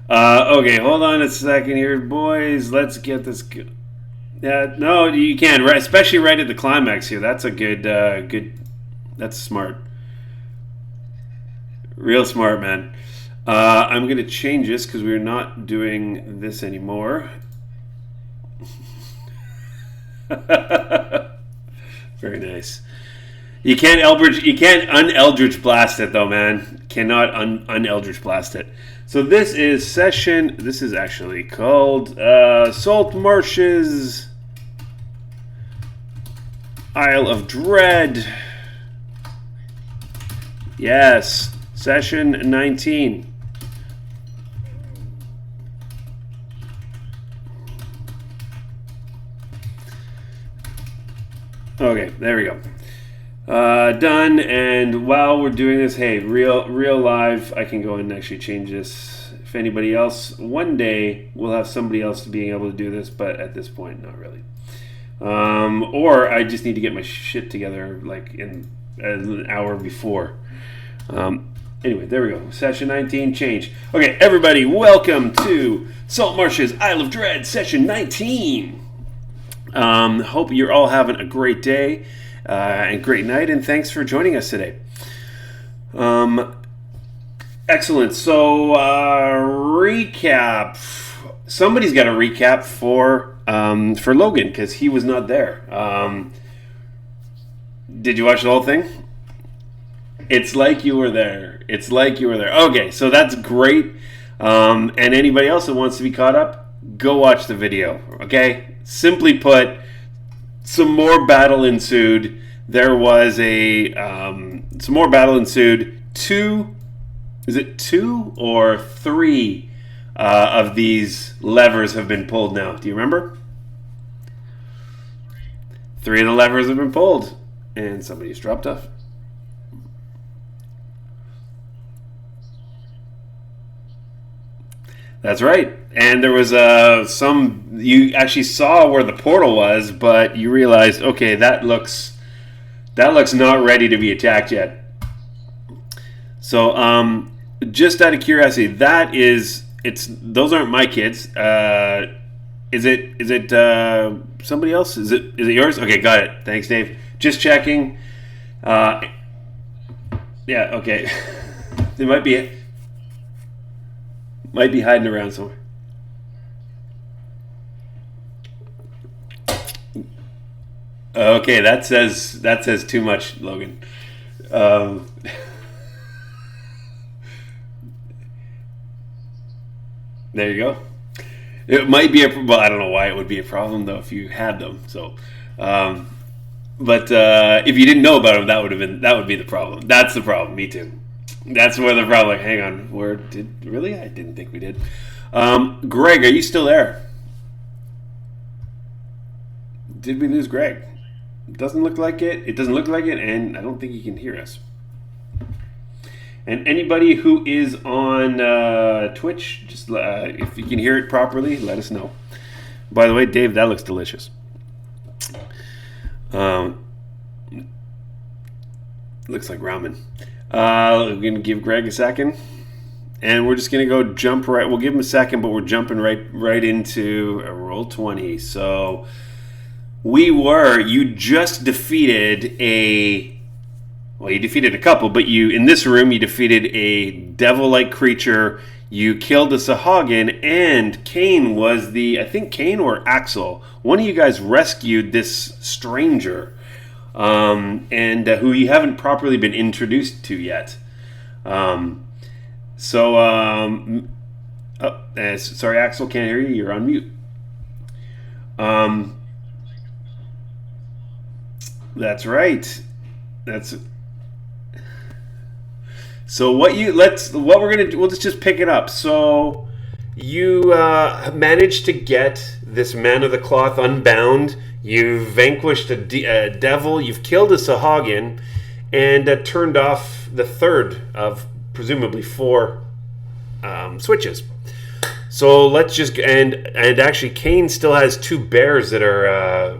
Okay, hold on a second here, boys. Let's get this. Yeah, no, you can, right? Especially right at the climax here. That's a good. That's smart, real smart, man. I'm gonna change this because we're not doing this anymore. Very nice. You can't un-Eldritch blast it though, man. Cannot un-Eldritch blast it. So this is session. This is actually called Saltmarsh's Isle of Dread. Yes, session 19. Okay, there we go. Done. And while we're doing this, hey, real live, I can go and actually change this. If anybody else, one day we'll have somebody else being able to do this, but at this point, not really. Or I just need to get my shit together like in an hour before. Anyway, there we go. Session 19, change. Okay, everybody, welcome to Saltmarsh's Isle of Dread, session 19. Hope you're all having a great day and great night, and thanks for joining us today. Excellent. So, recap. Somebody's got a recap for Logan because he was not there. Did you watch the whole thing? It's like you were there. It's like you were there. Okay, so that's great. And anybody else that wants to be caught up, go watch the video. Okay? Simply put, some more battle ensued. There was some more battle ensued. Is it 2 or 3 of these levers have been pulled now? Do you remember? 3 of the levers have been pulled. And somebody's dropped off. That's right. And there was you actually saw where the portal was, but you realized, okay, that looks not ready to be attacked yet. So, just out of curiosity, those aren't my kids. Is it somebody else? Is it yours? Okay, got it. Thanks, Dave. Just checking. Yeah, okay. They might be hiding around somewhere. Okay, that says too much, Logan. There you go. It might be well, I don't know why it would be a problem though if you had them. So, but if you didn't know about them, that would be the problem. That's the problem. Me too. That's where the problem. Like, hang on, really? I didn't think we did. Greg, are you still there? Did we lose Greg? It doesn't look like it. It doesn't look like it, and I don't think he can hear us. And anybody who is on Twitch, just if you can hear it properly, let us know. By the way, Dave, that looks delicious. Looks like ramen. We're going to give Greg a second. And we're just going to go jump right. We'll give him a second, but we're jumping right into a Roll20. So you just defeated you defeated a couple, but in this room, you defeated a devil-like creature. You killed a Sahagin, and Kane was I think Kane or Axel. One of you guys rescued this stranger. And who you haven't properly been introduced to yet. Sorry, Axel, can't hear you. You're on mute. That's right. So what we're gonna do? We'll just pick it up. So you managed to get this man of the cloth unbound. You've vanquished a devil. You've killed a Sahagin, and turned off the third of presumably 4 switches. So let's just and actually, Kane still has 2 bears that are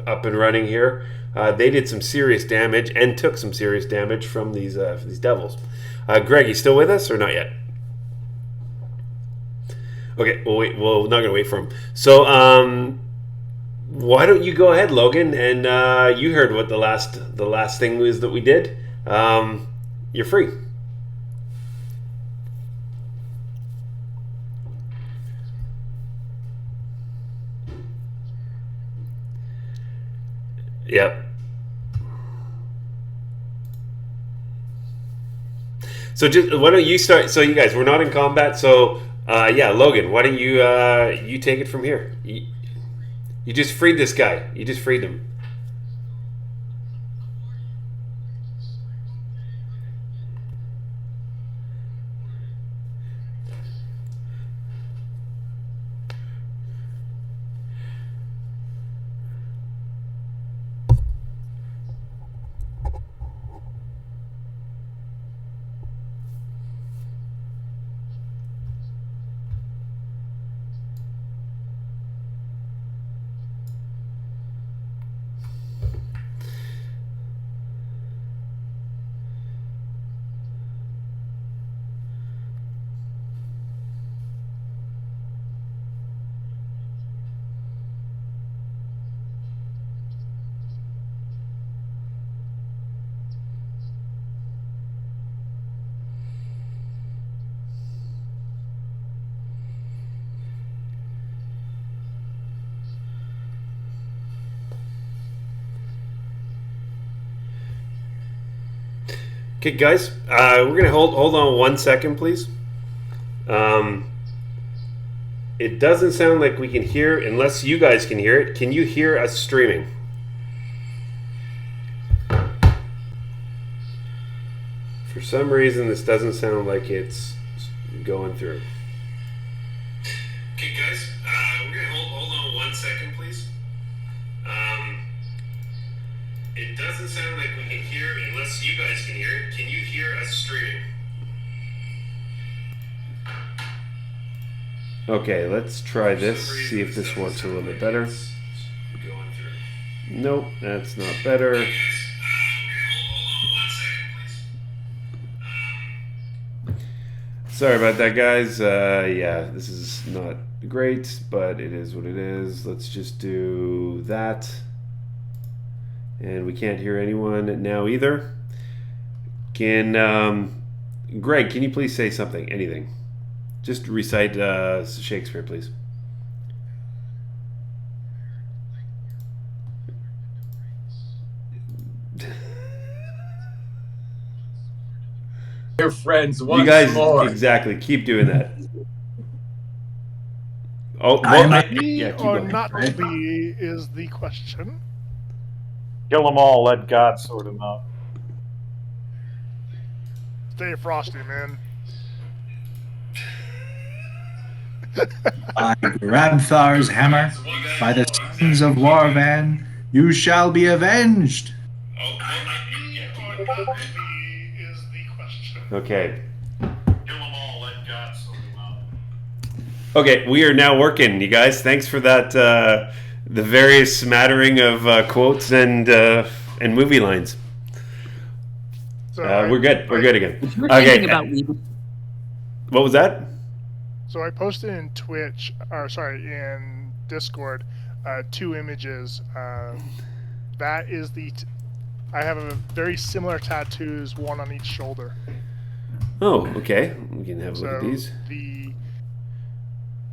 up and running here. They did some serious damage and took some serious damage from these devils. Greg, you still with us or not yet? Okay, we'll wait. Well, we're not gonna wait for him. So, why don't you go ahead, Logan? And you heard what the last thing was that we did. You're free. Yep. So just why don't you start? So you guys, we're not in combat. So yeah, Logan, why don't you take it from here? You just freed this guy. You just freed him. Okay, guys, we're gonna hold on 1 second, please. Um, it doesn't sound like we can hear, unless you guys can hear it. Can you hear us streaming? For some reason, this doesn't sound like it's going through. Okay, guys, we're gonna hold on 1 second, please. It doesn't sound like we can hear, unless you guys can hear it. Can you hear us streaming? Okay, let's try this, see if this works a little bit better. Nope, that's not better. Sorry about that, guys. Yeah, this is not great, but it is what it is. Let's just do that. And we can't hear anyone now either. Can Greg, can you please say something? Anything? Just recite Shakespeare, please. Your friends once You guys, more. exactly. Keep doing that. Oh, Be or not to be is the question. Kill them all, let God sort them out. Stay frosty, man. By Grabthar's hammer, by the sons of Warvan, you shall be avenged. Be or not to be is the question. Okay. Kill them all, let God sort them out. Okay, we are now working, you guys. Thanks for that. The various smattering of quotes and movie lines. So We're good. We're good again. If you're thinking about leaving, What was that? So I posted in Twitch, or sorry, in Discord, 2 images. That is I have a very similar tattoos, one on each shoulder. Oh, okay. We can have a look at these.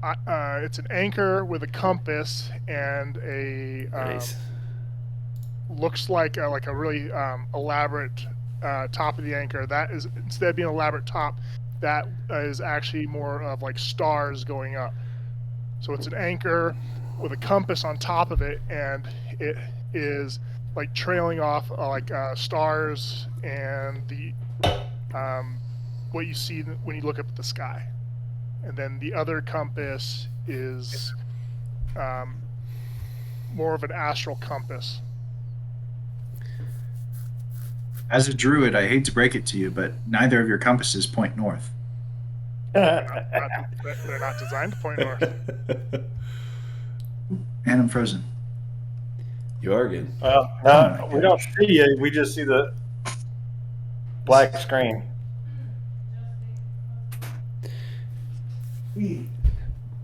It's an anchor with a compass and a Nice. looks like a really elaborate top of the anchor. That is, instead of being an elaborate top, that is actually more of like stars going up. So it's an anchor with a compass on top of it, and it is like trailing off like stars and the what you see when you look up at the sky. And then the other compass is more of an astral compass. As a druid, I hate to break it to you, but neither of your compasses point north. They're not designed to point north. And I'm frozen. You are good. Well, no, we don't see you. We just see the black screen.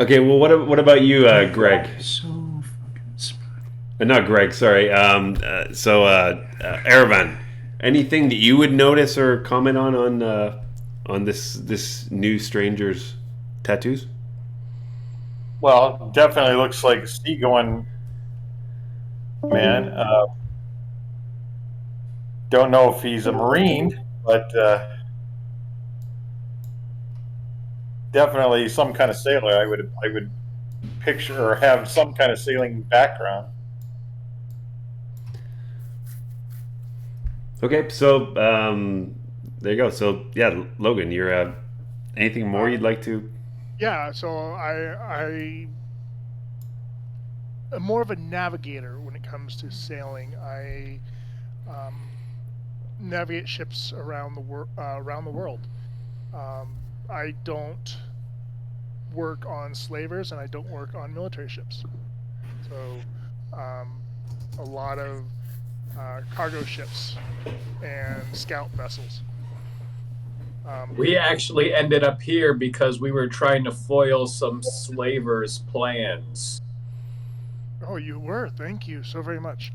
Okay, well, what about you, Greg? So fucking smart. Not Greg, sorry. Erevan, anything that you would notice or comment on this new stranger's tattoos? Well, definitely looks like seagoing man. Don't know if he's a Marine, but definitely some kind of sailor. I would picture or have some kind of sailing background. Okay, so there you go. So yeah, Logan, you're anything more you'd like to? Yeah, so I am more of a navigator when it comes to sailing. I navigate ships around the world. I don't work on slavers and I don't work on military ships. So a lot of cargo ships and scout vessels. We actually ended up here because we were trying to foil some slavers' plans. Oh, you were. Thank you so very much.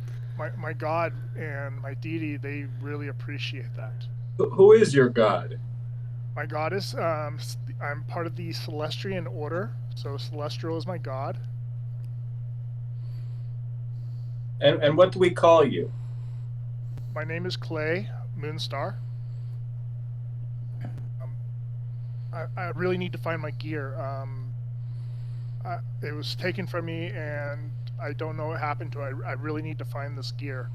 My god and my deity, they really appreciate that. Who is your god? My goddess, I'm part of the Celestian Order, so Celestial is my god. And what do we call you? My name is Clay Moonstar. I really need to find my gear. It was taken from me, and I don't know what happened to it. I really need to find this gear.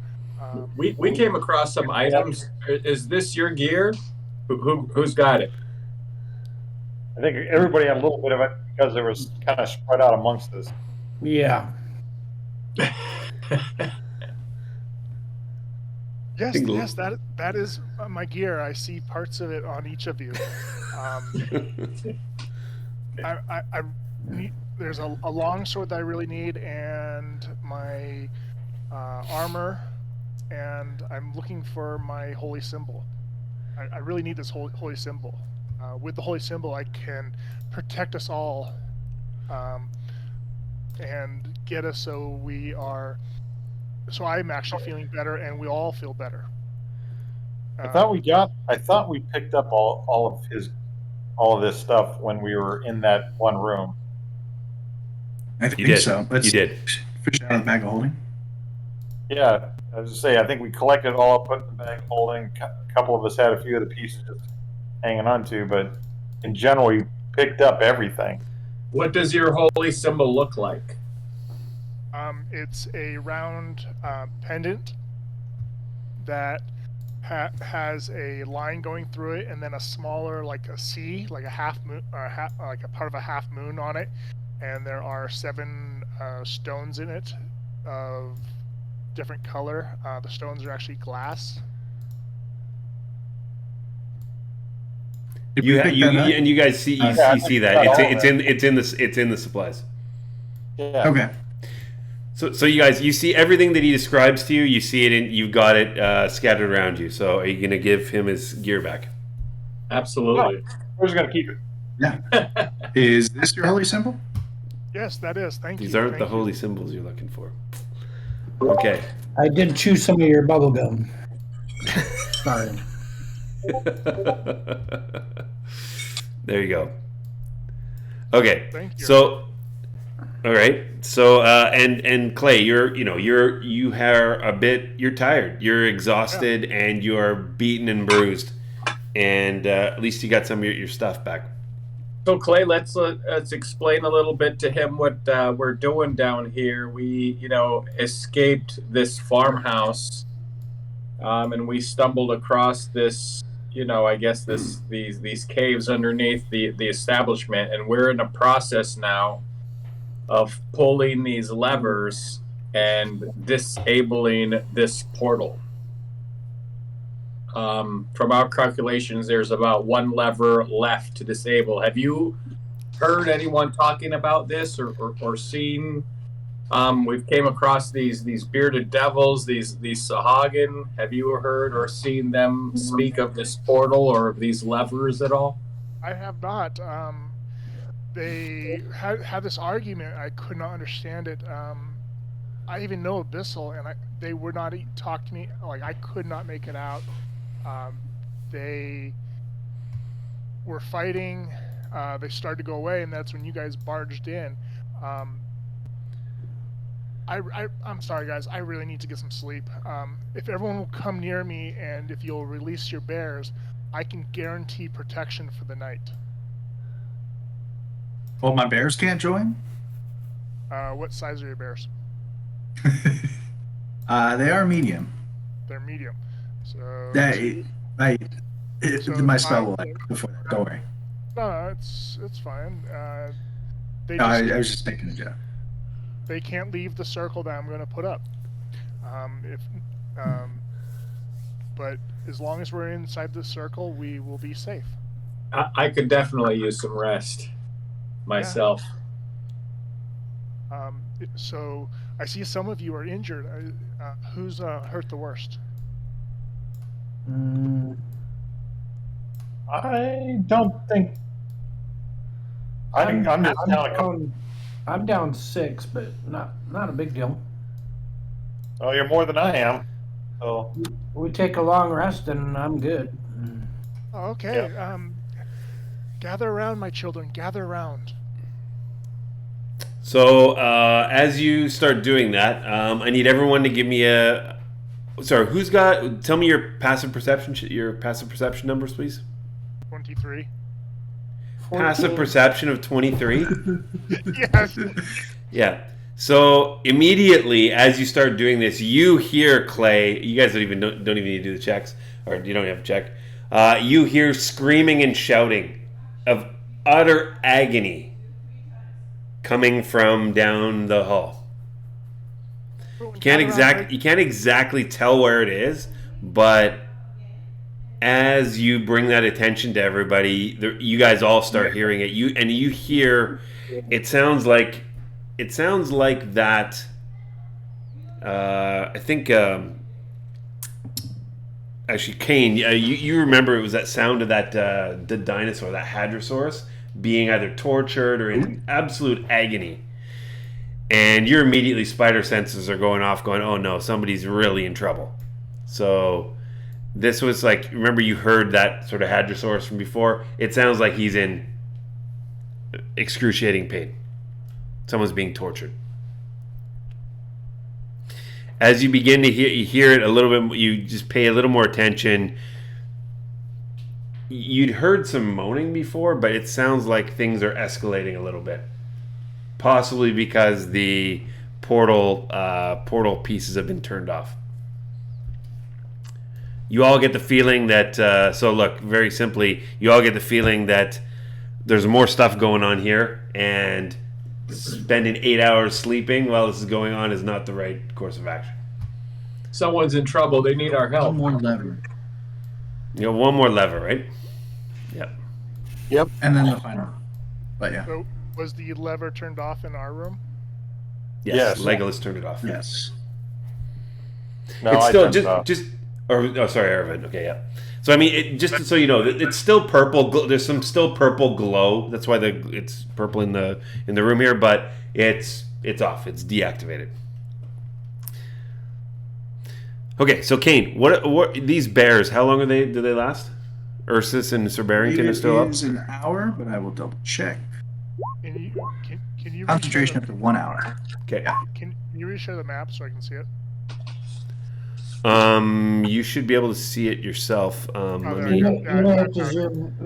We came across some items. Is this your gear? Who's got it? I think everybody had a little bit of it because it was kind of spread out amongst us. Yeah. Yes, that is my gear. I see parts of it on each of you. I need, there's a long sword that I really need, and my armor, and I'm looking for my holy symbol. I really need this holy symbol. With the holy symbol, I can protect us all, and get us so I'm actually feeling better, and we all feel better. I thought we picked up all of this stuff when we were in that one room. I think You did. so. Let's You did. fish out of the bag of holding. Yeah, I was to say, I think we collected it all up, put it in the bag of holding. A couple of us had a few of the pieces just hanging on to, but in general, we picked up everything. What does your holy symbol look like? It's a round pendant that has a line going through it, and then a smaller, like a C, like a half moon, like a part of a half moon on it, and there are 7 stones in it of different color. The stones are actually glass. Did we pick that up? And you guys see Yeah, you see that it's in the supplies. Yeah. Okay. So you guys, you see everything that he describes to you. You see it, you've got it scattered around you. So are you going to give him his gear back? Absolutely. We're just gonna keep it. Yeah. Is this your holy symbol? Yes, that is. Thank you. These aren't Thank the you. holy symbols you're looking for. Okay. I did chew some of your bubble gum. Sorry. There you go. Okay. Thank you. So, all right. So, and Clay, you're tired. You're exhausted, and you're beaten and bruised, and at least you got some of your stuff back. So Clay, let's explain a little bit to him what we're doing down here. We, escaped this farmhouse, and we stumbled across this, I guess these caves underneath the establishment, and we're in the process now of pulling these levers and disabling this portal. From our calculations, there's about 1 lever left to disable. Have you heard anyone talking about this or seen? We've came across these bearded devils, these Sahagin. Have you heard or seen them speak of this portal or of these levers at all? I have not. they had this argument. I could not understand it. I even know Abyssal, and they would not talk to me. Like, I could not make it out. They were fighting. They started to go away, and that's when you guys barged in. I'm sorry, guys. I really need to get some sleep. If everyone will come near me, and if you'll release your bears, I can guarantee protection for the night. Well, my bears can't join? What size are your bears? They are medium. They're medium. So my spell will end before that. Don't worry. No, it's fine. They No, I was just making a joke. They can't leave the circle that I'm going to put up. But as long as we're inside the circle, we will be safe. I could definitely use some rest myself. Yeah. So I see some of you are injured. Who's hurt the worst? I don't think. I'm just down a couple. I'm down 6, but not a big deal. Oh, you're more than I am. So We take a long rest and I'm good. Oh, okay. Gather around, my children. Gather around. So as you start doing that, I need everyone to give me a. Sorry, who's got? Tell me your passive perception. Your passive perception numbers, please. 23. 14. Passive perception of 23. Yes. Yeah. So immediately as you start doing this, you hear Clay. You guys don't even need to do the checks, or you don't have to check. You hear screaming and shouting of utter agony coming from down the hall. You can't exactly tell where it is, but as you bring that attention to everybody, you guys all start hearing it. You hear. It sounds like that. I think. Actually, Kane, you remember it was that sound of that the dinosaur, that Hadrosaurus, being either tortured or in absolute agony. And your immediately spider senses are going off, going, oh no, somebody's really in trouble. So this was like, remember you heard that sort of Hadrosaurus from before? It sounds like he's in excruciating pain. Someone's being tortured. As you begin to hear it a little bit, you just pay a little more attention. You'd heard some moaning before, but it sounds like things are escalating a little bit. Possibly because the portal pieces have been turned off. You all get the feeling that, so look, very simply, you all get the feeling that there's more stuff going on here, and spending 8 hours sleeping while this is going on is not the right course of action. Someone's in trouble. They need our help. One more lever. You know, one more lever, right? Yep. And then the final. But yeah. So was the lever turned off in our room? Yes. Yes. Legolas turned it off. Yes. no, It's I still turned it off. sorry, Arvin. Okay, yeah. So I mean, just so you know, it's still purple. There's some still purple glow. That's why it's purple in the room here, but it's off. It's deactivated. Okay, so Kane, what these bears? How long do they last? Ursus and Sir Barrington are still up. It is an hour, but I will double check. Can you Concentration up to 1 hour. Okay. Can you reshare the map so I can see it? You should be able to see it yourself. Let there me you go.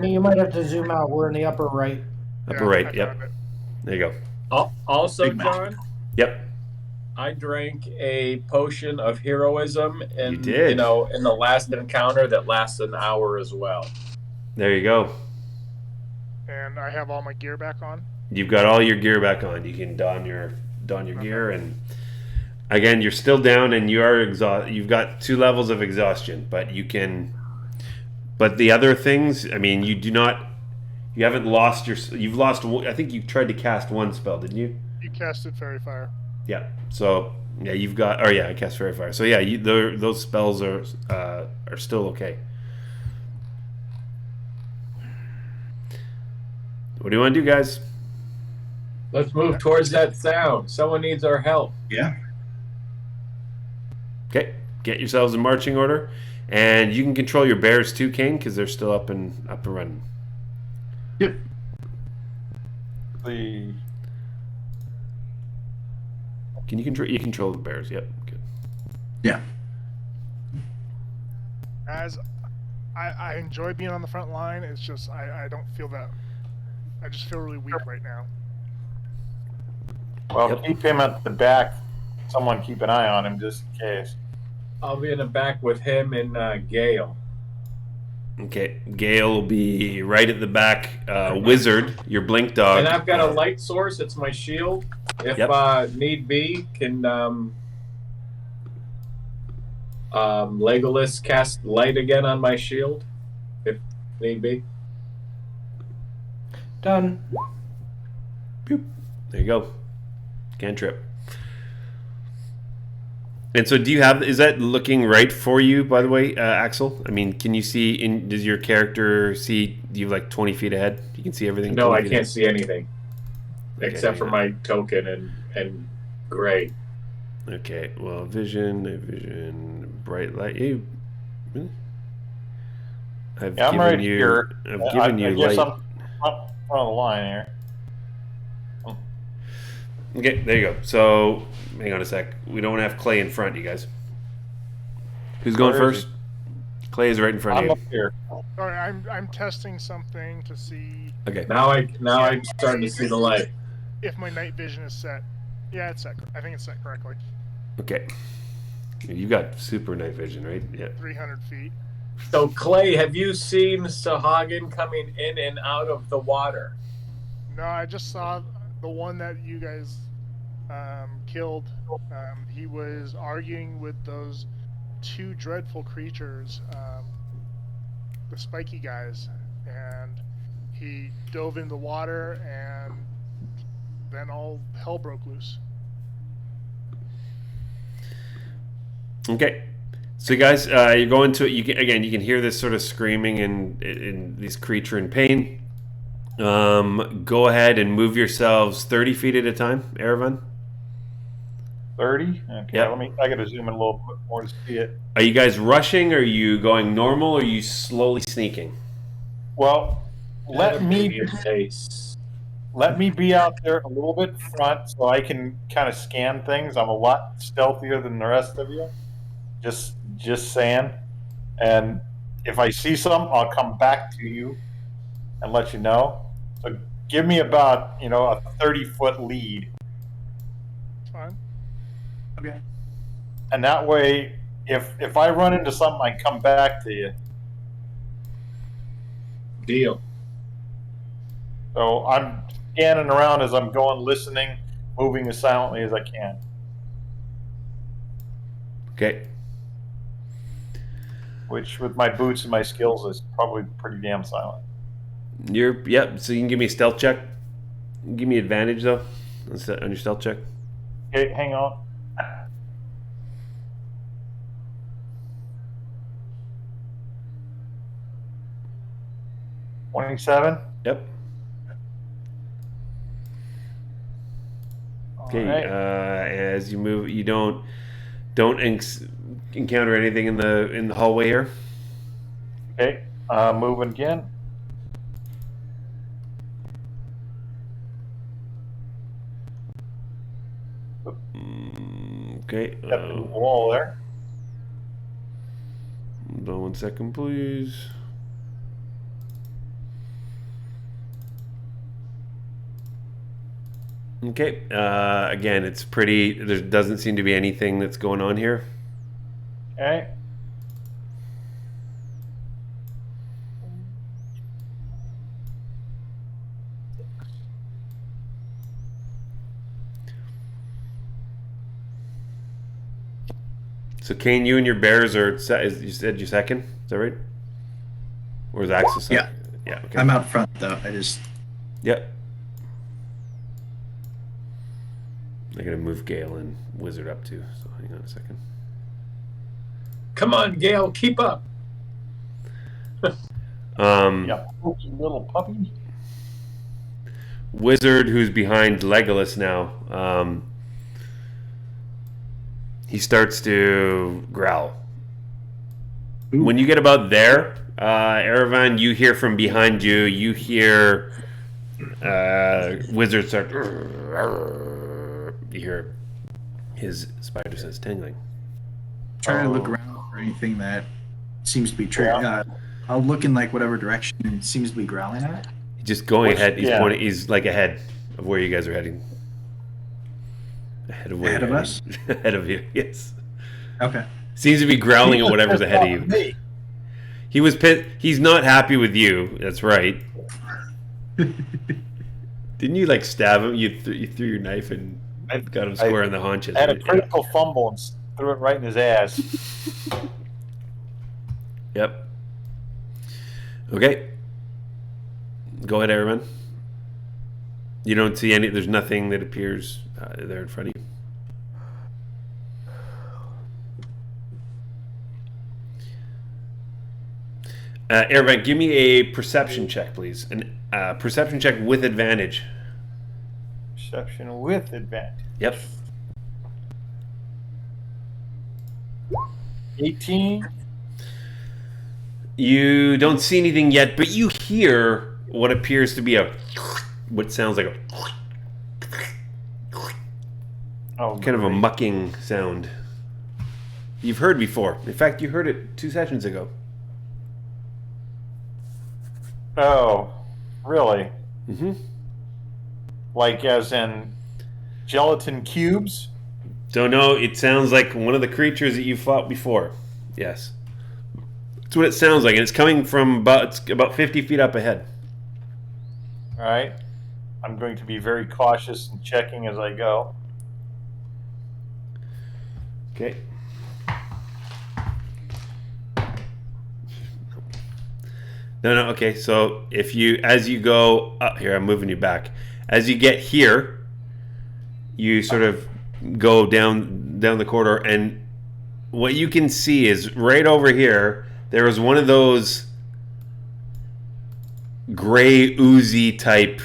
You might have to zoom out. We're in the upper right. upper right. I Yep. found it. There you go. Also, Big map. John, Yep. I drank a potion of heroism in You did. in the last encounter that lasts an hour as well. There you go. And I have all my gear back on. You've got all your gear back on. You can don your gear, and again, you're still down, and you are You've got 2 levels of exhaustion, but you can. But the other things, I mean, you haven't lost your. You've lost. I think you tried to cast one spell, didn't you? You casted Fairy Fire. Yeah. So yeah, you've got. Oh yeah, I cast Fairy Fire. So yeah, those spells are still okay. What do you want to do, guys? Let's move towards that sound. Someone needs our help. Yeah. Okay, get yourselves in marching order, and you can control your bears too, Kane, because they're still up and running. Yep. The Can you control? You control the bears. Yep, good. Yeah. As I enjoy being on the front line, it's just I don't feel that. I just feel really weak right now. Well, Yep. keep him at the back. Someone keep an eye on him just in case. I'll be in the back with him and Gale. Okay, Gale will be right at the back. Wizard, your blink dog. And I've got a light source. It's my shield. If Yep. need be, can Legolas cast light again on my shield? If need be. Done. Boop. There you go. Cantrip. And so, do you have? Is that looking right for you? By the way, Axel. I mean, can you see? Does your character see? Do you have like 20 feet ahead? You can see everything. No, 20 I feet can't ahead? see anything Okay, except for yeah. my token and gray. Okay. Well, vision, bright light. You. Really? I've Yeah, I'm given right you. here. I've given I you guess light. I'm front of the line here. Okay, there you go. So, hang on a sec. We don't have Clay in front, you guys. Who's going Where is first? Clay is right in front I'm of up you. here. Sorry, I'm testing something to see Okay. Now I'm starting to see the light. if my night vision is set. Yeah, it's set. I think it's set correctly. Okay. You got super night vision, right? Yeah. 300 feet. So Clay, have you seen Sahagin coming in and out of the water? No, I just saw the one that you guys killed. He was arguing with those two dreadful creatures, the spiky guys, and he dove into the water, and then all hell broke loose. Okay. So, you guys, you're going to you can hear this sort of screaming and this creature in pain. Go ahead and move yourselves 30 feet at a time, Erevan. 30? Okay, Yep. I gotta zoom in a little bit more to see it. Are you guys rushing? Or are you going normal? Or are you slowly sneaking? Well, let me Medium pace. be out there a little bit front so I can kind of scan things. I'm a lot stealthier than the rest of you. Just saying. And if I see some, I'll come back to you and let you know. So give me about, a 30-foot lead. It's fine. Okay. And that way, if I run into something, I come back to you. Deal. So I'm scanning around as I'm going, listening, moving as silently as I can. Okay. Which, with my boots and my skills, is probably pretty damn silent. Yep. So you can give me a stealth check. Give me advantage though on your stealth check. Okay, hang on. $27. Yep. Okay. All right. As you move, you don't encounter anything in the hallway here. Okay, moving again. Okay. Got the wall there. Hold on 1 second, please. Okay. Again, it's pretty. There doesn't seem to be anything that's going on here. Okay. So, Kane, you and your bears are. You said you're second. Is that right? Or is Axel second? Yeah. Okay. I'm out front though. I just Yep. I gotta move Gale and Wizard up too. So, hang on a second. Come on, Gale, keep up. Yeah, pokey little puppy. wizard who's behind Legolas now, he starts to growl. Ooh. When you get about there, Erevan, you hear from behind you. You hear wizard start. You hear his spider sense tingling. Try to look around for anything that seems to be I'll look in like whatever direction it seems to be growling at. Just going ahead. He's yeah. pointing. He's like ahead of where you guys are heading. Ahead of where Ahead you're of heading. Ahead of you. Yes. Okay. Seems to be growling at whatever's ahead of you. He was pissed. He's not happy with you. That's right. Didn't you like stab him? You threw your knife and got him square in the haunches. I had a critical fumble and threw it right in his ass. Yep. Okay. Go ahead, Erevan. You don't see any. There's nothing that appears there in front of you. Erevan, give me a perception check, please. A perception check with advantage. Perception with advantage. Yep. 18. You don't see anything yet, but you hear what appears to be what sounds like a kind of a mucking sound. You've heard before. In fact, you heard it 2 sessions ago. Oh, really? Mm-hmm. Like as in gelatin cubes? Don't know. It sounds like one of the creatures that you fought before. Yes. That's what it sounds like, and it's coming from about 50 feet up ahead. All right. I'm going to be very cautious and checking as I go. Okay. No, okay. So as you go up here, I'm moving you back. As you get here, you sort of go down the corridor, and what you can see is right over here, there is one of those gray oozy type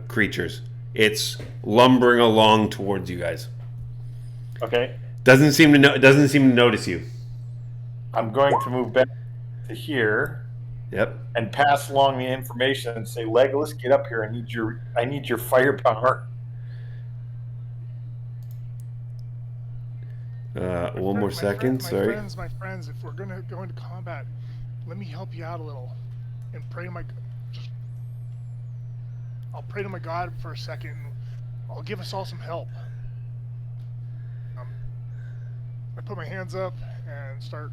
creatures. It's lumbering along towards you guys. Okay. Doesn't seem to notice you. I'm going to move back to here. Yep. And pass along the information and say, Legolas, get up here. I need your firepower. One more second. Sorry. My friends, if we're gonna go into combat, let me help you out a little, and pray to I'll pray to my God for a second. And I'll give us all some help. I put my hands up and start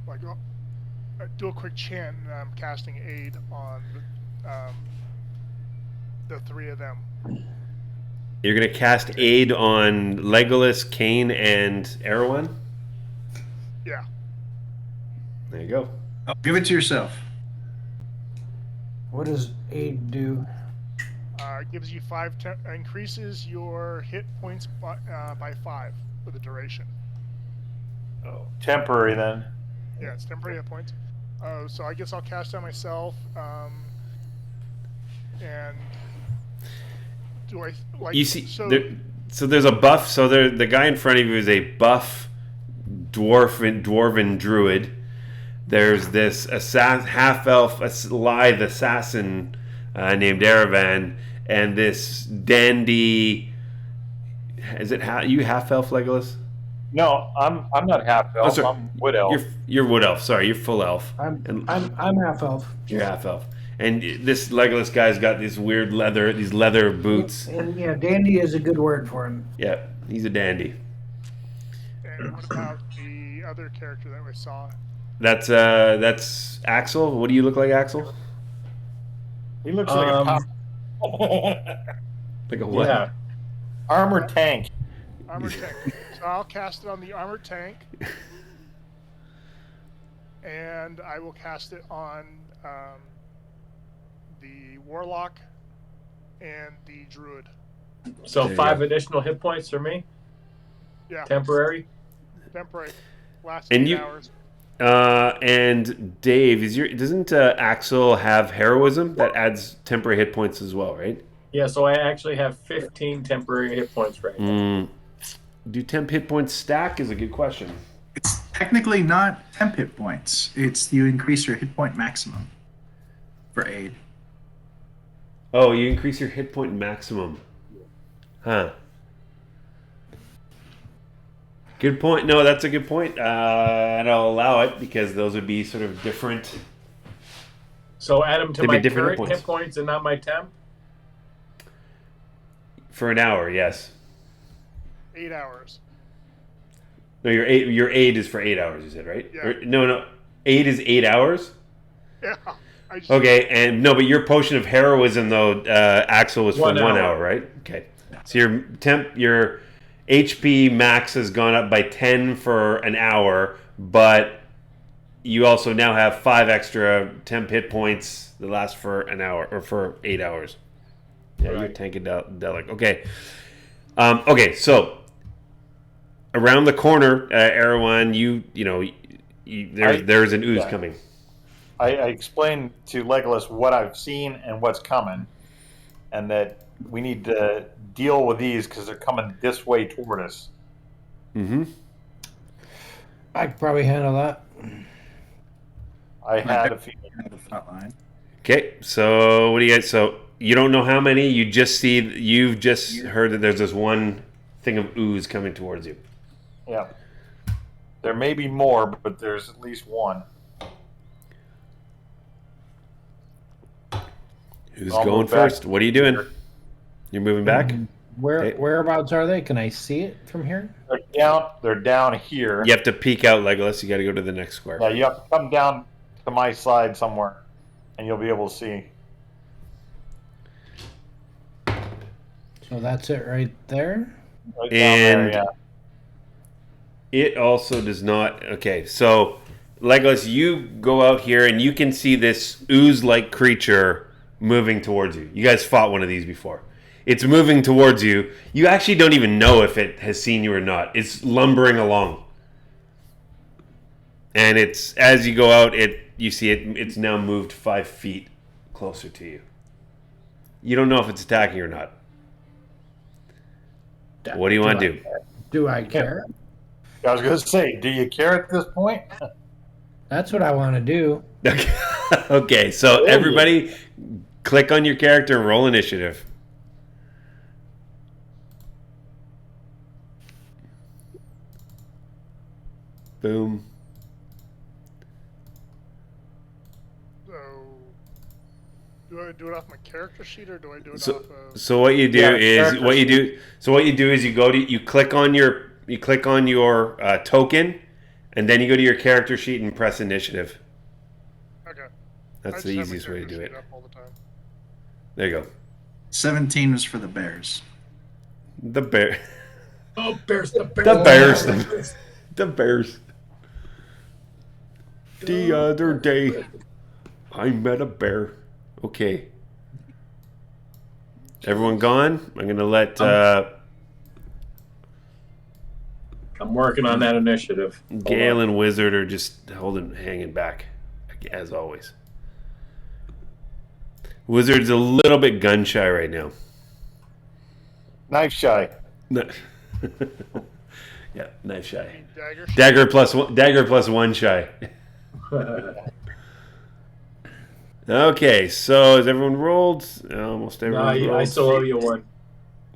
I do a quick chant, and I'm casting aid on the three of them. You're gonna cast aid on Legolas, Cain, and Erewhon? Yeah. There you go. Oh, give it to yourself. What does aid do? It gives you increases your hit points by 5 for the duration. Oh, temporary then. Yeah, it's temporary hit points. So I guess I'll cast that myself. And do I like? You see, so there's a buff. So the guy in front of you is a buff dwarven druid. There's this half elf, lithe assassin named Erevan, and this dandy. Is it you half elf, Legolas? No, I'm not half elf. Oh, I'm wood elf. You're wood elf. Sorry, you're full elf. I'm half elf. You're half elf. And this Legolas guy's got these weird leather boots. And yeah, dandy is a good word for him. Yeah, he's a dandy. And what about the other character that we saw? That's Axel. What do you look like, Axel? He looks like a pop. Like a what? Yeah. Armored tank. Armored tank. So I'll cast it on the armored tank. And I will cast it on the warlock and the druid. So There you 5 go. additional hit points for me. Yeah. Temporary. Temporary. Last And 8 you- hours. And Dave, doesn't Axel have heroism that adds temporary hit points as well, right? Yeah, so I actually have 15 temporary hit points right now. Do temp hit points stack is a good question. It's technically not temp hit points. It's you increase your hit point maximum for aid. Oh, you increase your hit point maximum. Huh. Good point. No, that's a good point. And I'll allow it because those would be sort of different. So add them to They'd be my different hit current points. hit points and not my temp? For an hour, yes. 8 hours. No, your aid is for 8 hours, you said, right? Yeah. No. Aid is 8 hours? Yeah. I just, Okay, and no, but your potion of heroism, though, Axel, was for 1 hour, right? Okay. So your HP max has gone up by 10 for an hour, but you also now have 5 extra temp hit points that last for an hour, or for 8 hours. Yeah, Right. you're tankadelic. Okay. Okay, so around the corner, Erewhon, there's an ooze coming. I explained to Legolas what I've seen and what's coming, and that we need to deal with these because they're coming this way toward us. Mm-hmm. I could probably handle that. I had a feeling. The front line. Okay, so what do you guys? So you don't know how many. You've just heard that there's this one thing of ooze coming towards you. Yeah. There may be more, but there's at least one. Who's I'll going move back. first? What are you doing? You're moving back? Whereabouts are they? Can I see it from here? They're down here. You have to peek out, Legolas. You got to go to the next square. Yeah, you have to come down to my side somewhere, and you'll be able to see. So that's it right there. Right down there, And yeah. it also does not. Okay, so Legolas, you go out here and you can see this ooze-like creature moving towards you. You guys fought one of these before. It's moving towards you. You actually don't even know if it has seen you or not. It's lumbering along. And it's as you go out, you see it's now moved 5 feet closer to you. You don't know if it's attacking or not. What do you want to do? Do I care? I was going to say, do you care at this point? That's what I want to do. Okay, so everybody click on your character and roll initiative. Boom. so, do I do it off my character sheet or do I do it So, off of... so what you do Yeah, is character what you do. So what you do is you click on your token, and then you go to your character sheet and press initiative. Okay. That's I the just have my easiest way to character do sheet it. up all the time. There you go. 17 was for the Bears. The bear. Oh, Bears, the Bears. The Bears. The Bears. The other day, I met a bear. Okay. Everyone gone? I'm gonna let I'm working on that initiative. Gale and Wizard are just hanging back, as always. Wizard's a little bit gun shy right now. Knife shy. Yeah, knife shy. Dagger. Dagger plus one shy. Okay, so has everyone rolled? Almost everyone rolled. I still owe you one.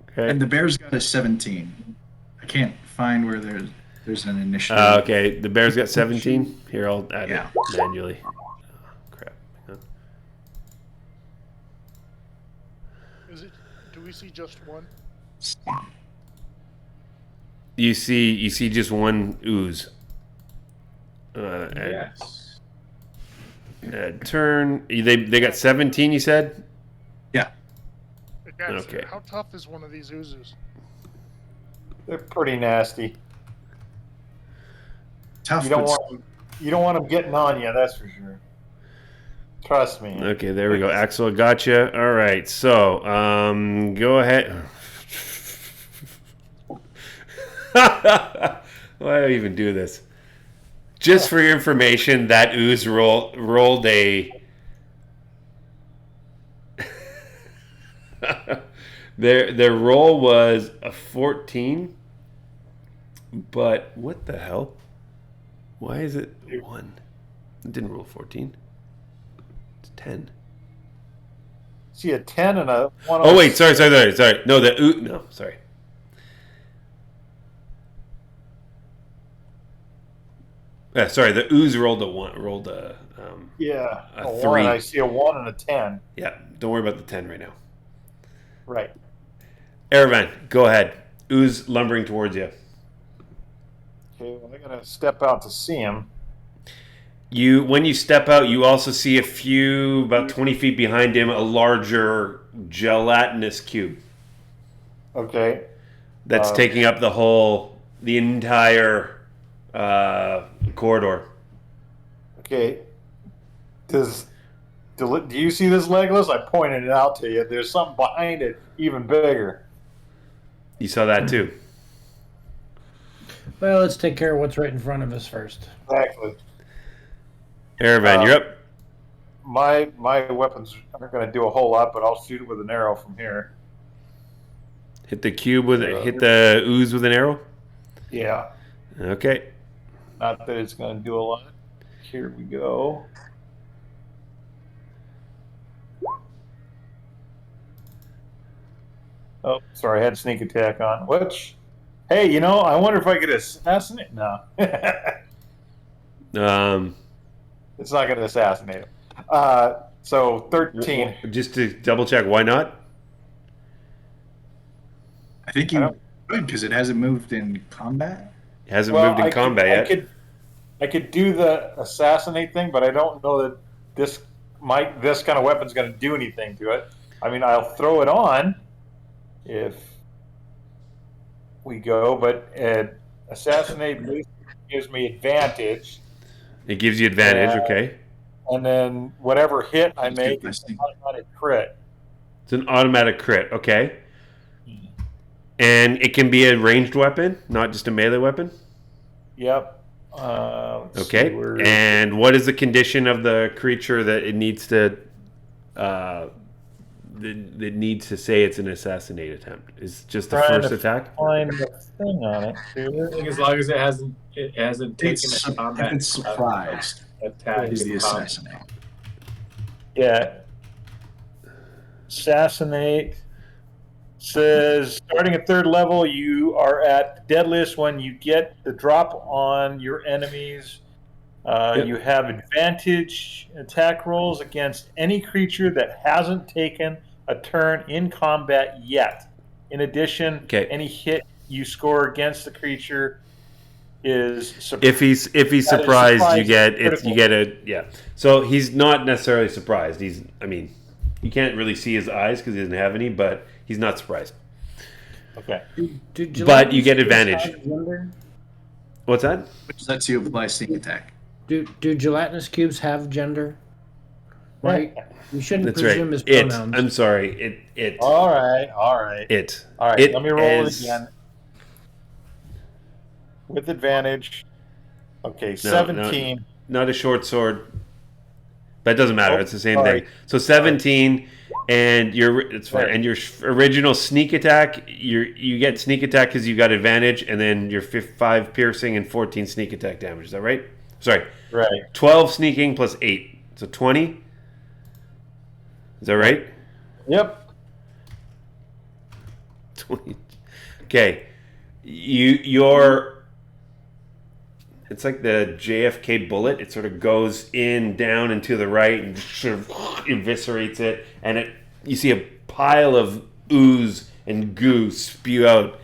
Okay. And the Bears got a 17. I can't find where there's an initiative. Okay, the Bears got 17. Here, I'll add Yeah. it manually. Oh, crap. Hang on. Is it? Do we see just one? You see just one ooze. Yes. Turn. They got 17. You said. Yeah. Hey, guys, Okay. how tough is one of these oozes? They're pretty nasty. Tough, You don't but want them getting on you, that's for sure. Trust me. Okay, there we go. Axel, gotcha. All right, so go ahead. Why do I even do this? Just for your information, that ooze rolled a. Their roll was a 14, but what the hell? Why is it 1? It didn't roll 14. It's 10. See a 10 and a 1. Oh wait, sorry. No, sorry. Sorry, the ooze rolled a 1. Rolled a a 3. 1. I see a 1 and a 10. Yeah, don't worry about the 10 right now. Right. Aravan, go ahead. Ooze lumbering towards you. Okay, well, I'm gonna step out to see him. When you step out, you also see a few, about 20 feet behind him, a larger gelatinous cube. Okay. That's taking up the entire corridor. Okay. Do you see this, Legolas? I pointed it out to you. There's something behind it even bigger. You saw that too. Well, let's take care of what's right in front of us first. Exactly. Aravan, you're up. My weapons aren't going to do a whole lot, but I'll shoot it with an arrow from here. Hit the cube hit the ooze with an arrow? Yeah. Okay. Not that it's going to do a lot. Here we go. Oh, sorry, I had sneak attack on. Which, hey, I wonder if I could assassinate. No. It's not going to assassinate him. So 13. Just to double check, why not? I think you could, because it hasn't moved in combat. It hasn't moved in combat yet. I could do the assassinate thing, but I don't know that this kind of weapon's going to do anything to it. I mean, I'll throw it on if we go, but assassinate gives me advantage. It gives you advantage, okay. And then whatever hit I make is an automatic crit. It's an automatic crit, okay. And it can be a ranged weapon, not just a melee weapon? Yep. Okay. And what is the condition of the creature that it needs to that needs to say it's an assassinate attempt? Is just the first attack? Find the thing on it. I think as long as it hasn't taken a combat. If it's surprised, attack is the assassinate. Yeah. Assassinate says starting at 3rd level, you are at the deadliest when you get the drop on your enemies. Yep. You have advantage attack rolls against any creature that hasn't taken a turn in combat yet. In addition, any hit you score against the creature is if he's surprised, you get a So he's not necessarily surprised. You can't really see his eyes because he doesn't have any, but he's not surprised. Okay. But you get advantage. What's that? Which lets you apply sneak attack. Do gelatinous cubes have gender? Right? You shouldn't That's presume right. his pronouns. I'm sorry. It. All right. All right. Let me roll it again. With advantage. Okay, 17. Not a short sword. That doesn't matter. It's the same thing. Right. So 17, and it's fine. Right. And your original sneak attack, you get sneak attack because you got advantage, and then your 5 piercing and 14 sneak attack damage. Is that right? Sorry. Right. 12 sneaking plus 8, so 20. Is that right? Yep. 20. Okay. Your it's like the JFK bullet. It sort of goes in, down, and to the right, and sort of eviscerates it. And you see a pile of ooze and goo spew out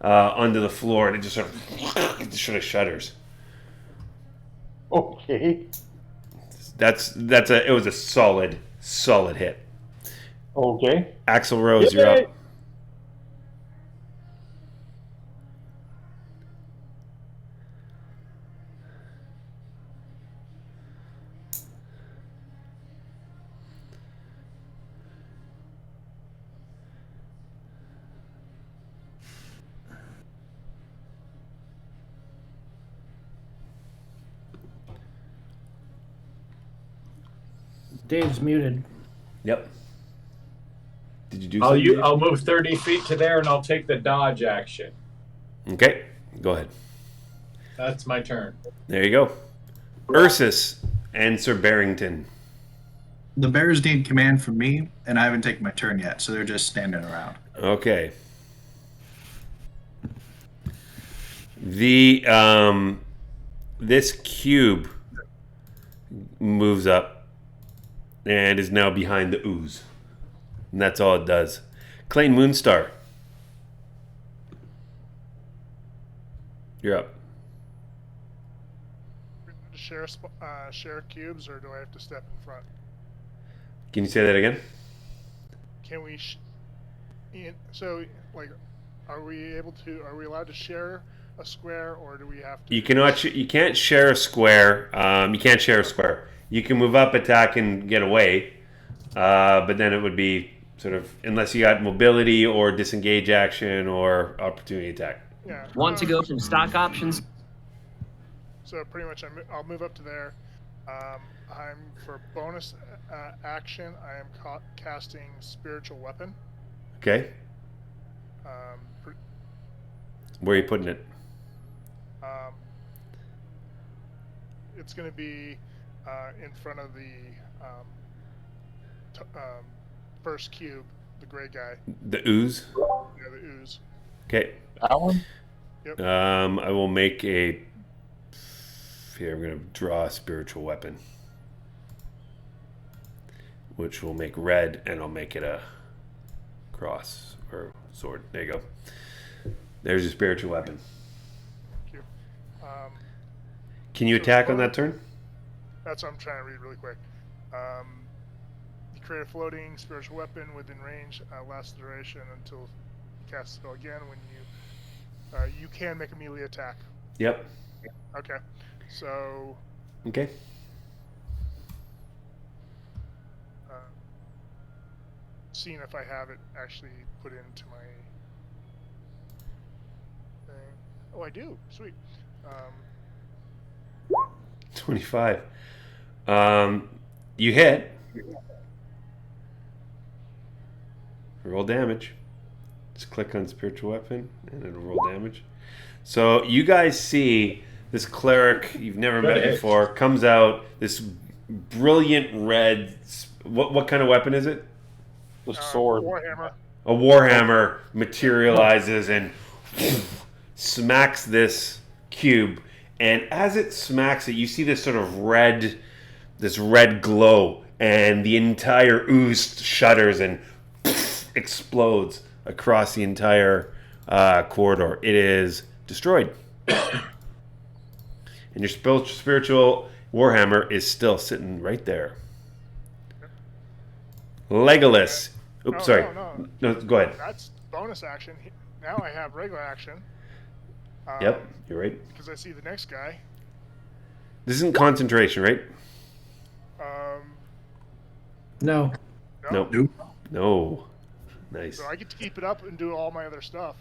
onto the floor, and it just sort of shudders. Okay. It was a solid hit. Okay. Axel Rose, you're up. Dave's muted. Yep. Did you do something? Dave? I'll move 30 feet to there, and I'll take the dodge action. Okay, go ahead. That's my turn. There you go. Ursus and Sir Barrington. The bears need command from me, and I haven't taken my turn yet, so they're just standing around. Okay. The this cube moves up and is now behind the ooze. And that's all it does. Clayton Moonstar. You're up. Share cubes, or do I have to step in front? Can you say that again? Can we? So, like, are we allowed to share a square, or do we have to? You cannot. You can't share a square. You can't share a square. You can move up, attack, and get away. But then it would be sort of, unless you got mobility or disengage action or opportunity attack. Yeah. Want to go from stock options? So pretty much, I'll move up to there. I'm for bonus action. I am casting spiritual weapon. Okay. Where are you putting it? It's going to be in front of the first cube, the gray guy. The ooze. Yeah, the ooze. Okay. That one? Yep. I will make a. Here, I'm going to draw a spiritual weapon, which will make red, and I'll make it a cross or sword. There you go. There's your spiritual weapon. Thank you. Can you attack on that turn? That's what I'm trying to read really quick. You create a floating spiritual weapon within range, lasts the duration until you cast the spell again. When you can make a melee attack. Yep. Okay. So. Okay. Seeing if I have it actually put into my thing. Oh, I do. Sweet. 25. You hit. Roll damage. Just click on spiritual weapon and it'll roll damage. So you guys see this cleric you've never met before comes out, this brilliant red. What kind of weapon is it? The sword. Warhammer. A warhammer materializes and smacks this cube, and as it smacks it, you see this sort of red glow, and the entire ooze shudders and explodes across the entire corridor. It is destroyed. And your spiritual warhammer is still sitting right there. Legolas. Oops, sorry. No, go ahead. That's bonus action. Now I have regular action. Yep, you're right. Because I see the next guy. This isn't concentration, right? No. Nope. No. Nice. So I get to keep it up and do all my other stuff.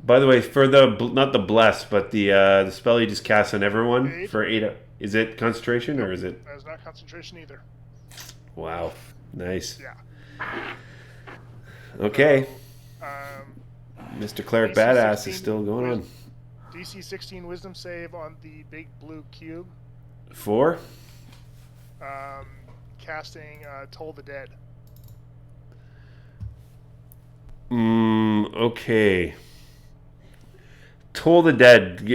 By the way, for the not the bless, but the spell you just cast on everyone Aid. for 8, is it concentration or is it? That's not concentration either. Wow, nice. Yeah. Okay, So, Mr. Cleric DC Badass 16 is still going on. DC 16 Wisdom save on the big blue cube. 4. Casting Toll the Dead. Okay. Toll the Dead.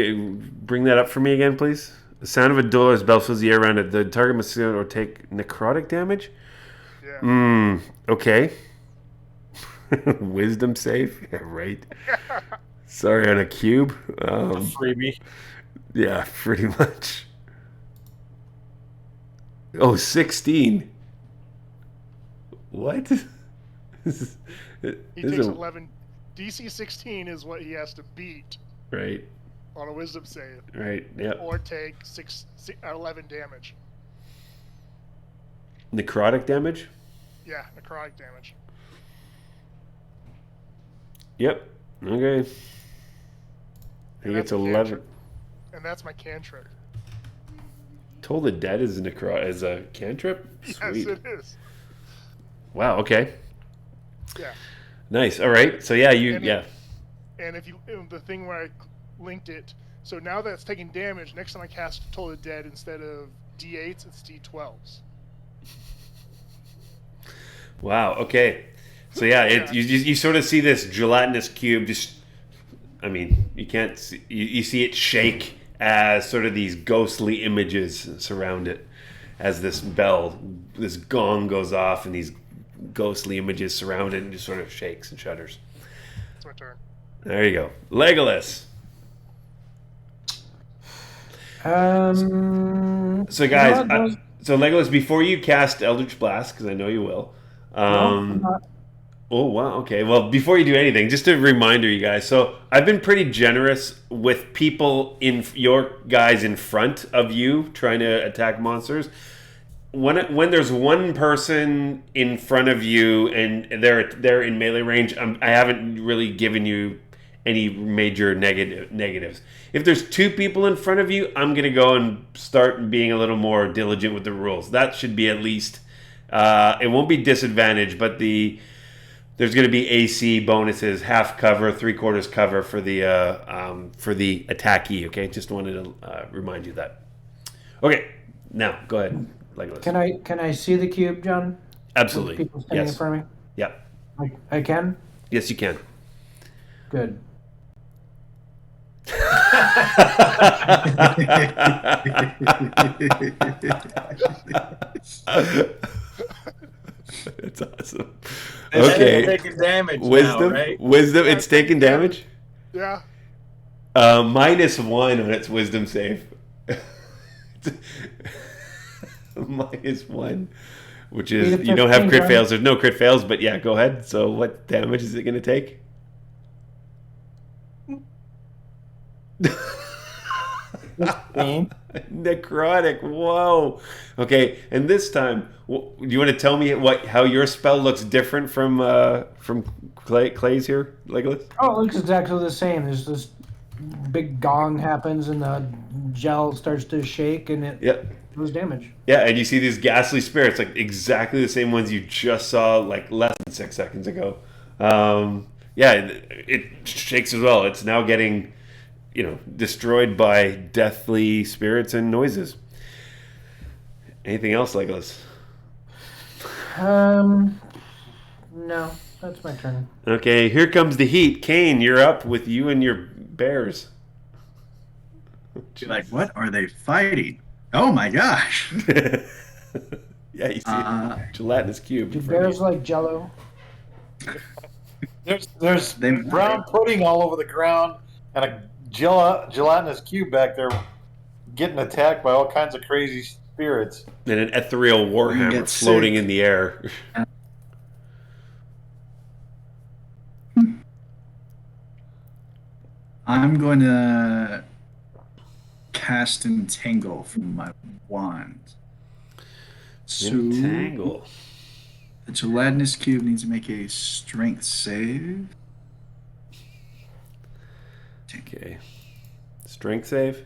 Bring that up for me again, please. The sound of a dueler's bell fills the air around it. The target must or take necrotic damage. Yeah. Okay. Wisdom save. Yeah, right. Sorry, on a cube. Freebie. Yeah, pretty much. Oh, 16. What? He takes 11. DC 16 is what he has to beat Right. on a Wisdom save. Right. Yep. Or take 11 damage. Necrotic damage. Yeah, necrotic damage. Yep. Okay. He gets 11. And that's my cantrip. Toll the Dead is a cantrip? Sweet. Yes, it is. Wow, okay. Yeah. Nice. All right. So yeah, And if you the thing where I linked it, so now that it's taking damage, next time I cast Toll the Dead, instead of D8s, it's D12s. Wow, okay. So yeah, you sort of see this gelatinous cube just, I mean, you can't see, you see it shake as sort of these ghostly images surround it as this gong goes off and these ghostly images surround it and just sort of shakes and shudders. It's my turn. There you go. Legolas. So guys, so Legolas, before you cast Eldritch Blast, because I know you will. I'm not. Oh, wow. Okay. Well, before you do anything, just a reminder, you guys. So I've been pretty generous with people your guys in front of you trying to attack monsters. When there's one person in front of you and they're in melee range, I haven't really given you any major negatives. If there's two people in front of you, I'm going to go and start being a little more diligent with the rules. That should be at least... it won't be disadvantage, but there's going to be AC bonuses, half cover, 3/4 cover for the attackee. Okay, just wanted to remind you that. Okay, now go ahead, Legolas. Can I see the cube, John? Absolutely. With people standing in front of me. Yep. I can. Yes, you can. Good. It's awesome. Okay. It's taking damage Wisdom. now, right? Wisdom. It's taking damage. Yeah. -1 on its wisdom save. -1, which is you don't have crit fails. There's no crit fails, but yeah, go ahead. So what damage is it going to take? Necrotic. Whoa. Okay, and this time, do you want to tell me how your spell looks different from Clay's here, Legolas? Oh, it looks exactly the same. There's this big gong happens and the gel starts to shake and it does damage. Yeah, and you see these ghastly spirits, like exactly the same ones you just saw like less than 6 seconds ago. Yeah, it shakes as well. It's now getting, destroyed by deathly spirits and noises. Anything else, Legolas? No, that's my turn. Okay, here comes the heat. Kane, you're up with you and your bears. Like, what are they fighting? Oh my gosh! Yeah, you see gelatinous cube. Do bears like Jello? There's brown pudding all over the ground and a gelatinous cube back there getting attacked by all kinds of crazy spirits. And an ethereal warhammer floating in the air. I'm going to cast Entangle from my wand. So Entangle. The gelatinous cube needs to make a strength save. Okay. Strength save?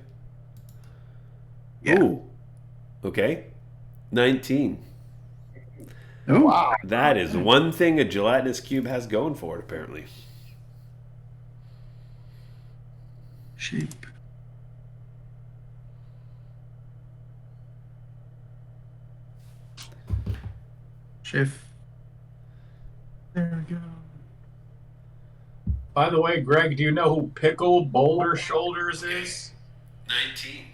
Yeah. Ooh. Okay. 19. Oh. Wow. That is one thing a gelatinous cube has going for it, apparently. Shape. Shift. There we go. By the way, Greg, do you know who Pickle Boulder Shoulders is? 19.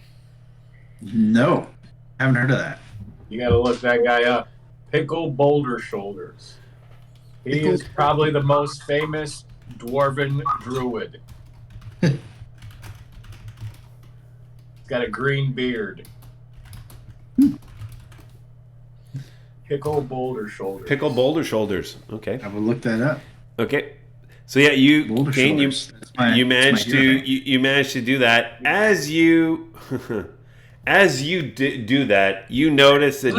No. Haven't heard of that. You got to look that guy up. Pickle Boulder Shoulders. He is probably the most famous dwarven druid. He's got a green beard. Pickle Boulder Shoulders. Pickle boulder shoulders. Okay. I will look that up. Okay. So yeah, you Boulder Kane, shoulders. you managed that's my hero. you managed to do that. As you do that, you notice that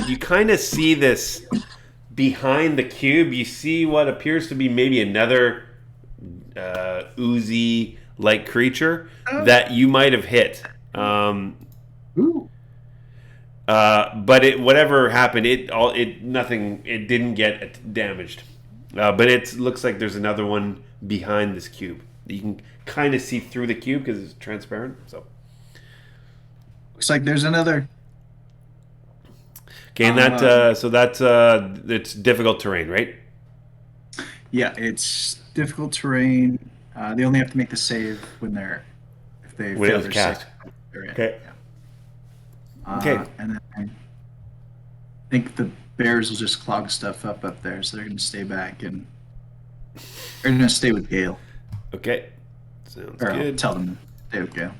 you kind of see this behind the cube. You see what appears to be maybe another oozy like creature that you might have hit. Ooh. But whatever happened, it didn't get damaged. But it looks like there's another one behind this cube. You can kind of see through the cube because it's transparent. So Looks like there's another. okay, and it's difficult terrain, right? Yeah, it's difficult terrain. They only have to make the save if they When it fail was their cast. save. Okay. Yeah. Okay. And then I think the bears will just clog stuff up there, so they're going to stay back and they're going to stay with Gale. Okay. Sounds Or I'll good. tell them to stay with Gale.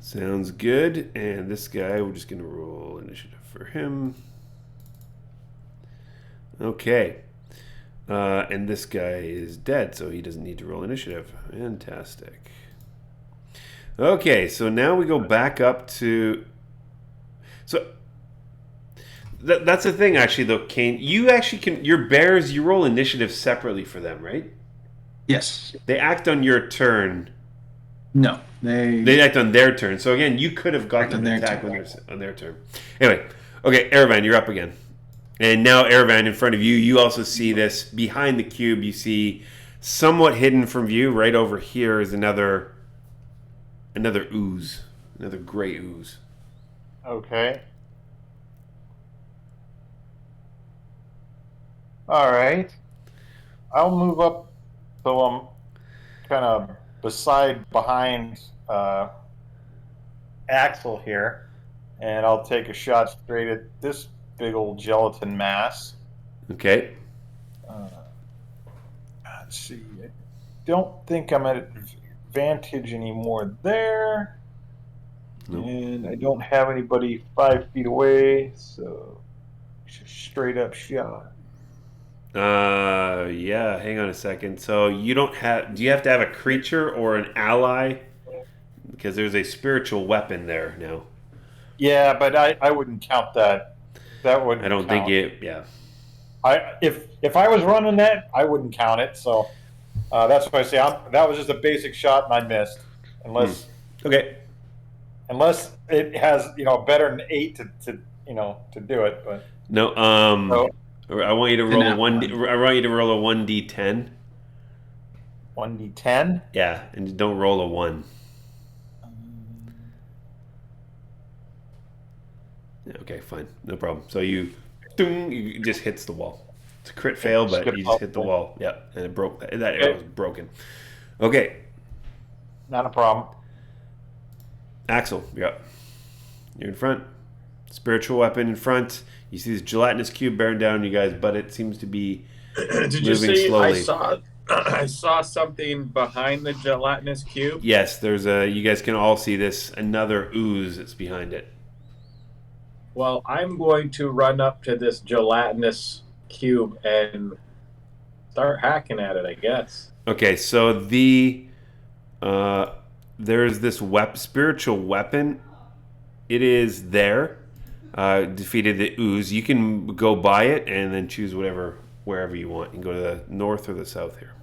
Sounds good. And this guy, we're just going to roll initiative for him. Okay. And this guy is dead, so he doesn't need to roll initiative. Fantastic. Okay, so now we go back up to... So that's the thing, actually, though, Kane. You actually can... Your bears, you roll initiative separately for them, right? Yes. They act on your turn. No. They act on their turn. So, again, you could have got them to attack on their turn. Anyway. Okay, Erevan, you're up again. And now, Erevan, in front of you, you also see this. Behind the cube, you see somewhat hidden from view. Right over here is another ooze. Another gray ooze. Okay. All right. I'll move up so I'm kind of behind Axel here, and I'll take a shot straight at this big old gelatin mass. Okay. Let's see. I don't think I'm at advantage anymore there. Nope. And I don't have anybody 5 feet away, so it's a straight up shot. Yeah, hang on a second. So do you have to have a creature or an ally? Because there's a spiritual weapon there now. Yeah, but I wouldn't count that. That wouldn't I don't count. think it, yeah. If I was running that, I wouldn't count it, so that's why I say that was just a basic shot and I missed. Unless it has, better than 8 to do it, but no, I want you to roll I want you to roll a 1d10. 1d10? Yeah, and don't roll a 1. Yeah, okay, fine. No problem. So you just hits the wall. It's a crit fail, but you just hit the wall. Yeah, and it broke. That arrow was broken. Okay. Not a problem. Axel, you're up. You're in front. Spiritual weapon in front. You see this gelatinous cube bearing down on you guys, but it seems to be moving slowly. I saw something behind the gelatinous cube. Yes, there's you guys can all see this, another ooze that's behind it. Well, I'm going to run up to this gelatinous cube and start hacking at it, I guess. Okay, so there's this spiritual weapon. It is there. Defeated the ooze. You can go buy it and then choose wherever you want. You can go to the north or the south here.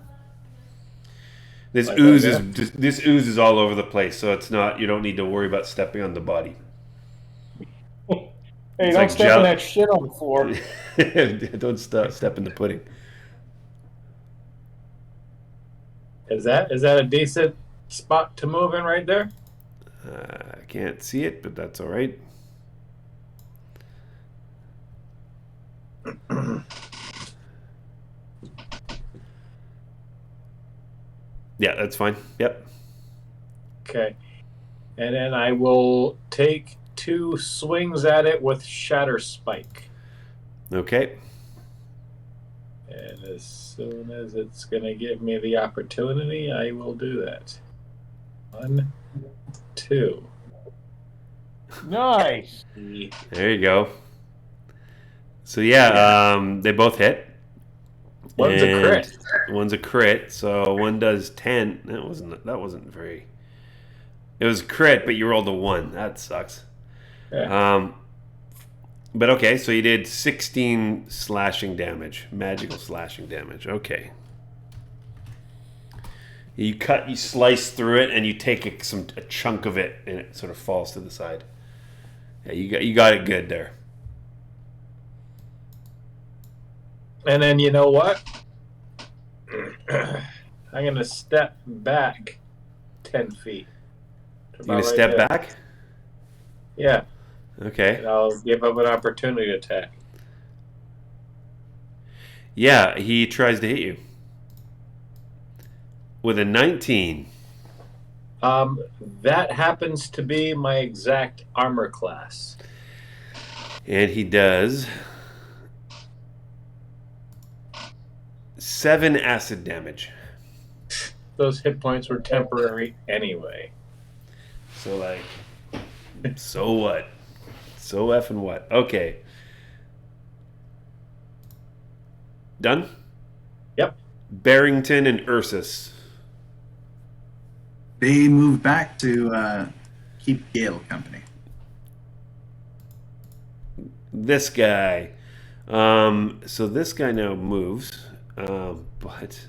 This ooze is all over the place, so it's not. You don't need to worry about stepping on the body. Hey, don't step in that shit on the floor. Don't step in the pudding. Is that a decent spot to move in right there? I can't see it, but that's all right. Yeah, that's fine. Yep. Okay. And then I will take 2 swings at it with Shatter Spike. Okay. And as soon as it's going to give me the opportunity, I will do that. 1, 2. Nice. There you go. So they both hit. One's a crit. One's a crit, so one does 10. That wasn't very. It was a crit, but you rolled a 1. That sucks. Yeah. But okay, so you did 16 slashing damage, magical slashing damage. Okay. You slice through it, and you take a chunk of it, and it sort of falls to the side. Yeah, you got it good there. And then you know what? I'm going to step back 10 feet. You're going to step there. back? Yeah. Okay. And I'll give him an opportunity attack. Yeah, he tries to hit you. With a 19. That happens to be my exact armor class. And he does 7 acid damage. Those hit points were temporary anyway. So, like, so what? So effing what? Okay. Done? Yep. Barrington and Ursus. They move back to keep Gale company. This guy. So this guy now moves. But...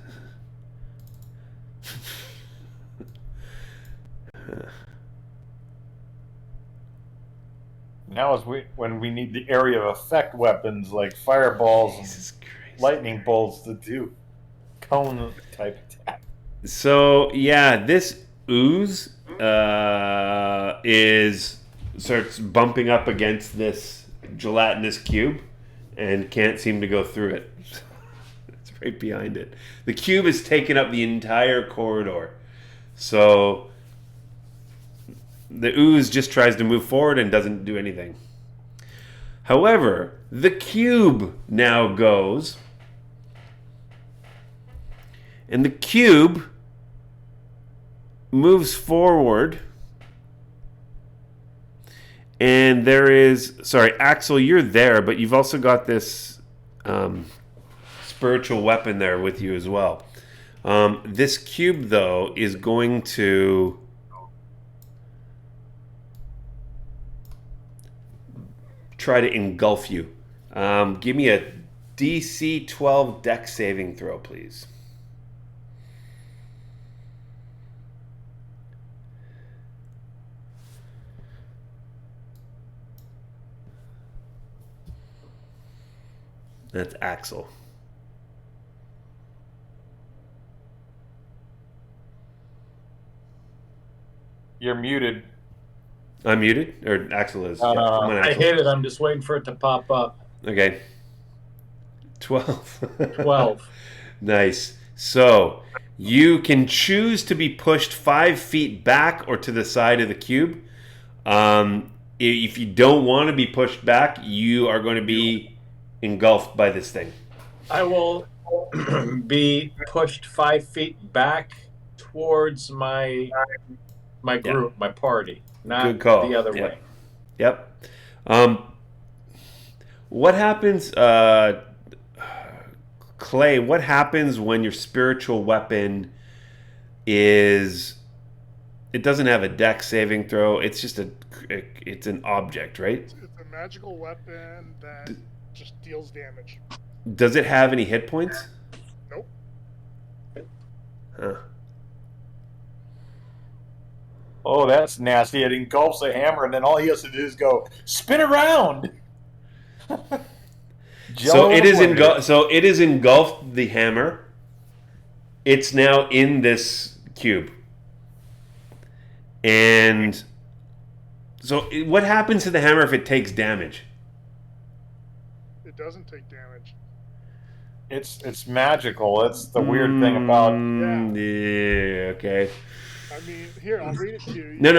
Now is when we need the area of effect weapons like fireballs Jesus Christ. and lightning bolts to do cone type attack. So yeah, this ooze starts bumping up against this gelatinous cube and can't seem to go through it. It's right behind it. The cube has taken up the entire corridor. So the ooze just tries to move forward and doesn't do anything. However, the cube now goes, and the cube moves forward, and there is, sorry, Axel, you're there, but you've also got this spiritual weapon there with you as well. This cube, though, is going to try to engulf you. Give me a DC 12 Dex saving throw, please. That's Axel. You're muted. I'm muted? Or Axel is? No, no, no. I'm on I Axel. hit it. I'm just waiting for it to pop up. Okay. 12. 12. Nice. So, you can choose to be pushed 5 feet back or to the side of the cube. If you don't want to be pushed back, you are going to be engulfed by this thing. I will be pushed 5 feet back towards my group, my party, not Good call. the other Yep. way. Yep. What happens, Clay, what happens when your spiritual weapon is... It doesn't have a dex saving throw. It's just it's an object, right? It's a magical weapon that just deals damage. Does it have any hit points? Nope. Huh. Oh, that's nasty. It engulfs a hammer, and then all he has to do is go, spin around! So it is engulfed the hammer. It's now in this cube. And so what happens to the hammer if it takes damage? It doesn't take damage. It's magical. That's the weird thing about... Yeah, okay. I mean, here, I'll read it to you. No,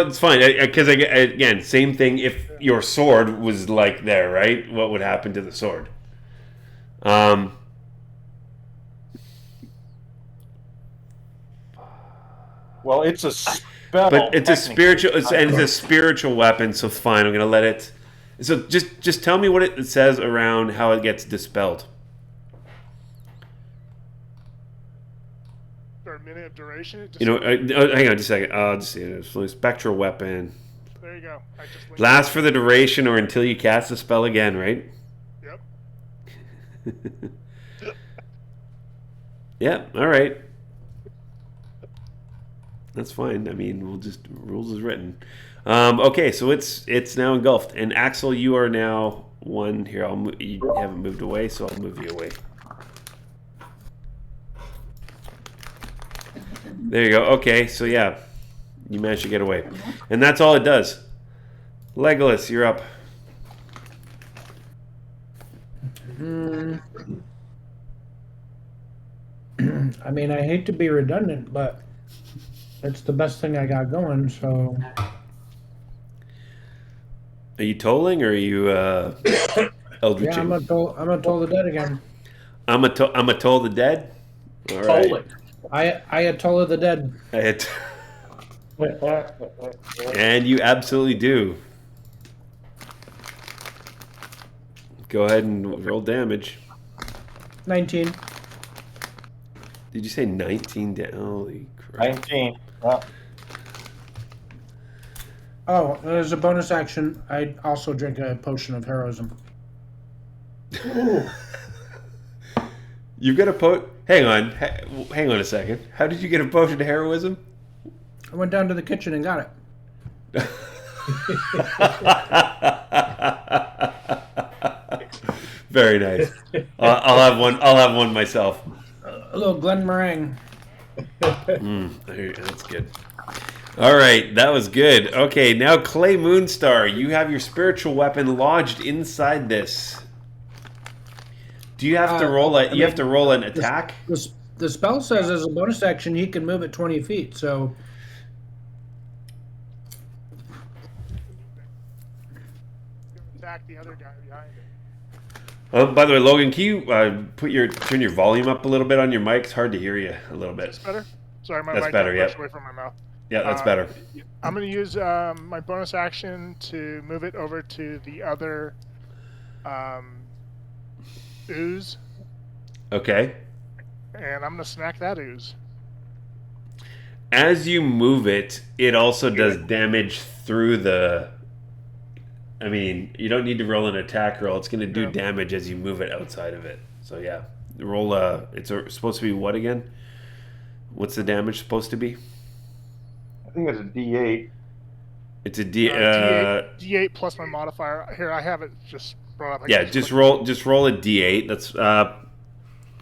it's fine. Because, again, same thing if your sword was, like, there, right? What would happen to the sword? Well, it's a spell. But it's a spiritual, it's a spiritual weapon, so fine. I'm gonna let it. So just tell me what it says around how it gets dispelled. For a minute of duration, it just... Hang on just a second. I'll just see it. It's a spectral weapon. There you go. I just linked Lasts for the duration or until you cast the spell again, right? Yep. Yeah. All right. That's fine. I mean, we'll just rules is written. Okay, so it's now engulfed. And Axel, you are now one here. You haven't moved away, so I'll move you away. There you go. Okay, so yeah, you managed to get away, and that's all it does. Legolas, you're up. I mean, I hate to be redundant, but it's the best thing I got going. So, Are you tolling or are you eldritching? yeah, I'm gonna toll the dead again. I'm a toll the dead. All right. Totally. I Atolla the dead. And you absolutely do. Go ahead and roll damage. 19. Did you say 19? Holy crap. 19. Well, Oh, as a bonus action, I also drink a potion of heroism. You get a Hang on. Hang on a second. How did you get a potion of heroism? I went down to the kitchen and got it. Very nice. I'll have one. I'll have one myself. A little Glen meringue. That's good. All right, that was good. Okay, now Clay Moonstar, you have your spiritual weapon lodged inside this. Do you have to roll a? You have to roll an attack. The spell says as a bonus action he can move at 20 feet. So Attack the other guy behind it. By the way, Logan, can you turn your volume up a little bit on your mic? It's hard to hear you a little bit. Is this better? Sorry, my That's mic better, got yeah. pushed away from my mouth. Yeah, that's better. I'm going to use my bonus action to move it over to the other ooze, Okay. and I'm going to smack that ooze. As you move it, it also does damage through the. I mean, you don't need to roll an attack roll. It's going to do damage as you move it outside of it. So yeah, roll supposed to be what again? What's the damage supposed to be? I think it's a D8. It's a D8 plus my modifier. Here, I have it just brought up. Yeah, just roll a D8. That's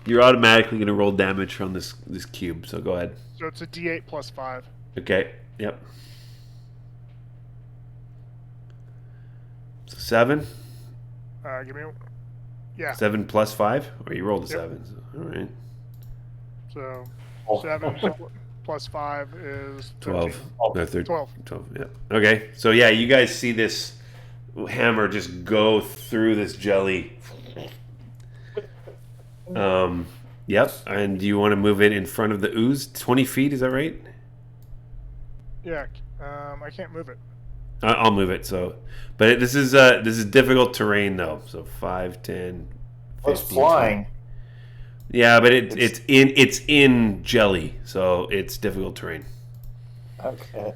you're automatically going to roll damage from this cube. So go ahead. So it's a D8 plus 5. Okay. Yep. So 7. Give me. Yeah. 7 plus 5, or you rolled a 7. So, all right. So Oh. 7 plus 5 is 12. 13. No, 13. 12. 12. Yeah. Okay. So yeah, you guys see this hammer just go through this jelly. Yep. And you want to move it in front of the ooze? 20 feet, is that right? Yeah. I can't move it. I'll move it. So, but this is difficult terrain though. So 5, 10, 15, It's flying. 20. Yeah, but it's in jelly, so it's difficult terrain. Okay.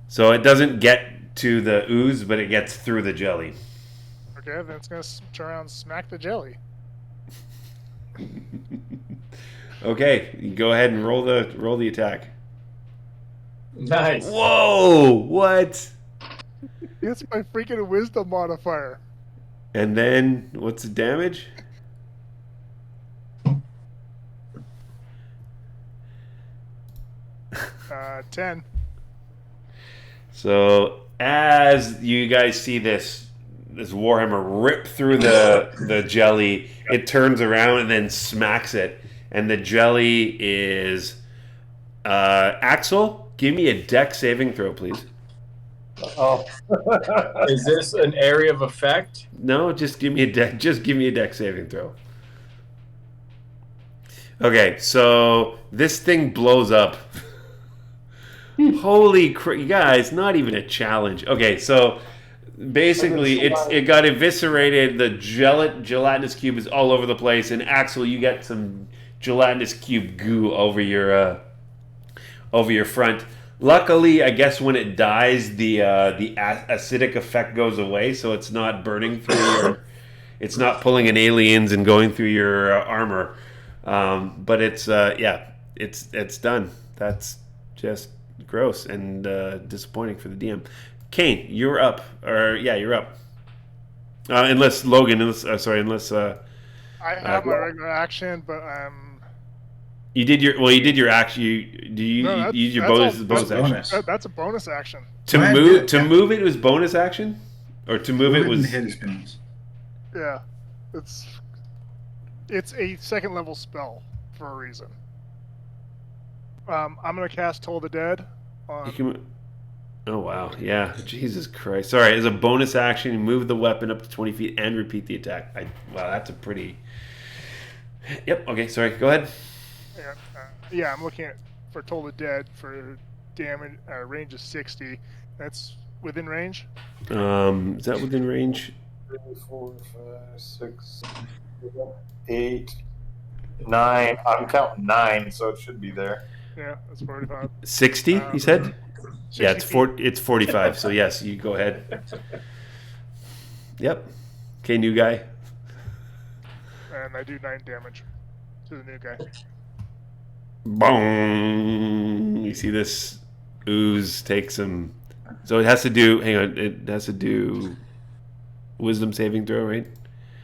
So it doesn't get to the ooze, but it gets through the jelly. Okay, then it's going to turn around and smack the jelly. Okay, you go ahead and roll the attack. Nice. Whoa! What? It's my freaking wisdom modifier. And then what's the damage? Uh, 10. So as you guys see this warhammer rip through the jelly, it turns around and then smacks it, and the jelly is Axel. Give me a dex saving throw, please. Oh. Is this an area of effect? No, just give me a deck. Just give me a deck saving throw. Okay, so this thing blows up. Holy crap, you guys! Not even a challenge. Okay, so basically, it got eviscerated. The gelatinous cube is all over the place, and Axel, you get some gelatinous cube goo over your front. Luckily, I guess when it dies, the acidic effect goes away, so it's not burning through your. It's not pulling in aliens and going through your armor, but it's done. That's just gross and disappointing for the DM. Kane, you're up. You're up. Unless Logan, unless I have my regular action, but you did your action. You use your bonus action. That's a bonus action. To move it was bonus action, or to move it was hit his bonus. Yeah, it's a second level spell for a reason. I'm gonna cast Toll the Dead on. Oh wow, yeah, Jesus Christ! Sorry, as a bonus action, you move the weapon up to 20 feet and repeat the attack. Wow, that's a pretty. Yep. Okay. Sorry. Go ahead. Yeah, I'm looking for Toll the Dead for damage. Range is 60. That's within range. Is that within range? 3, 4, 5, 6, 7, 8, 9. I'm counting 9, so it should be there. Yeah, that's 45. 60. You said. 60 Yeah, it's 45. So yes, you go ahead. Yep. Okay, new guy. And I do 9 damage to the new guy. Boom! You see this ooze take some. So it has to do. Hang on. It has to do wisdom saving throw, right?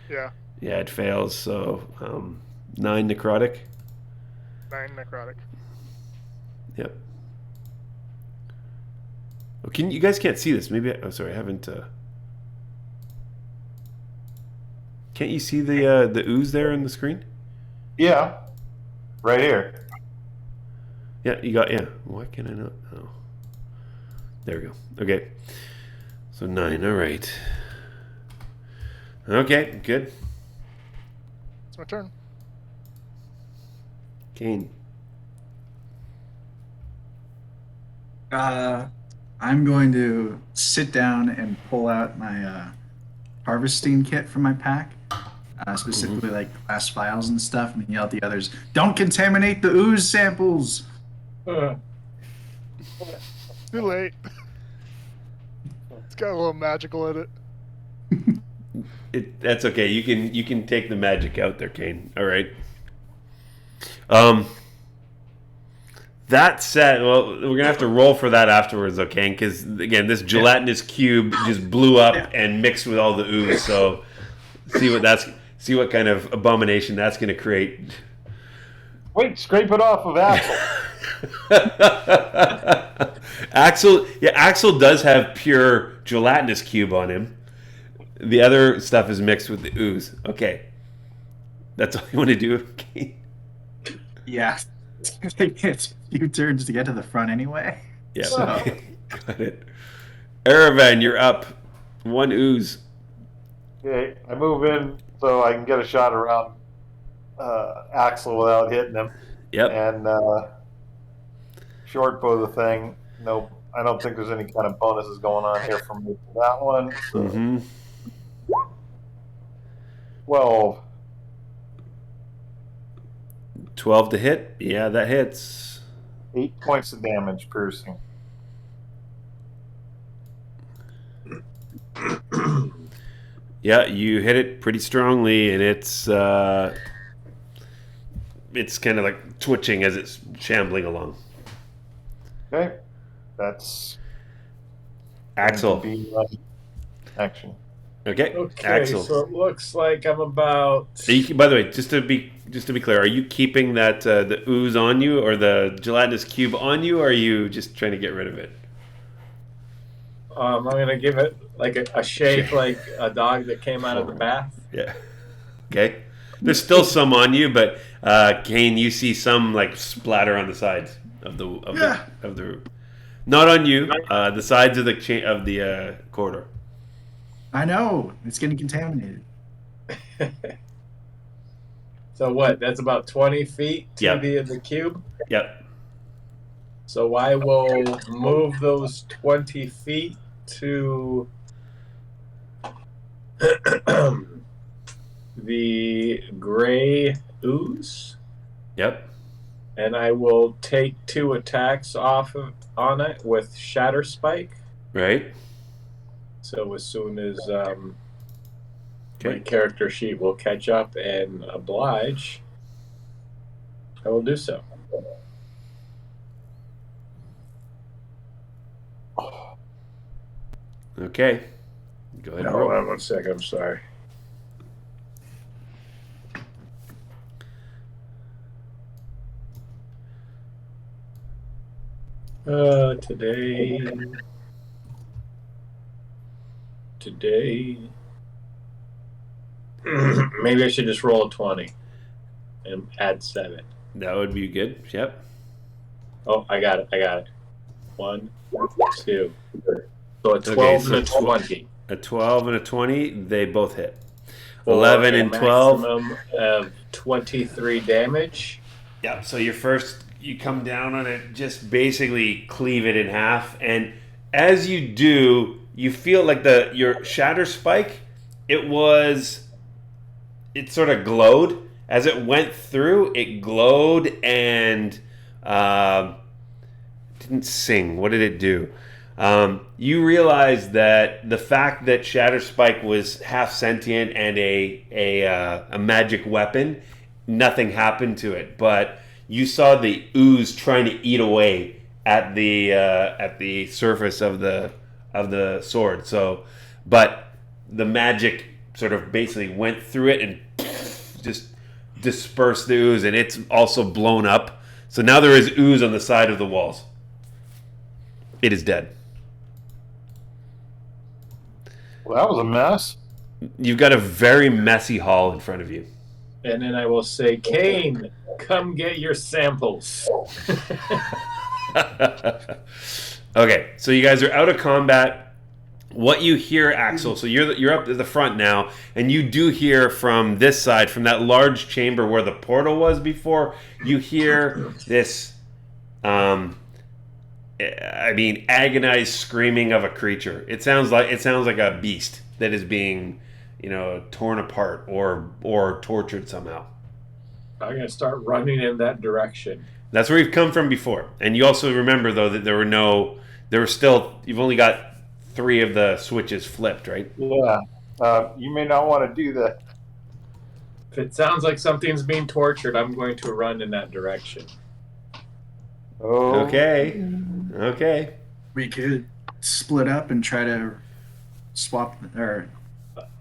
Yeah. Yeah, it fails. So 9 necrotic. 9 necrotic. Yep. Oh, you guys can't see this? Maybe. Sorry, I haven't. Can't you see the ooze there on the screen? Yeah, right here. Yeah, you got. Yeah. Why can't I not? Oh. There we go. Okay. So 9. All right. Okay. Good. It's my turn. Kane. I'm going to sit down and pull out my harvesting kit from my pack, specifically like glass vials and stuff, and yell at the others, "Don't contaminate the ooze samples!" Too late. It's got a little magical in it. That's okay. You can take the magic out there, Kane. All right. That said, well, we're gonna have to roll for that afterwards, okay? Because again, this gelatinous cube just blew up and mixed with all the ooze. So see what kind of abomination that's gonna create. Wait, scrape it off of Axel. Axel does have pure gelatinous cube on him. The other stuff is mixed with the ooze. Okay, that's all you want to do. Okay. Yeah. It's a few turns to get to the front anyway. Yeah, so. Got it. Erevan, you're up. 1 ooze. Okay, I move in so I can get a shot around Axel without hitting him. Yep. And short bow the thing. Nope. I don't think there's any kind of bonuses going on here for me for that one. So 12. 12 to hit. Yeah, that hits. 8 points of damage piercing. Yeah, you hit it pretty strongly, and it's kind of like twitching as it's shambling along. Okay, that's Axel. Action. Okay, Axel. So it looks like I'm about. By the way, just to be clear, are you keeping that the ooze on you, or the gelatinous cube on you, or are you just trying to get rid of it? I'm gonna give it like a shake, like a dog that came out of the bath. Yeah. Okay. There's still some on you, but Kane, you see some like splatter on the sides of the not on you, the sides of the corridor. I know it's getting contaminated. So what? That's about 20 feet to the cube. Yep. So I will move those 20 feet to the gray ooze. Yep. And I will take 2 attacks on it with Shatter Spike. Right. So as soon as my character sheet will catch up and oblige, I will do so. Okay. Go ahead and Hold roll. on 1 second. I'm sorry. Today. Maybe I should just roll a 20 and add 7. That would be good. Yep. Oh, I got it. 1, 2. So a 12 and a 20. A 12 and a 20, they both hit. For 11 a and 12. maximum of 23 damage. Yep. So you come down on it, just basically cleave it in half, and as you do, you feel like your shatter spike. It sort of glowed as it went through. It glowed and didn't sing. What did it do? You realize that the fact that Shatter Spike was half sentient and a magic weapon, nothing happened to it. But you saw the ooze trying to eat away at the surface of the sword. So, but the magic sort of basically went through it and just dispersed the ooze, and it's also blown up. So now there is ooze on the side of the walls. It is dead. Well, that was a mess. You've got a very messy hall in front of you. And then I will say, Kane, come get your samples. Okay, so you guys are out of combat. What you hear, Axel, so you're up at the front now, and you do hear from this side, from that large chamber where the portal was before, you hear this, agonized screaming of a creature. It sounds like a beast that is being, torn apart or tortured somehow. I'm going to start running in that direction. That's where you've come from before. And you also remember, though, that you've only got 3 of the switches flipped, right? Yeah. You may not want to do that. If it sounds like something's being tortured, I'm going to run in that direction. Oh. Okay. We could split up and try to swap or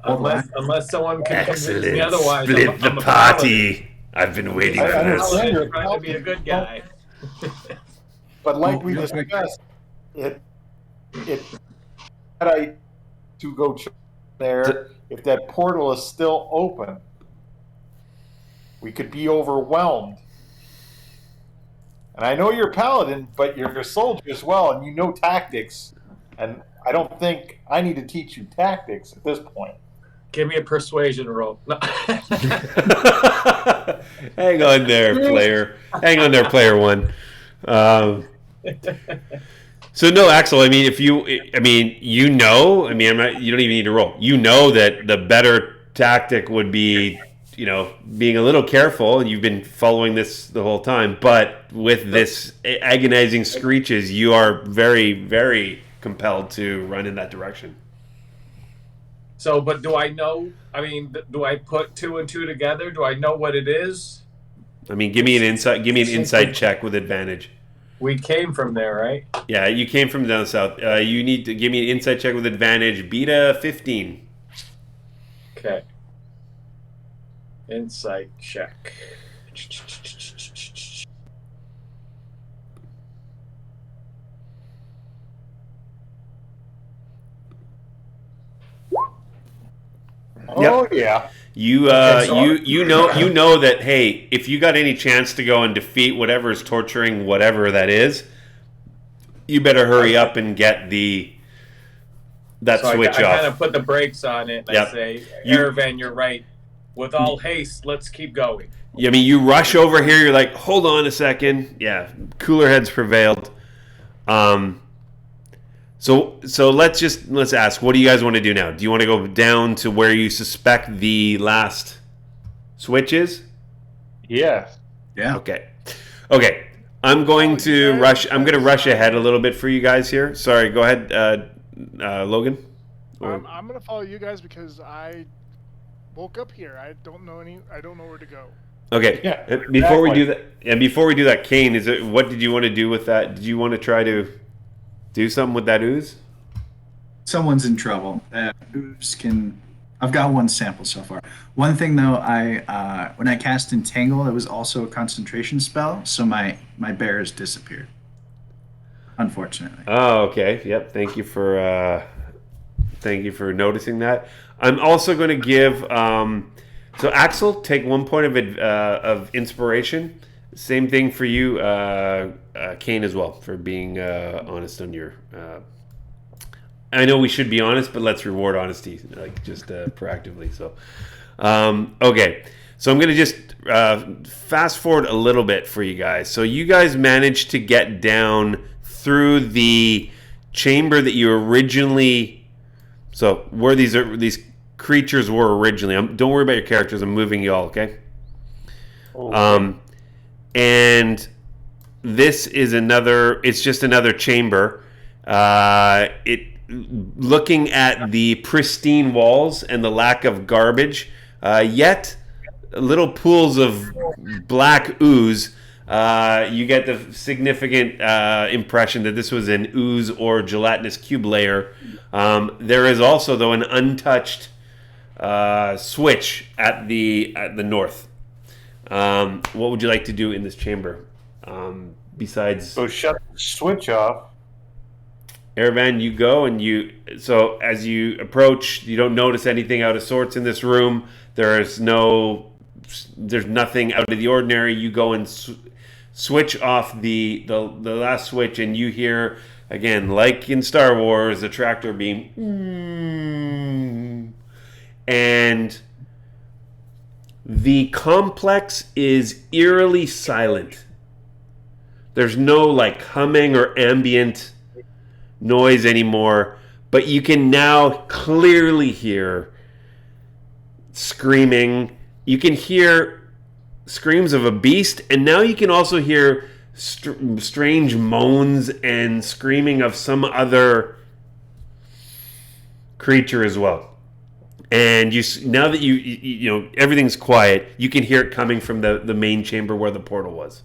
Unless someone can convince me Excellent. otherwise. Split I'm the a party. I've been waiting for paladin. this. I'm trying to be a good guy. But like we discussed, it I to go there if that portal is still open. We could be overwhelmed. And I know you're a paladin, but you're a soldier as well, and you know tactics. And I don't think I need to teach you tactics at this point. Give me a persuasion roll. No. Hang on there, player. Hang on there, player 1. So no, Axel. You don't even need to roll. You know that the better tactic would be, being a little careful, and you've been following this the whole time. But with this agonizing screeches, you are very, very compelled to run in that direction. So, but do I know? Do I put 2 and 2 together? Do I know what it is? Give me an insight. Give me an insight check with advantage. We came from there, right? Yeah, you came from down south. You need to give me an insight check with advantage. Beat a 15. Okay. Insight check. Oh yeah. You know that, hey, if you got any chance to go and defeat whatever is torturing whatever that is, you better hurry up and get that switch off. I kind of put the brakes on it and I say, Erevan, you're right. With all haste, let's keep going. You rush over here, you're like, hold on a second. Yeah, cooler heads prevailed. So let's ask, what do you guys want to do now? Do you want to go down to where you suspect the last switch is? Yes. Yeah. Okay. I'm going to rush ahead a little bit for you guys here. Sorry, go ahead, Logan. I'm gonna follow you guys because I woke up here. I don't know where to go. Okay. Yeah, Before we do that, Kane, what did you want to do with that? Did you want to try to do something with that ooze? someone's in trouble. Ooze can. I've got one sample so far. One thing though, I when I cast Entangle, it was also a concentration spell, so my bears disappeared. Unfortunately. Oh, okay. Yep. Thank you for noticing that. I'm also going to give. So Axel, take 1 point of inspiration. Same thing for you, Kane, as well, for being honest on your. I know we should be honest, but let's reward honesty, like just proactively. So, okay. So I'm going to just fast forward a little bit for you guys. So you guys managed to get down through the chamber that you originally. So where these creatures were originally. Don't worry about your characters. I'm moving y'all. Okay. And this is another. It's just another chamber. Looking at the pristine walls and the lack of garbage, yet little pools of black ooze. You get the significant impression that this was an ooze or gelatinous cube layer. There is also, though, an untouched switch at the north. What would you like to do in this chamber? Besides, So shut the switch off. Erevan, you go and so as you approach, you don't notice anything out of sorts in this room. There's nothing out of the ordinary. You go and switch off the last switch, and you hear, again, like in Star Wars, the tractor beam. And the complex is eerily silent. There's no like humming or ambient noise anymore, but you can now clearly hear screaming. You can hear screams of a beast, and now you can also hear strange moans and screaming of some other creature as well. And now that you know everything's quiet, you can hear it coming from the main chamber where the portal was.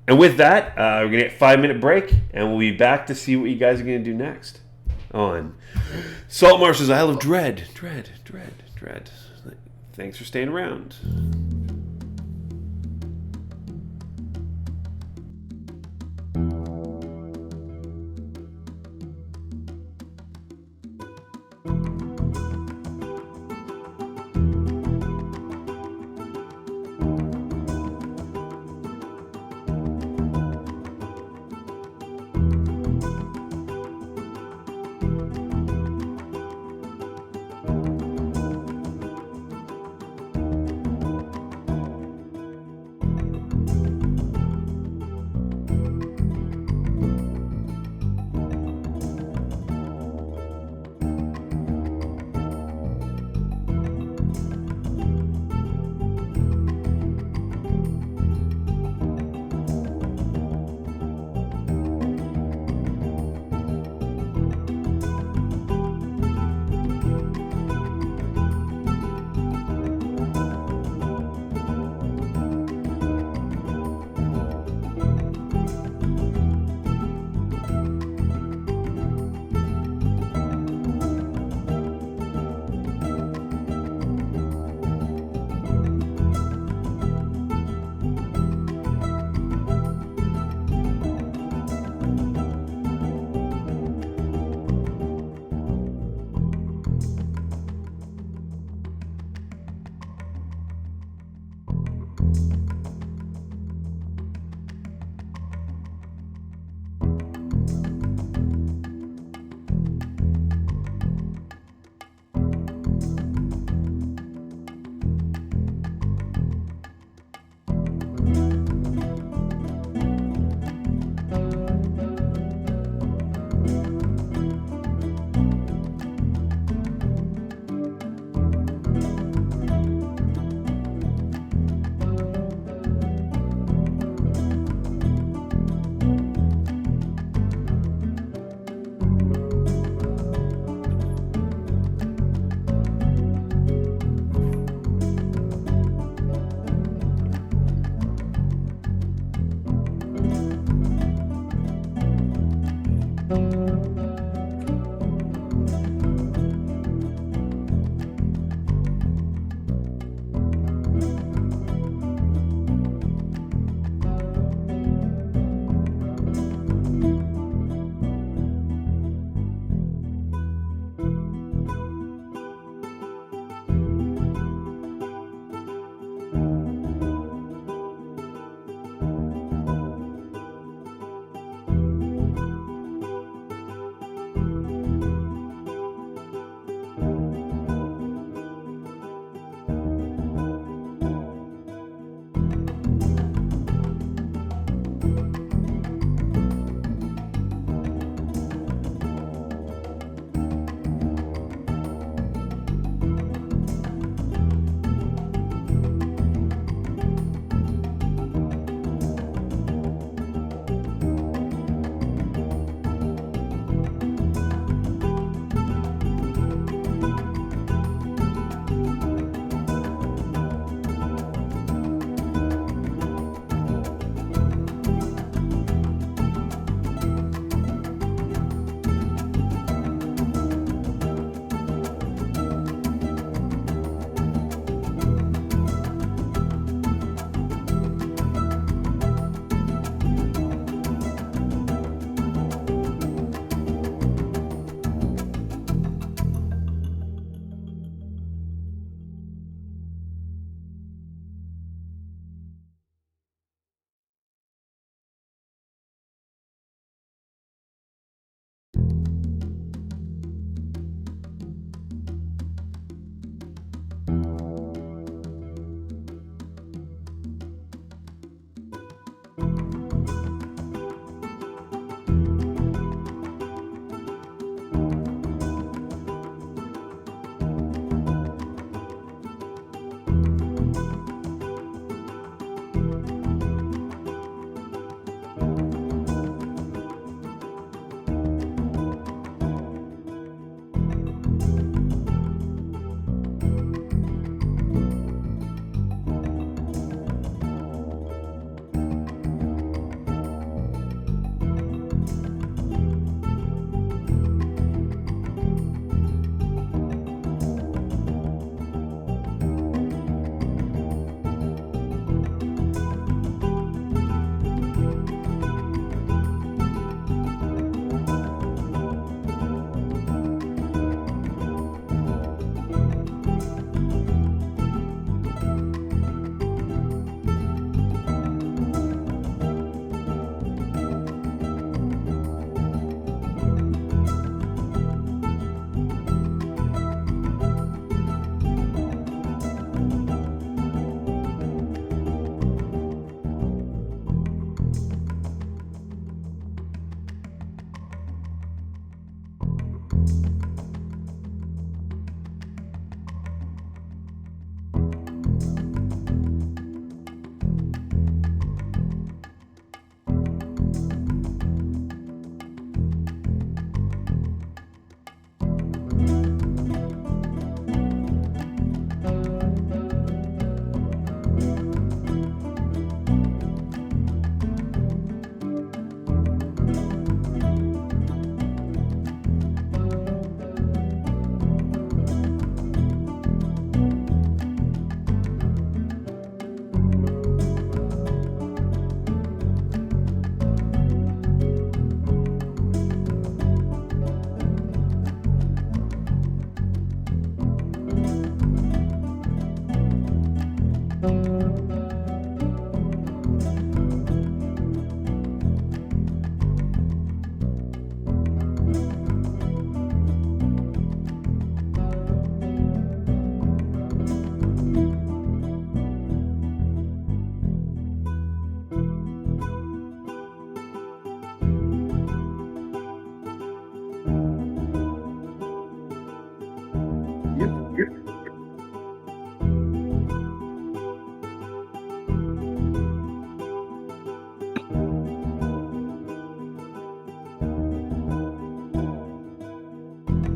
And with that, we're going to get a 5-minute break, and we'll be back to see what you guys are going to do next on Saltmarsh's Isle of Dread. Dread. Thanks for staying around.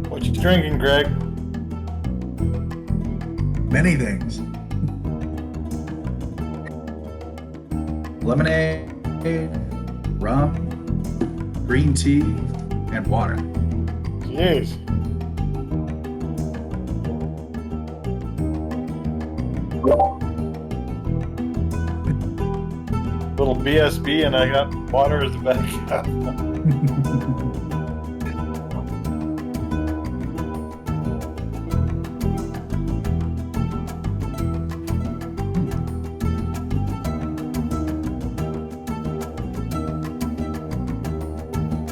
What you drinking, Greg? Many things. Lemonade, rum, green tea, and water. Jeez. Little BSB, and I got water as a backup.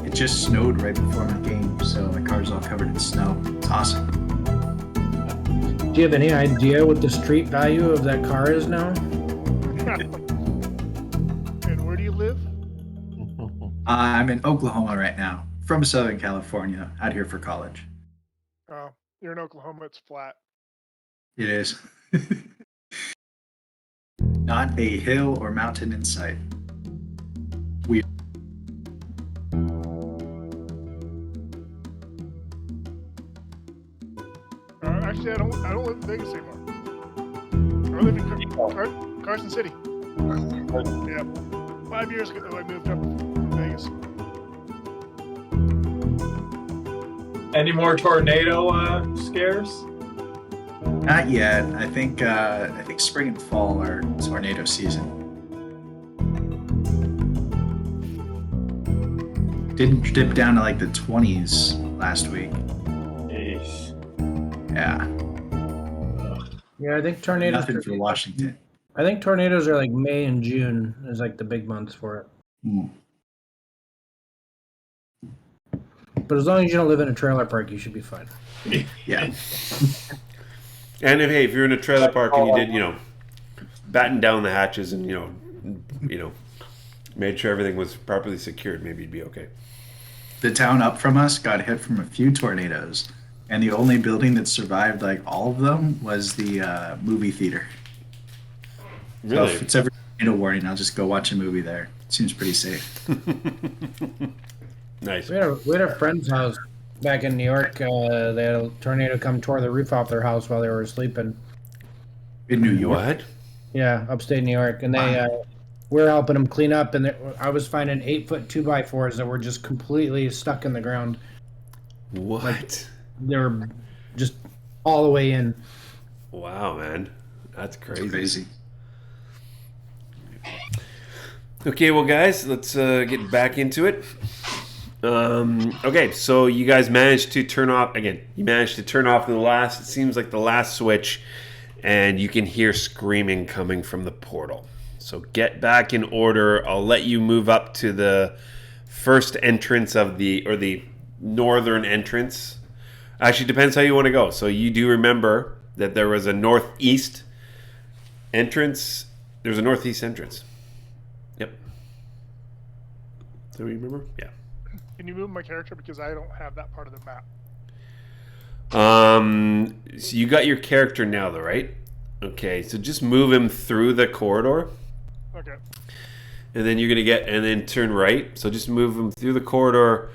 It just snowed right before my game, so my car's all covered in snow. It's awesome. Do you have any idea what the street value of that car is now? And where do you live? I'm in Oklahoma right now, from Southern California, out here for college. Oh, you're in Oklahoma. It's flat. It is. Not a hill or mountain in sight. We Actually, I don't live in Vegas anymore. I live in Carson City. Yeah, 5 years ago I moved up from Vegas. Any more tornado scares? Not yet. I think spring and fall are tornado season. Didn't dip down to like the 20s last week. Jeez. Yeah. Yeah, I think tornadoes. Nothing for Washington. I think tornadoes are like May and June is like the big months for it. Mm. But as long as you don't live in a trailer park, you should be fine. Yeah. And if you're in a trailer park and you did, batten down the hatches and made sure everything was properly secured, maybe you'd be okay. The town up from us got hit from a few tornadoes, and the only building that survived like all of them was the movie theater. Really? So if it's ever tornado warning, I'll just go watch a movie there. Seems pretty safe. Nice. We had a friend's house back in New York. They had a tornado come tore the roof off their house while they were sleeping. In New York? What? Yeah, upstate New York, and they we were helping them clean up, and I was finding 8-foot 2x4s that were just completely stuck in the ground. What? They were just all the way in. Wow, man. That's crazy. It's crazy. Okay, well, guys, let's get back into it. Okay, so you guys managed to turn off, again, it seems like the last switch, and you can hear screaming coming from the portal. So get back in order. I'll let you move up to the first entrance or the northern entrance. Actually, depends how you want to go. So you do remember that there was a northeast entrance. There's a northeast entrance. Yep. Do you remember? Yeah. Can you move my character because I don't have that part of the map? So you got your character now, though, right? Okay, so just move him through the corridor. Okay. And then you're going to get, and then turn right. So just move him through the corridor,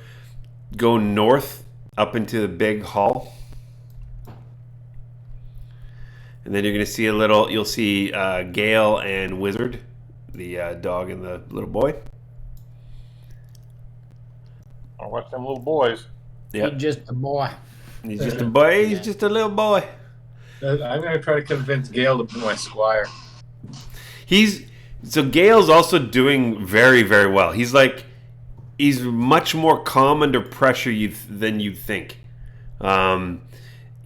go north up into the big hall. And then you're going to see you'll see Gale and Wizard, the dog and the little boy. I watch them little boys. Yep. He's just a boy. He's just a boy. He's just a little boy. I'm going to try to convince Gail to be my squire. So Gale's also doing very, very well. He's much more calm under pressure than you think.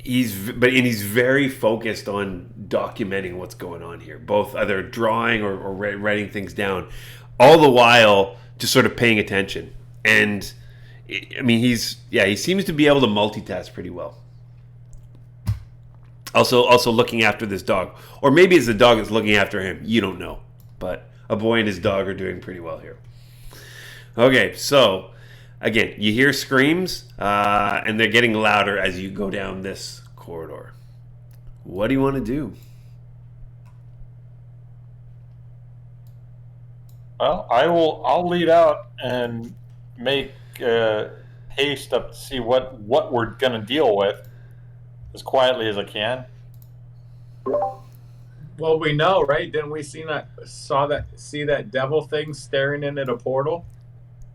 He's very focused on documenting what's going on here, both either drawing or writing things down, all the while just sort of paying attention. And I mean, he seems to be able to multitask pretty well. Also looking after this dog, or maybe it's the dog that's looking after him. You don't know, but a boy and his dog are doing pretty well here. Okay, so again, you hear screams, and they're getting louder as you go down this corridor. What do you want to do? Well, I'll lead out and make haste up to see what we're gonna deal with as quietly as I can. Well, we know, right? Didn't we see that devil thing staring in at a portal?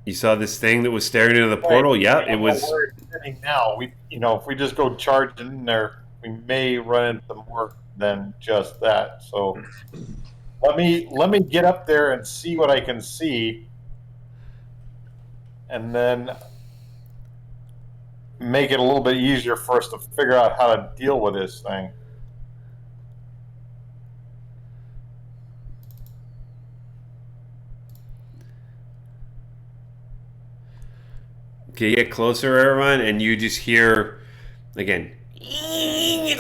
You saw this thing that was staring into the portal? Right. Yeah, it was. Where it's sitting now, if we just go charging in there, we may run into more than just that. So let me get up there and see what I can see, and then make it a little bit easier for us to figure out how to deal with this thing. Okay, get closer, everyone, and you just hear, again, it's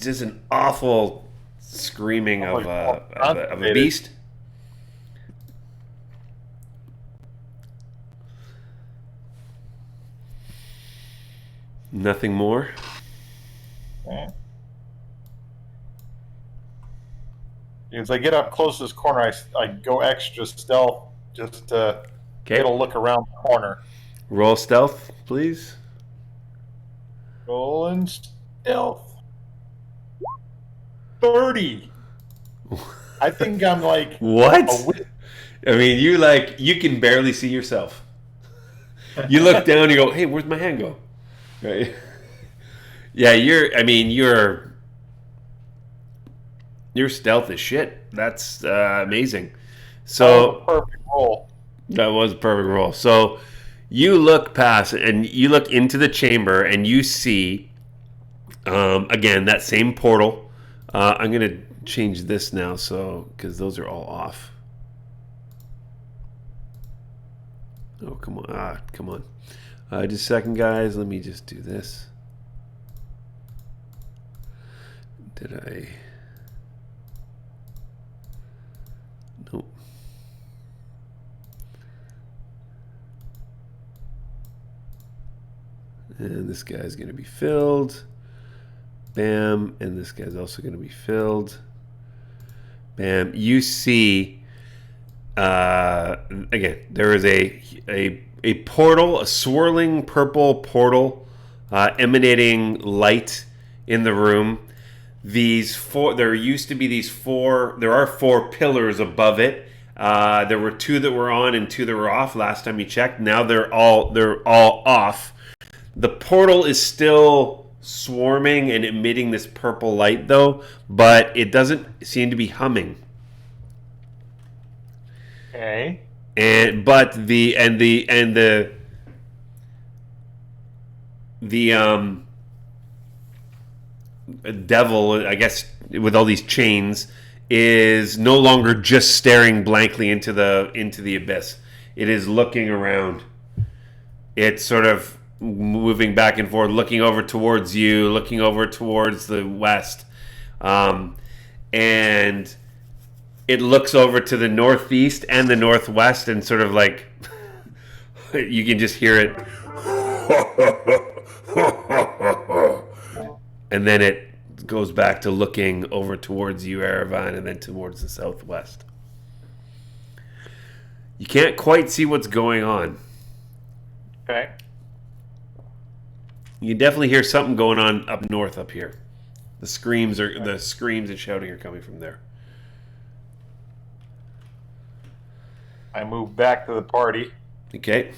just an awful screaming of a beast. Nothing more. Okay. As I get up close to this corner, I go extra stealth just to get a look around the corner. Roll stealth, please. Rolling stealth. 30. I think I'm like what? I mean, you can barely see yourself. You look down and you go, "Hey, where's my hand go?" Right? Yeah, your stealth is shit. That's amazing. So perfect roll. That was a perfect roll. So you look past and you look into the chamber and you see, again, that same portal. I'm going to change this now because those are all off. Oh, come on. Come on. Just a second, guys. Let me just do this. Did I? Nope. And this guy's going to be filled. Bam. And this guy's also going to be filled. Bam. You see, again, there is a portal, a swirling purple portal emanating light in the room. There are 4 pillars above it. There were 2 that were on and 2 that were off last time you checked. Now they're all off. The portal is still swarming and emitting this purple light, though, but it doesn't seem to be humming. Okay. But the devil, I guess, with all these chains, is no longer just staring blankly into the abyss. It is looking around. It's sort of moving back and forth, looking over towards you, looking over towards the west, and it looks over to the northeast and the northwest, and sort of like you can just hear it. And then it goes back to looking over towards you, Erevan, and then towards the southwest. You can't quite see what's going on. Okay. You definitely hear something going on up north up here. The screams and shouting are coming from there. I move back to the party. Okay.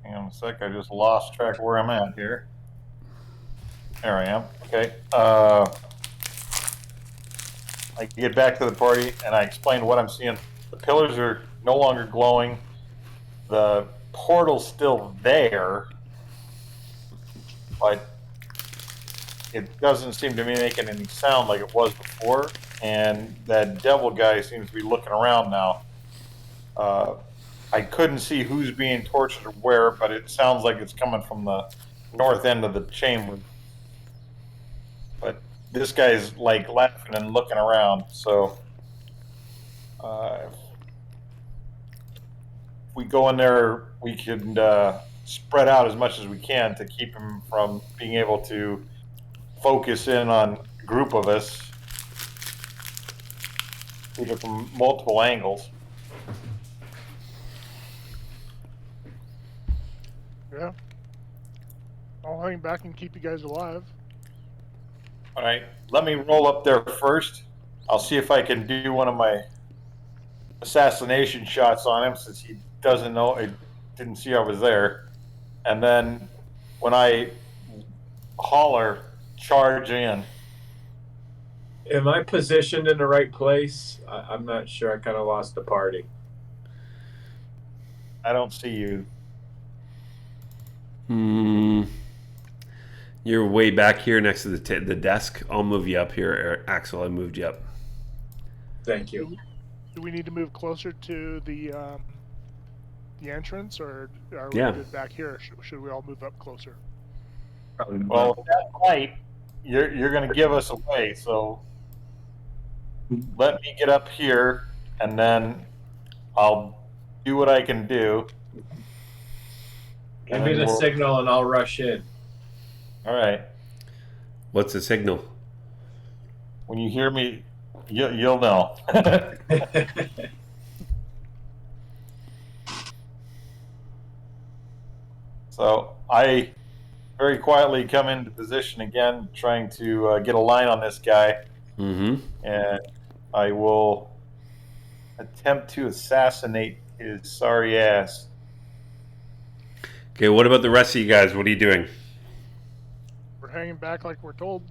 Hang on a sec. I just lost track of where I'm at here. There I am. Okay. I get back to the party and I explain what I'm seeing. The pillars are no longer glowing. The portal's still there, but it doesn't seem to be making any sound like it was before. And that devil guy seems to be looking around now. I couldn't see who's being tortured or where, but it sounds like it's coming from the north end of the chamber. But this guy's like laughing and looking around, so if we go in there, we can spread out as much as we can to keep him from being able to focus in on a group of us, either from multiple angles. Yeah. I'll hang back and keep you guys alive. All right, let me roll up there first. I'll see if I can do one of my assassination shots on him, since he doesn't know, I didn't see I was there. And then when I holler, charge in. Am I positioned in the right place? I'm not sure. I kind of lost the party. I don't see you. You're way back here next to the desk. I'll move you up here, Axel. I moved you up. Thank you. Do we need to move closer to the entrance, or are we Yeah. good back here? Should we all move up closer? Probably not. Well, with that light, you're going to give us away, so let me get up here, and then I'll do what I can do. Give me the signal and I'll rush in. All right. What's the signal? When you hear me, you'll know. So I very quietly come into position again, trying to get a line on this guy, Mm-hmm. and I will attempt to assassinate his sorry ass. Okay, what about the rest of you guys? What are you doing? We're hanging back like we're told.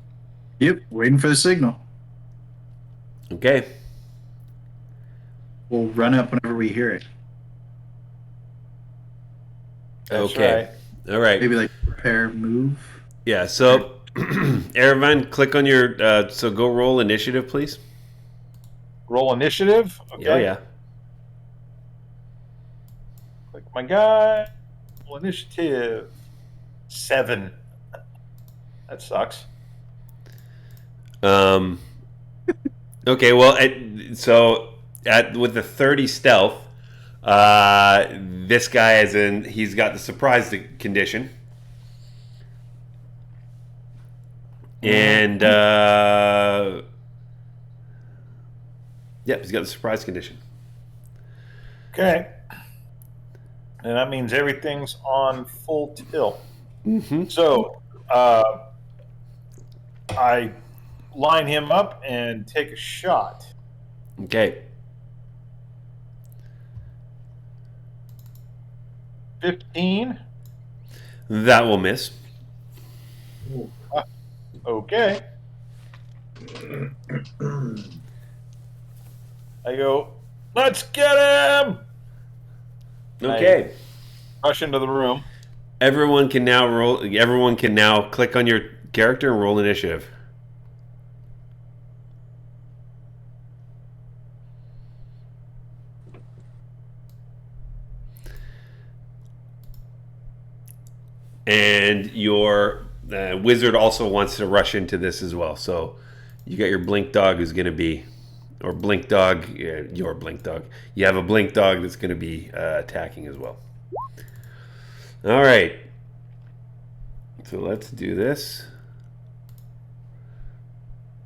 Yep, waiting for the signal. Okay. We'll run up whenever we hear it. That's Okay. right. All right. Maybe like prepare, move. Yeah, so Erevan, click on your so go roll initiative, please. Roll initiative. Okay. Oh yeah. Click my guy. Roll initiative. 7. That sucks. Okay, well, with the 30 stealth, this guy he's got the surprise condition. And yep, he's got the surprise condition. Okay. And that means everything's on full tilt. Mm-hmm. So I line him up and take a shot. Okay. 15. That will miss. Okay. I go, let's get him! Okay. Rush into the room. Everyone can now click on your character and roll initiative. And your wizard also wants to rush into this as well. So you got your blink dog who's going to be or blink dog. Yeah, your blink dog. You have a blink dog that's going to be attacking as well. All right. So let's do this.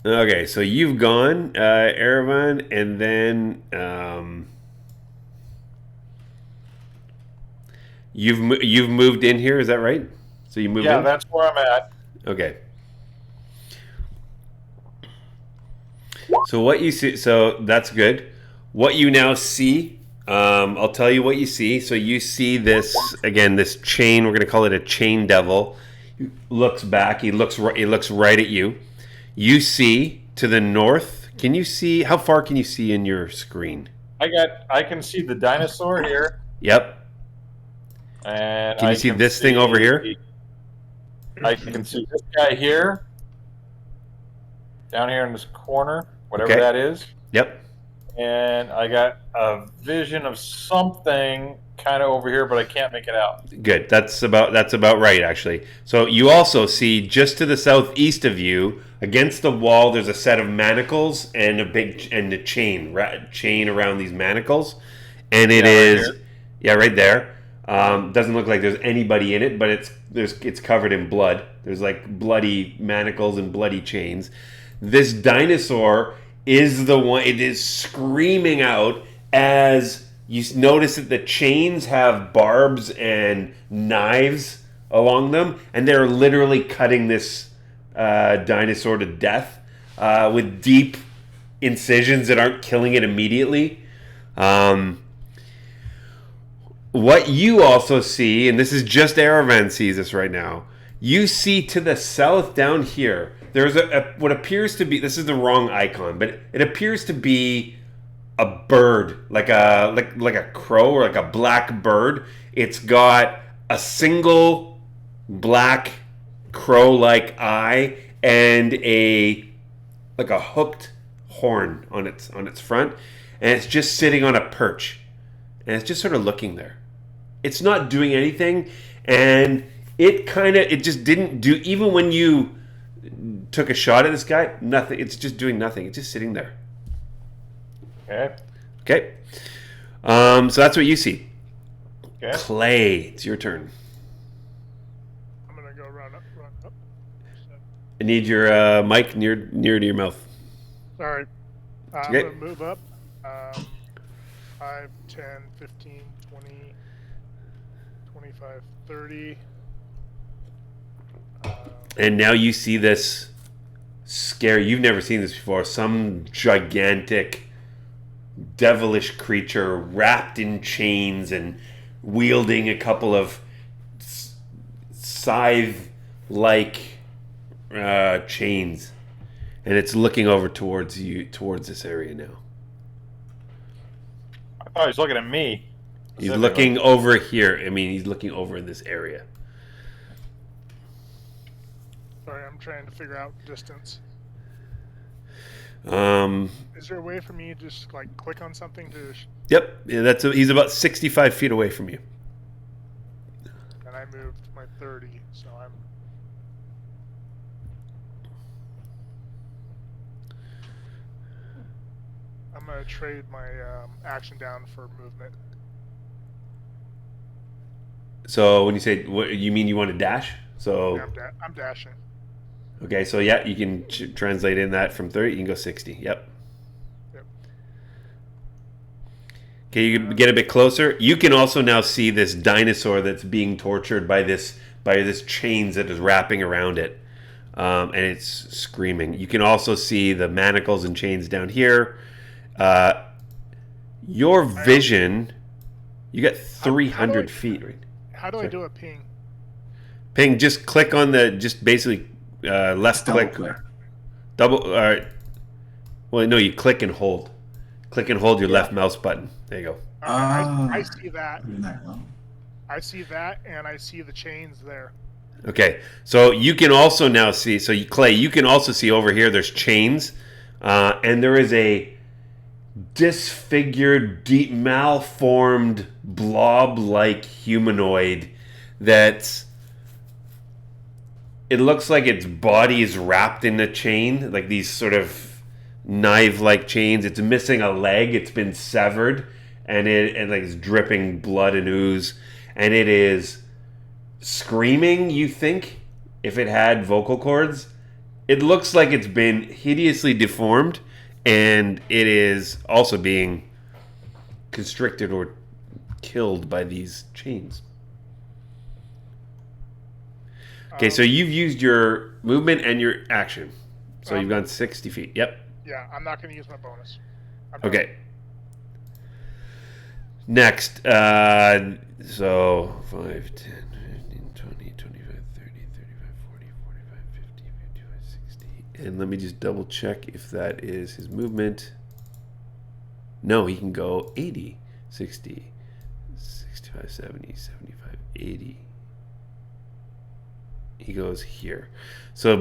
Okay, so you've gone, Erevan, and then you've moved in here. Is that right? So you moved in? Yeah, that's where I'm at. Okay. So what you see, so that's good. What you now see, I'll tell you what you see. So you see this again, this chain. We're going to call it a chain devil. He looks back. He looks right at you. You see to the north. Can you see? How far can you see in your screen? I can see the dinosaur here. Yep. And Can you see this thing over here? I can see this guy here. Down here in this corner, whatever Okay. that is. Yep. And I got a vision of something kind of over here, but I can't make it out. Good. That's about right, actually. So you also see just to the southeast of you, against the wall, there's a set of manacles and a chain around these manacles, and it is right there. Doesn't look like there's anybody in it, but it's covered in blood. There's like bloody manacles and bloody chains. This dinosaur is the one. It is screaming out as you notice that the chains have barbs and knives along them, and they're literally cutting this dinosaur to death with deep incisions that aren't killing it immediately. What you also see, and this is just Erevan sees this right now, you see to the south down here, there's what appears to be, this is the wrong icon, but it appears to be a bird, like a crow or like a black bird. It's got a single black crow-like eye and a hooked horn on its front, and it's just sitting on a perch, and it's just sort of looking there. It's not doing anything, and it just didn't do, even when you took a shot at this guy, nothing. It's just doing nothing. It's just sitting there. Okay. So that's what you see. Okay. Clay, it's your turn. I'm gonna go run up. I need your mic near to your mouth. Sorry. I'm Okay. gonna move up. 5, 10, 15, 20, 25, 30. And now you see this scary. You've never seen this before. Some gigantic, devilish creature wrapped in chains and wielding a couple of scythe-like chains, and it's looking over towards this area now. I thought he was looking at me. He's looking over here. I mean, he's looking over in this area. Sorry, I'm trying to figure out distance. Is there a way for me to just like click on something to? Yep. Yeah, he's about 65 feet away from you. And I moved my 30, so I'm gonna trade my action down for movement. So when you say, what you mean, you want to dash? So Yeah, I'm dashing. okay, so yeah, you can translate in that from 30. You can go 60. Yep. Okay, you can get a bit closer. You can also now see this dinosaur that's being tortured by this chains that is wrapping around it, and it's screaming. You can also see the manacles and chains down here. Your vision, you got 300 feet, right? How do I do a ping? Ping. Just click on just basically left click. Double. All right. Well, no, you click and hold. Click and hold your left mouse button. There you go. I see that. I see that, and I see the chains there. Okay, so you can also now see. So Clay, you can also see over here. There's chains, and there is a disfigured, deep, malformed, blob-like humanoid that's. It looks like its body is wrapped in a chain, like these sort of knife-like chains. It's missing a leg. It's been severed, and it's dripping blood and ooze, and it is screaming. You think if it had vocal cords, it looks like it's been hideously deformed, and it is also being constricted or killed by these chains. Okay, so you've used your movement and your action. So you've gone 60 feet. Yep. Yeah, I'm not going to use my bonus. Okay. Next. So 5, 10, 15, 20, 25, 30, 35, 40, 45, 50, 55, 60. And let me just double check if that is his movement. No, he can go 80, 60, 65, 70, 75, 80. He goes here. So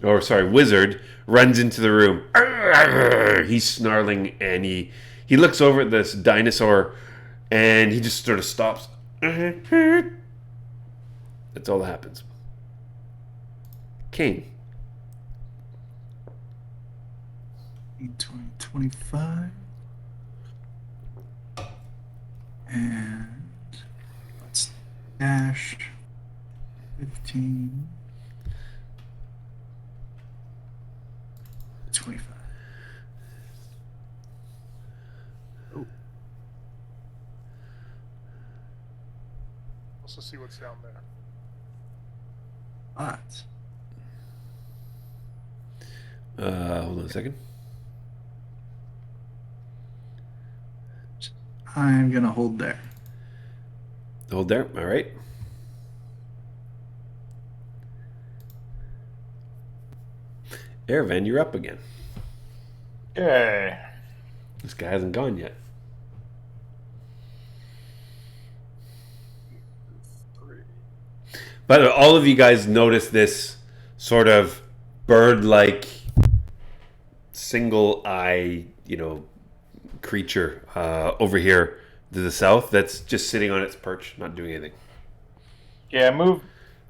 Wizard runs into the room. He's snarling, and he looks over at this dinosaur, and he just sort of stops. That's all that happens. Kane. 20, 25. And let's dash. 15. 25. Oh. Let's see what's down there. But. Hold on a second. I'm gonna hold there. Hold there. All right. Erevan, you're up again. Okay. This guy hasn't gone yet. But all of you guys notice this sort of bird-like single eye, creature over here to the south that's just sitting on its perch, not doing anything. Yeah,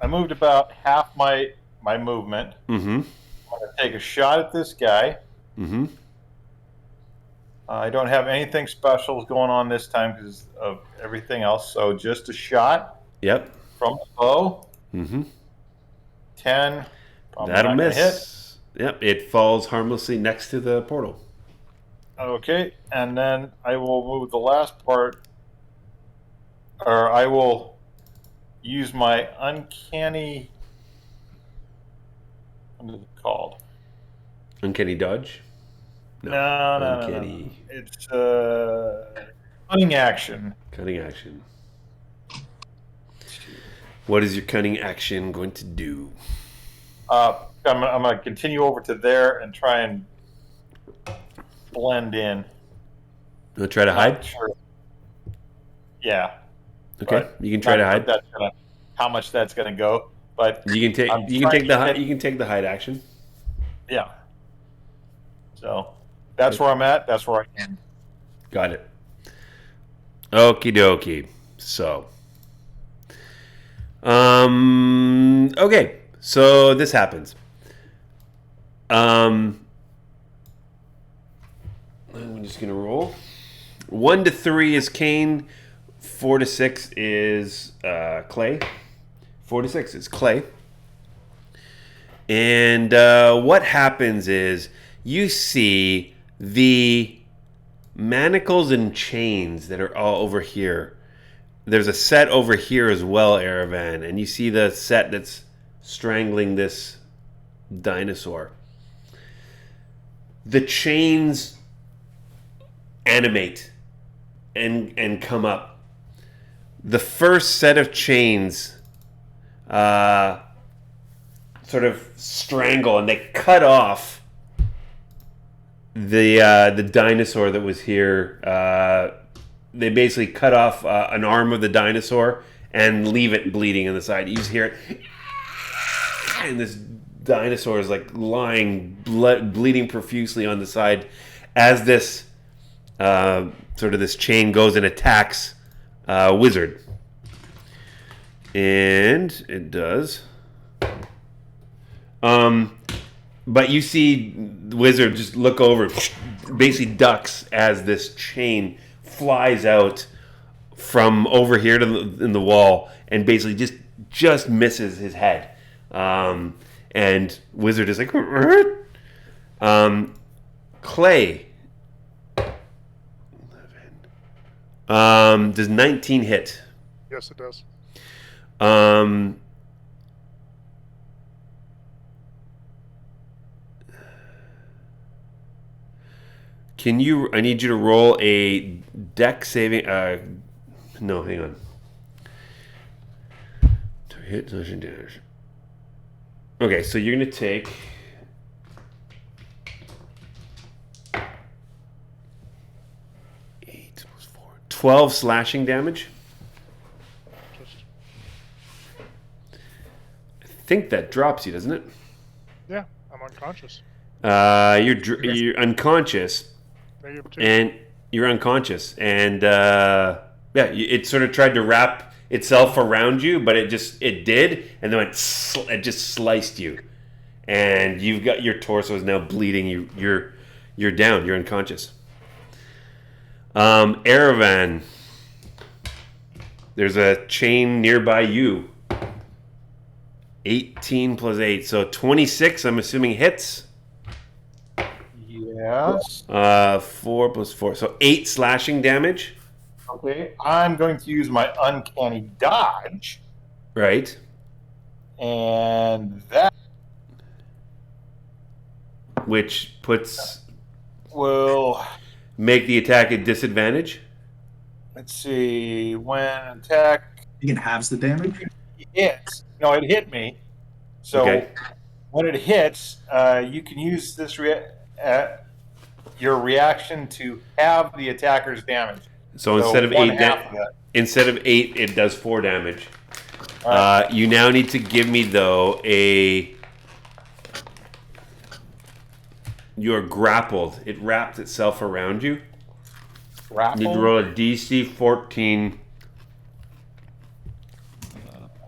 I moved about half my movement. Mm-hmm. I'm going to take a shot at this guy. Mm-hmm. I don't have anything special going on this time because of everything else. So just a shot. Yep. From the bow. Mm-hmm. 10. That'll miss. Yep. It falls harmlessly next to the portal. Okay. And then I will move the last part. Or I will use my uncanny... What is it called? Uncanny dodge? No. Uncanny. It's cunning action. Cunning action. What is your cunning action going to do? I'm going to continue over to there and try and blend in. You want to try to hide? Sure. Yeah. Okay, you can try to hide. How much that's going to go? But you can take the hide action. Yeah. So that's where I'm at. That's where I am. Got it. Okie dokie. So, okay. So this happens. I'm just gonna roll. 1 to 3 is Kane. 4 to 6 is Clay. 4 to 6 is Clay. And what happens is you see the manacles and chains that are all over here. There's a set over here as well, Erevan, and you see the set that's strangling this dinosaur. The chains animate and come up. The first set of chains sort of strangle, and they cut off the dinosaur that was here. They basically cut off an arm of the dinosaur and leave it bleeding in the side. You just hear it, and this dinosaur is like lying, bleeding profusely on the side as this sort of this chain goes and attacks Wizard. And it does. But you see the wizard just look over, basically ducks as this chain flies out from over here to in the wall, and basically just misses his head. And wizard is like, Clay. Does 19 hit? Yes, it does. Can you? I need you to roll a deck saving. No, hang on. To hit damage. Okay, so you're gonna take 8 plus 4, 12 slashing damage. I think that drops you, doesn't it? Yeah, I'm unconscious. You're unconscious. -2. And you're unconscious, and it sort of tried to wrap itself around you, but it did, and then it just sliced you, and you've got your torso is now bleeding. You're down. You're unconscious. Aravan, there's a chain nearby you. 18 plus 8, so 26. I'm assuming hits. Yes. 4 plus 4. So 8 slashing damage. Okay. I'm going to use my uncanny dodge. Right. And that Which will make the attack a disadvantage. let's see. When attack You can halves the damage. hits. No, it hit me. So Okay. when it hits, you can use this your reaction to have the attacker's damage. So instead of one 8 half of that. instead of 8, it does 4 damage. All right. You now need to give me though you're grappled. It wrapped itself around you. Grapple? You need to roll a DC 14.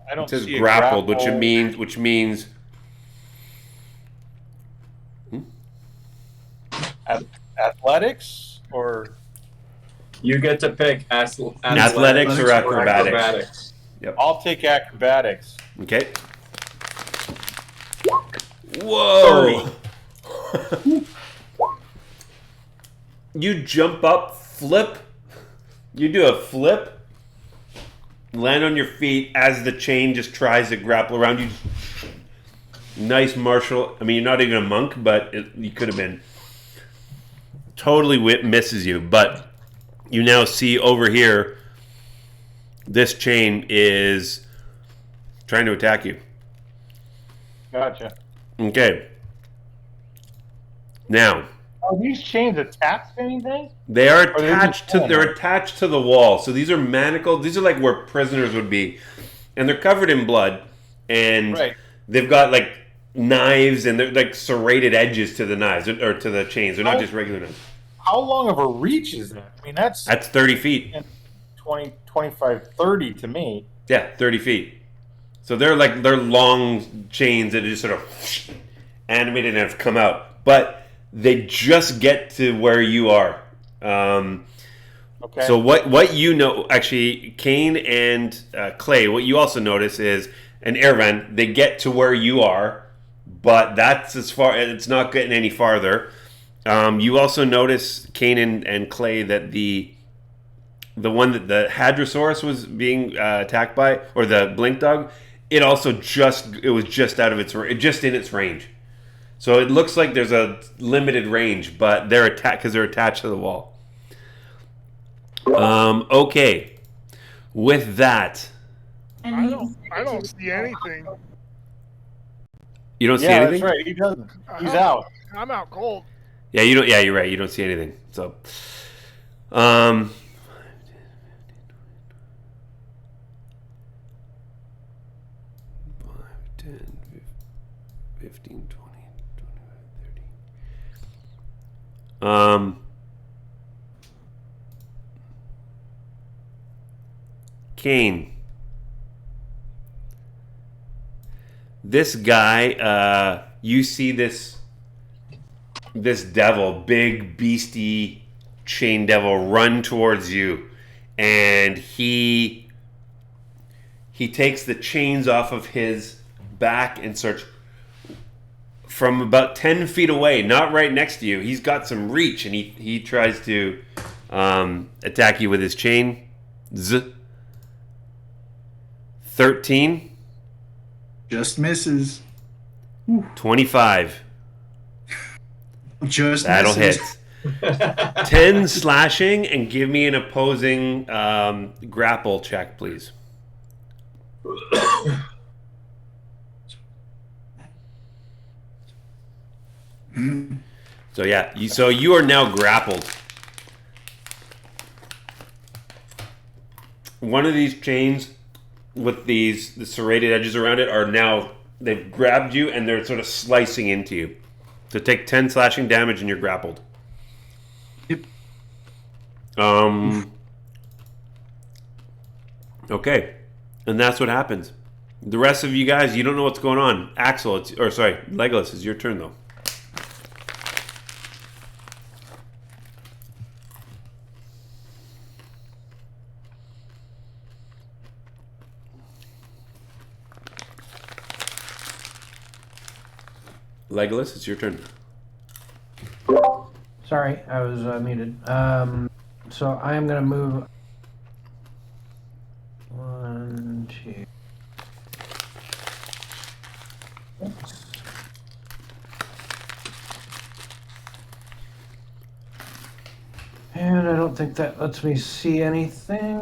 I don't It says see a grappled, grapple. which means Athletics or You get to pick Athletics or acrobatics. I'll take acrobatics. Okay. Whoa! You jump up, flip. You do a flip, land on your feet as the chain just tries to grapple around you. Nice martial. I mean, you're not even a monk, but you could have been. Totally misses you, but you now see over here. This chain is trying to attack you. Gotcha. Okay. Now, Are these chains attached to anything? they are Or they're attached just they're attached to the wall. So these are manacled. These are like where prisoners would be. And they're covered in blood. And Right. they've got like knives, and they're like serrated edges to the knives or to the chains. They're not just regular knives. How long of a reach is that? I mean, that's 30 feet. 20, 25, 30 to me. Yeah, 30 feet. So they're long chains that are just sort of animated and have come out. But they just get to where you are. Okay. So what you know, actually, Kane and Clay, what you also notice is, and Ervan, they get to where you are, but that's as far. It's not getting any farther. You also notice, Kane and Clay, that the one that the Hadrosaurus was being attacked by, or the blink dog, it was just out of just in its range. So it looks like there's a limited range, but they're because they're attached to the wall. Okay. With that, I don't see anything. you don't see yeah, anything? that's right. He doesn't. He's out. I'm out cold. Yeah, you don't. Yeah, you're right. You don't see anything. So, 5, 10, 15, 20, 25, 30. Kane. This guy, you see this this devil, big beastie chain devil, run towards you, and he takes the chains off of his back and starts from about 10 feet away, not right next to you. He's got some reach, and he tries to attack you with his chain. 13. Just misses. 25. Just That'll misses. hit. 10 slashing, and give me an opposing grapple check, please. So yeah, you are now grappled. One of these chains with the serrated edges around it are now, they've grabbed you and they're sort of slicing into you. So take 10 slashing damage and you're grappled. Yep. Okay. And that's what happens. The rest of you guys, you don't know what's going on. Axel, Legolas, it's your turn though. Legolas, it's your turn. Sorry, I was muted. So I am gonna move. 1, 2. Oops. And I don't think that lets me see anything.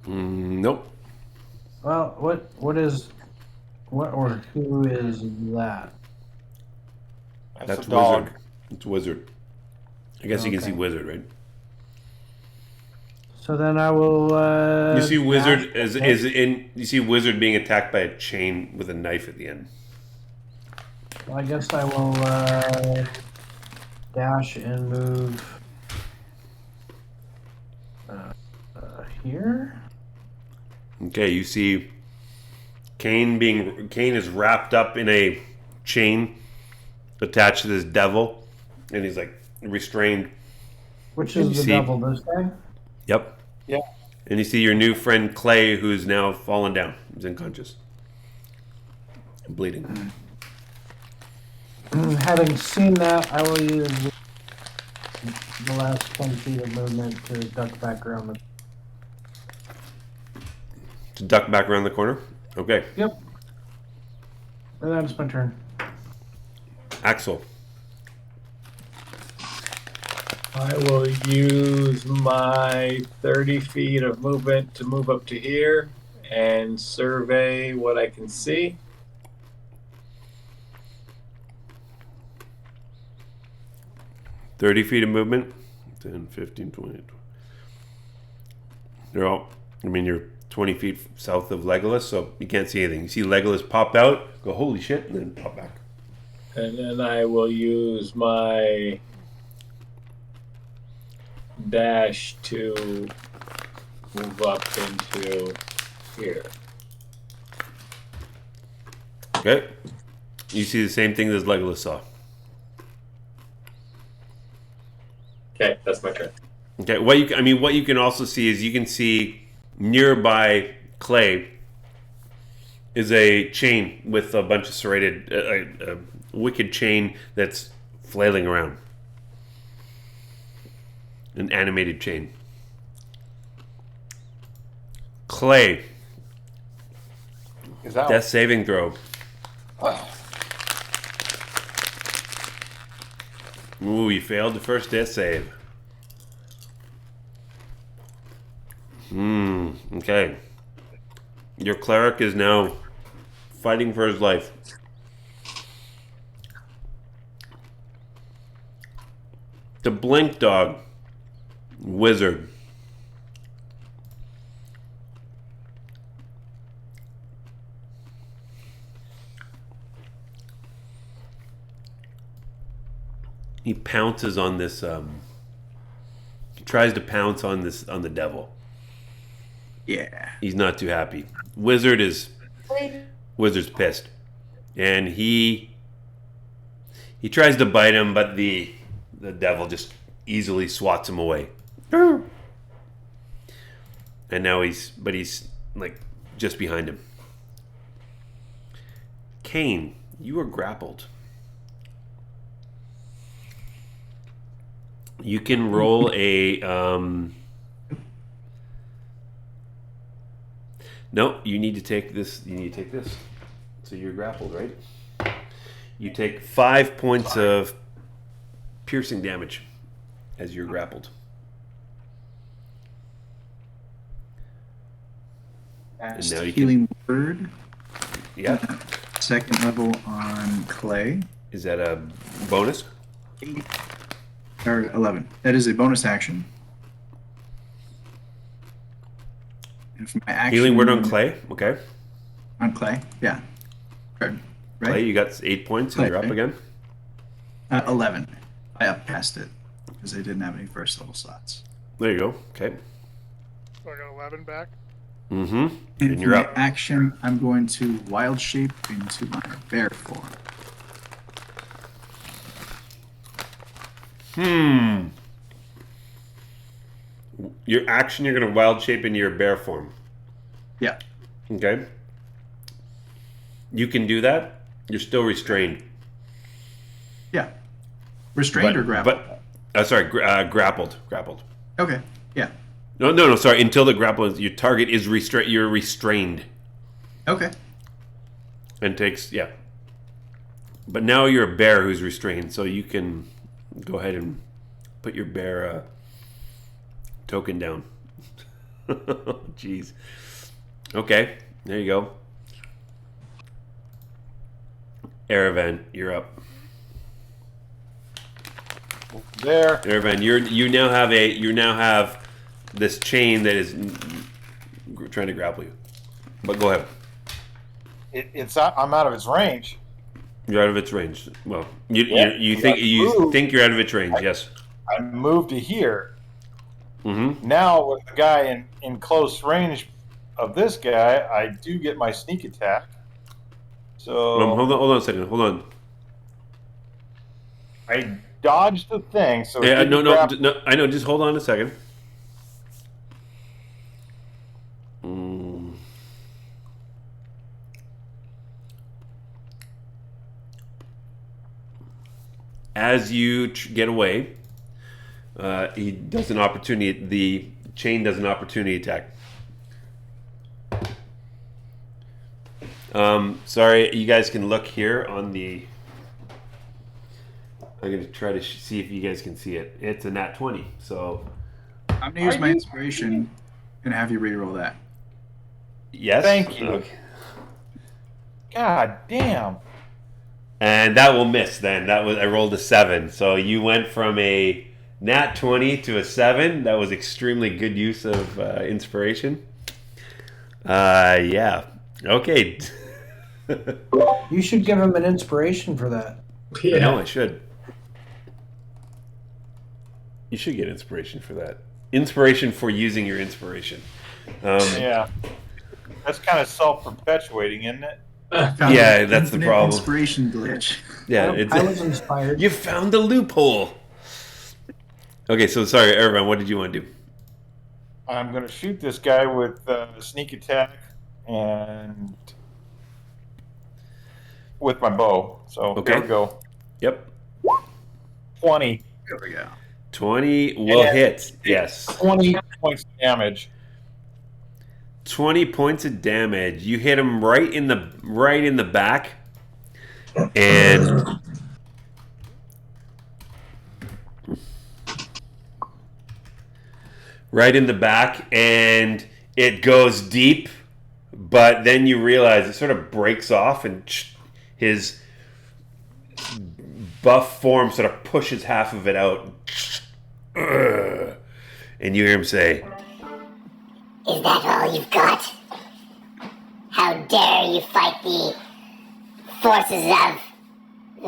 Nope. Well, what or who is that? That's a dog. Wizard. It's Wizard. I guess you can see Wizard, right? So then I will. You see Wizard dash- You see Wizard being attacked by a chain with a knife at the end. Well, I guess I will dash and move here. Okay, you see Cain is wrapped up in a chain attached to this devil, and he's like restrained. Which You is the see- devil? This guy? Yep. Yeah. And you see your new friend Clay, who's now fallen down. He's unconscious. Bleeding. Having seen that, I will use the last 10 feet of movement to duck back around the. To duck back around the corner? Okay. Yep. And that's my turn. Axel. I will use my 30 feet of movement to move up to here and survey what I can see. $30 feet of movement. 10, 15, 20. You're 20 feet south of Legolas, so you can't see anything. You see Legolas pop out, go, holy shit, and then pop back. And then I will use my dash to move up into here. Okay. You see the same thing as Legolas saw. Okay, that's my turn. Okay. What you can also see is you can see nearby Clay is a chain with a bunch of serrated, a wicked chain that's flailing around. An animated chain. Clay, Is that death saving throw. Ooh, you failed the first death save. Okay. Your cleric is now fighting for his life. The blink dog. Wizard. He pounces on this. He tries to pounce on the devil. Yeah. He's not too happy. Wizard's pissed, and he He tries to bite him, but the devil just easily swats him away. And now he's like just behind him. Kane, you are grappled. You can roll a no, you need to take this. So you're grappled, right? You take 5 points of piercing damage as you're grappled. Cast now you healing word. Yeah. Second level on Clay. Is that a bonus? 8 or 11. That is a bonus action. And for my action, Healing word on Clay. Okay. On Clay, yeah. Right. Clay, you got 8 points, and you're up again. 11. I up past it because I didn't have any first level slots. There you go. Okay. So I got 11 back. Mm-hmm. And And for you're my up. action, I'm going to wild shape into my bear form. Your action, you're going to wild shape into your bear form. Yeah. Okay. You can do that. You're still restrained. Yeah. Restrained or grappled? Grappled. Grappled. Okay. Yeah. No. Sorry. Until the grapple is your target is restrained. You're restrained. Okay. And takes But now you're a bear who's restrained, so you can go ahead and put your bear token down. Jeez. Okay. There you go. Aravan, you're up. There. Aravan, you now have this chain that is trying to grapple you. But go ahead. I'm out of its range. You're out of its range. Well, you Yeah, think moved. you're out of its range. Yes. I moved to here. Mm-hmm. Now with the guy in close range of this guy, I do get my sneak attack. So Hold on a second. Hold on. I dodged the thing. So it Yeah, didn't no. grab- I know. Just hold on a second. As you get away, he does an opportunity. The chain does an opportunity attack. Sorry, you guys can look here on the. I'm going to try to see if you guys can see it. It's a nat 20. So. I'm going to use my inspiration and have you reroll that. Yes. Thank you. Okay. God damn. And that will miss then. I rolled a 7. So you went from a nat 20 to a 7. That was extremely good use of inspiration. Yeah. Okay. You should give him an inspiration for that. Yeah. No, I should. You should get inspiration for that. Inspiration for using your inspiration. Yeah. That's kind of self-perpetuating, isn't it? Yeah, that's the problem. Inspiration glitch. Yeah, I was inspired. You found the loophole. Okay, so sorry, Irvine, what did you want to do? I'm going to shoot this guy with sneak attack and with my bow. So Okay. there we go. Yep. 20. There we go. 20 will Yeah. hit. Yes. 20 points of damage. 20 points of damage. You hit him right in the back, and it goes deep. But then you realize it sort of breaks off, and his buff form sort of pushes half of it out, and you hear him say, Is that all you've got? How dare you fight the forces of...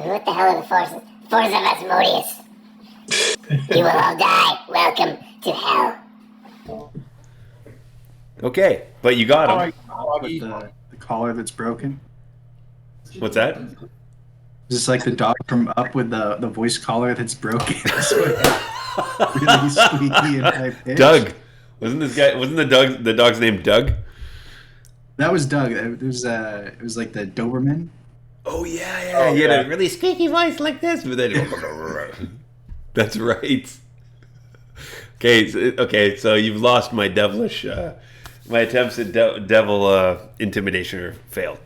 What the hell are the forces? Forces of Asmodeus. You will all die. Welcome to hell. "Okay, but you got him." All right, With the collar that's broken. What's that? Is this like the dog from Up with the voice collar that's broken? So really squeaky and high pitched. Doug. Wasn't the dog's name Doug? That was Doug. It was like the Doberman. Oh yeah. He had a really squeaky voice like this, but then that's right. Okay, so you've lost my devilish. My attempts at devil intimidation are failed.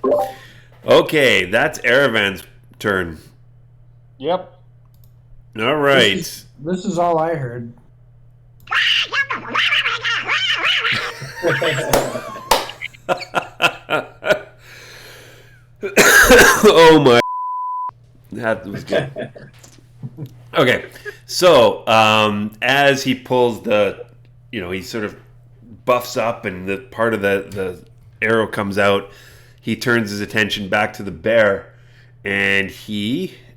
Okay, that's Aravan's turn. Yep. All right. This is all I heard. Oh my. That was good. Okay, so as he pulls he sort of buffs up and the part of the arrow comes out, he turns his attention back to the bear, and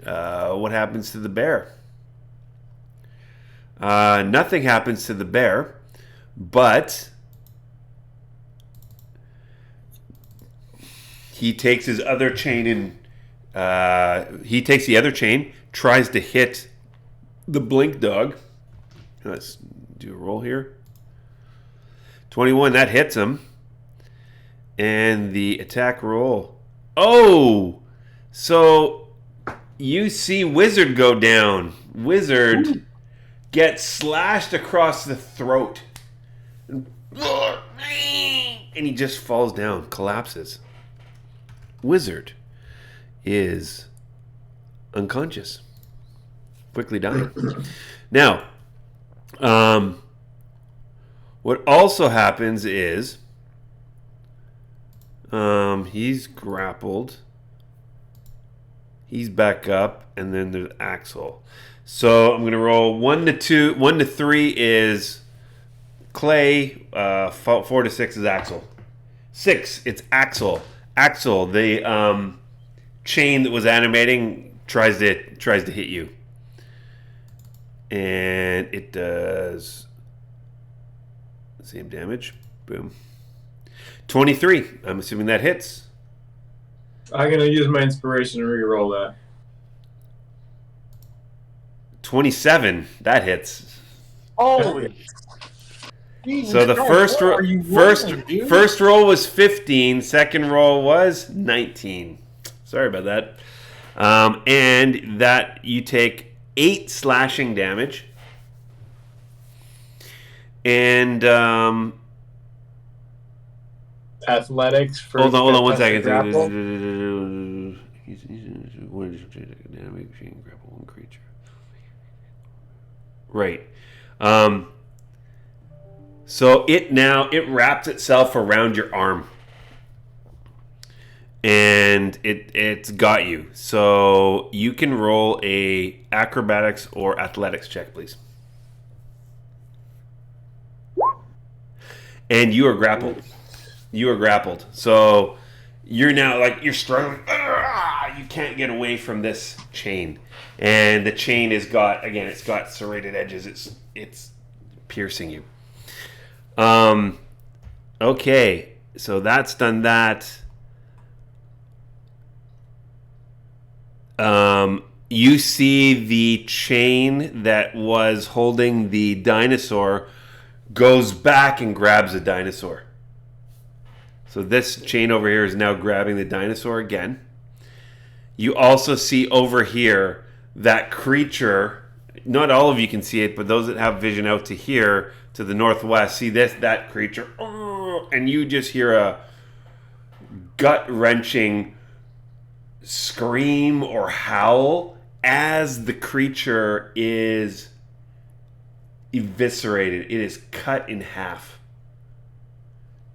what happens to the bear? Nothing happens to the bear, but he takes his other chain and he takes the other chain, tries to hit the blink dog. Let's do a roll here. 21, that hits him. And the attack roll. Oh! So you see Wizard go down. Wizard gets slashed across the throat. And he just falls down, collapses. Wizard is unconscious. Quickly dying. Now, what also happens is he's grappled. He's back up, and then there's Axel. So I'm gonna roll 1 to 2. 1 to 3 is Clay. 4 to 6 is Axel. 6, it's Axel. Axel, the chain that was animating tries to hit you. And it does the same damage. Boom. 23. I'm assuming that hits. I'm gonna use my inspiration to re-roll that. 27. That hits. Holy. So the first roll was 15. Second roll was 19. Sorry about that. And that you take 8 slashing damage. And athletics for hold on 1 second. grapple. Grapple one creature. Right. So it wraps itself around your arm. And it's got you. So you can roll a acrobatics or athletics check, please. And you are grappled. You are grappled. So you're now you're struggling. You can't get away from this chain. And the chain it's got serrated edges. It's piercing you. Okay. So that's done that. You see the chain that was holding the dinosaur goes back and grabs the dinosaur. So this chain over here is now grabbing the dinosaur again. You also see over here that creature. Not all of you can see it, but those that have vision out to here, to the northwest, see that creature. And you just hear a gut-wrenching scream or howl as the creature is eviscerated. It is cut in half,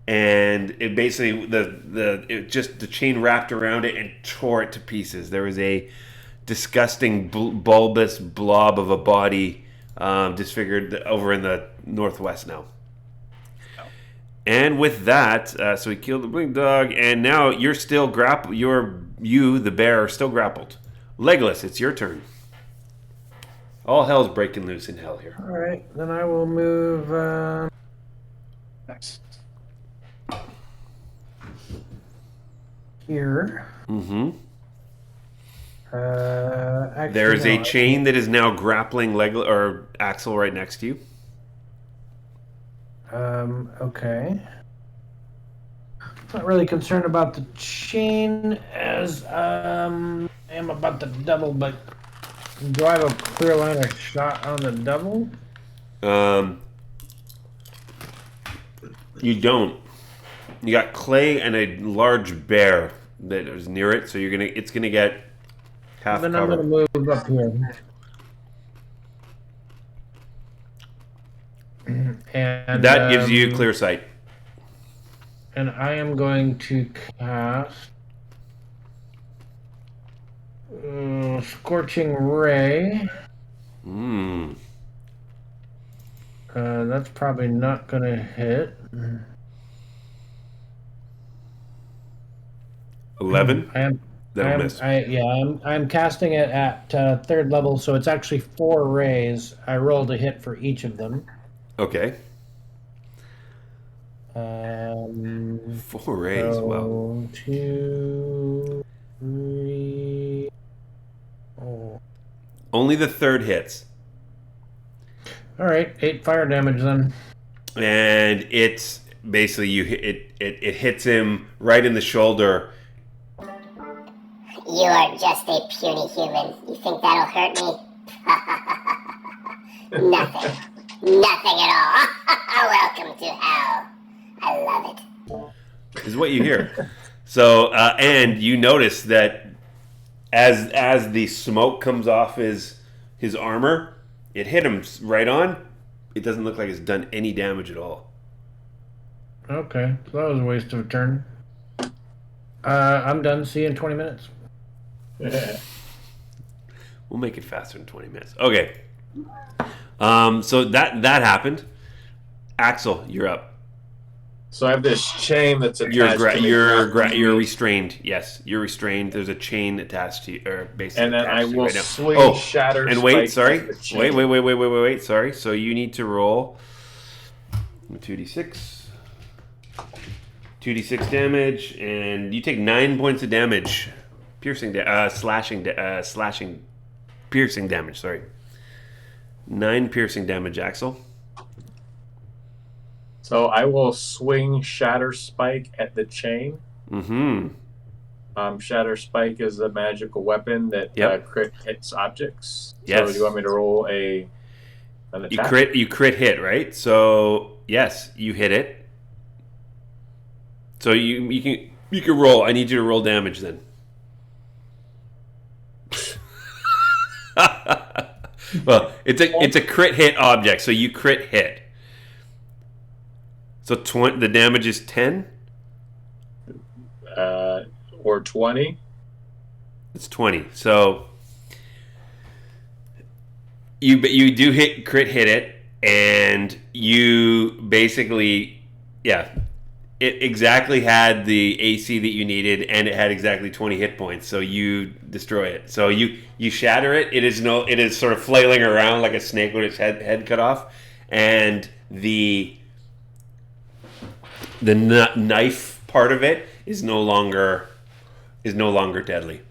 and it basically the chain wrapped around it and tore it to pieces. There was a disgusting bulbous blob of a body disfigured over in the northwest now. And with that, so he killed the blink dog, and now you're still grappled. You, the bear, are still grappled. Legolas, it's your turn. All hell's breaking loose in hell here. All right, then I will move Nice. here. Mm-hmm. Actually, There is a no. chain that is now grappling Axel right next to you. Okay. Not really concerned about the chain as I am about the double, but do I have a clear line of shot on the double? You don't. You got Clay and a large bear that is near it, so it's gonna get half Then cover. I'm gonna move up here. And That gives you clear sight. And I am going to cast Scorching Ray. That's probably not going to hit. 11. That'll miss. I'm casting it at third level, so it's actually 4 rays. I rolled a hit for each of them. Okay. 4 rays. So Wow. 2, 3. Oh. Only the third hits. All right, 8 fire damage then. And it's basically it hits him right in the shoulder. You are just a puny human. You think that'll hurt me? Nothing. Nothing at all. Welcome to hell. I love it. Is what you hear. So and you notice that as the smoke comes off his armor, it hit him right on. It doesn't look like it's done any damage at all. Okay, so that was a waste of a turn. I'm done. See you in 20 minutes. We'll make it faster than 20 minutes. Okay. So that happened. Axel, you're up. So I have this chain that's attached to me. You're restrained. Yes, you're restrained. There's a chain attached to you, or basically. And then I will right now. swing shatter. And wait, spike sorry. at the chain. Wait. Sorry. So you need to roll 2d6. 2d6 damage, and you take 9 points of damage. Piercing damage, sorry. 9 piercing damage, Axel. So I will swing Shatter Spike at the chain. Mm-hmm. Shatter Spike is a magical weapon that crit hits objects. Yes. So do you want me to roll an attack? You crit hit, right? So yes, you hit it. So you can roll. I need you to roll damage then. Well, it's a crit hit object, so you crit hit. So the damage is 10? Or 20? It's 20. So you do crit hit it, and you basically, it exactly had the AC that you needed, and it had exactly 20 hit points. So you destroy it. So you shatter it. It is sort of flailing around like a snake with its head cut off, and the knife part of it is no longer deadly.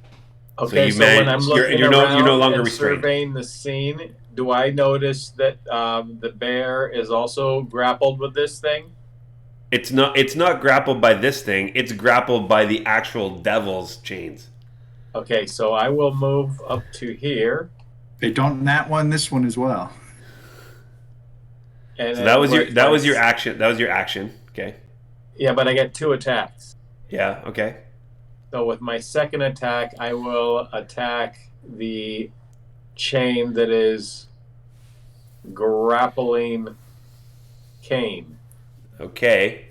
Okay, so when I'm looking around you're no longer restrained. Surveying the scene, do I notice that the bear is also grappled with this thing? It's not grappled by this thing. It's grappled by the actual devil's chains. Okay, so I will move up to here. They don't that one, this one as well. And so that was your action. That was your action. Okay. Yeah, but I get 2 attacks. Yeah. Okay. So with my second attack, I will attack the chain that is grappling Kane. Okay.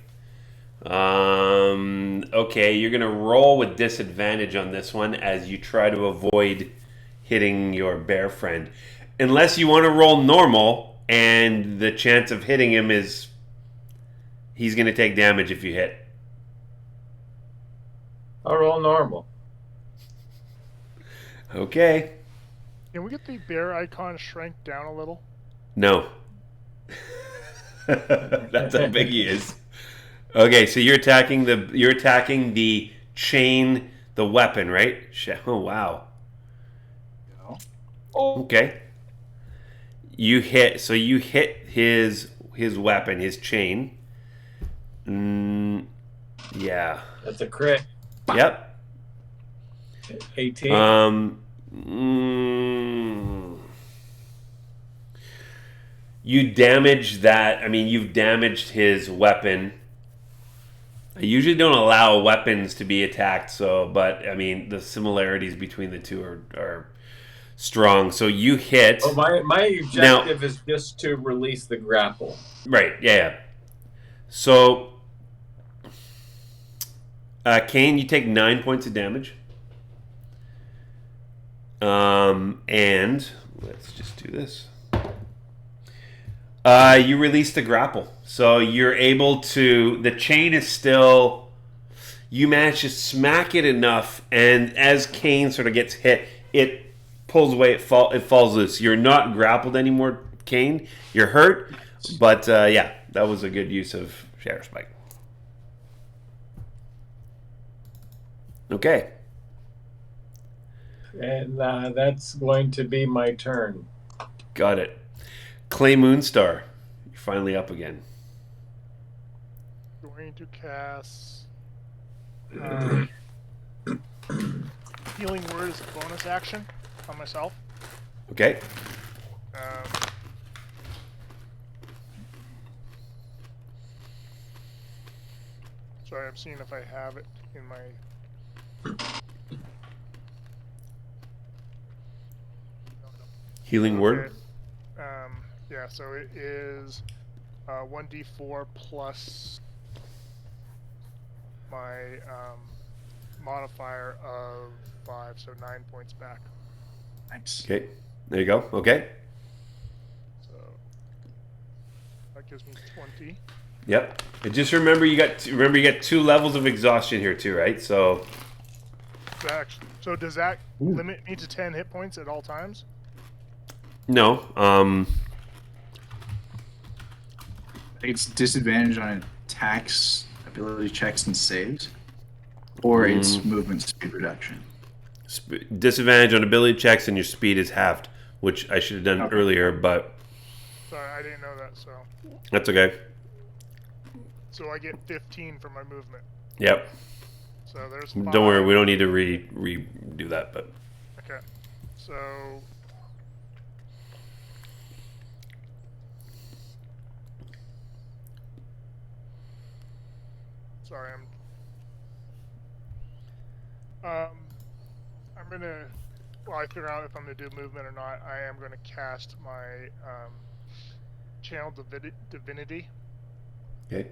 Okay, you're gonna roll with disadvantage on this one as you try to avoid hitting your bear friend, unless you want to roll normal, and the chance of hitting him is he's gonna take damage if you hit. I'll roll normal. Okay. Can we get the bear icon shrank down a little? No. That's how big he is. Okay, so you're attacking the chain, the weapon, right? Oh wow. Okay. You hit his weapon, his chain. Yeah. That's a crit. Yep. 18. You damage that. I mean, you've damaged his weapon. I usually don't allow weapons to be attacked, but I mean, the similarities between the two are strong. So you hit. Oh, my objective is just to release the grapple. Right, yeah. So, Kane, you take 9 points of damage. And let's just do this. You release the grapple. So you're able to... The chain is still... You manage to smack it enough, and as Kane sort of gets hit, it pulls away, it falls loose. You're not grappled anymore, Kane. You're hurt, but yeah, that was a good use of Shatter Spike. Okay. And that's going to be my turn. Got it. Clay Moonstar, you're finally up again. Going to cast Healing Word as a bonus action on myself. Okay. Sorry, I'm seeing if I have it in my... Healing Word? Yeah, so it is 1d4 plus my modifier of 5, so 9 points back. Nice. Okay. There you go. Okay. So that gives me 20. Yep. And just remember you got 2 levels of exhaustion here too, right? So So does that limit me to 10 hit points at all times? no. I think it's disadvantage on attacks, ability checks, and saves, or it's movement speed reduction. Disadvantage on ability checks and your speed is halved, which I should have done earlier, but Sorry, I didn't know that, so... that's okay. So I get 15 for my movement. Yep. So there's 5. Don't worry, we don't need to redo that, but Okay. So... Sorry, I'm gonna... Well, I figure out if I'm gonna do movement or not. I am gonna cast my Channel Divinity. okay.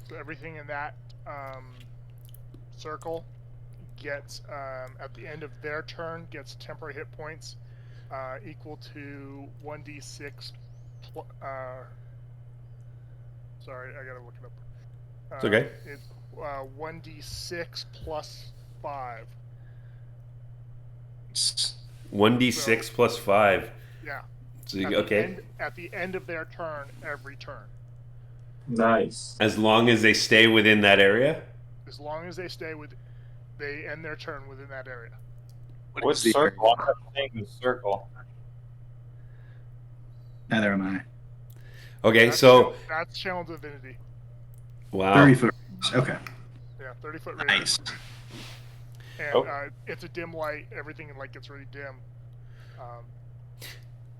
So everything in that circle gets, at the end of their turn, gets temporary hit points equal to 1d6. Sorry, I gotta look it up. It's okay. It's 1d6 plus 5. 1d6 plus 5. Yeah. So okay. At the end of their turn, every turn. Nice. As long as they stay within that area? As long as they end their turn within that area. What circle? I'm not seeing the circle. Neither am I. Okay, so that's Channel Divinity. wow. 30 foot. Okay. Yeah, 30-foot radius. Nice. And it's a dim light. Everything gets really dim.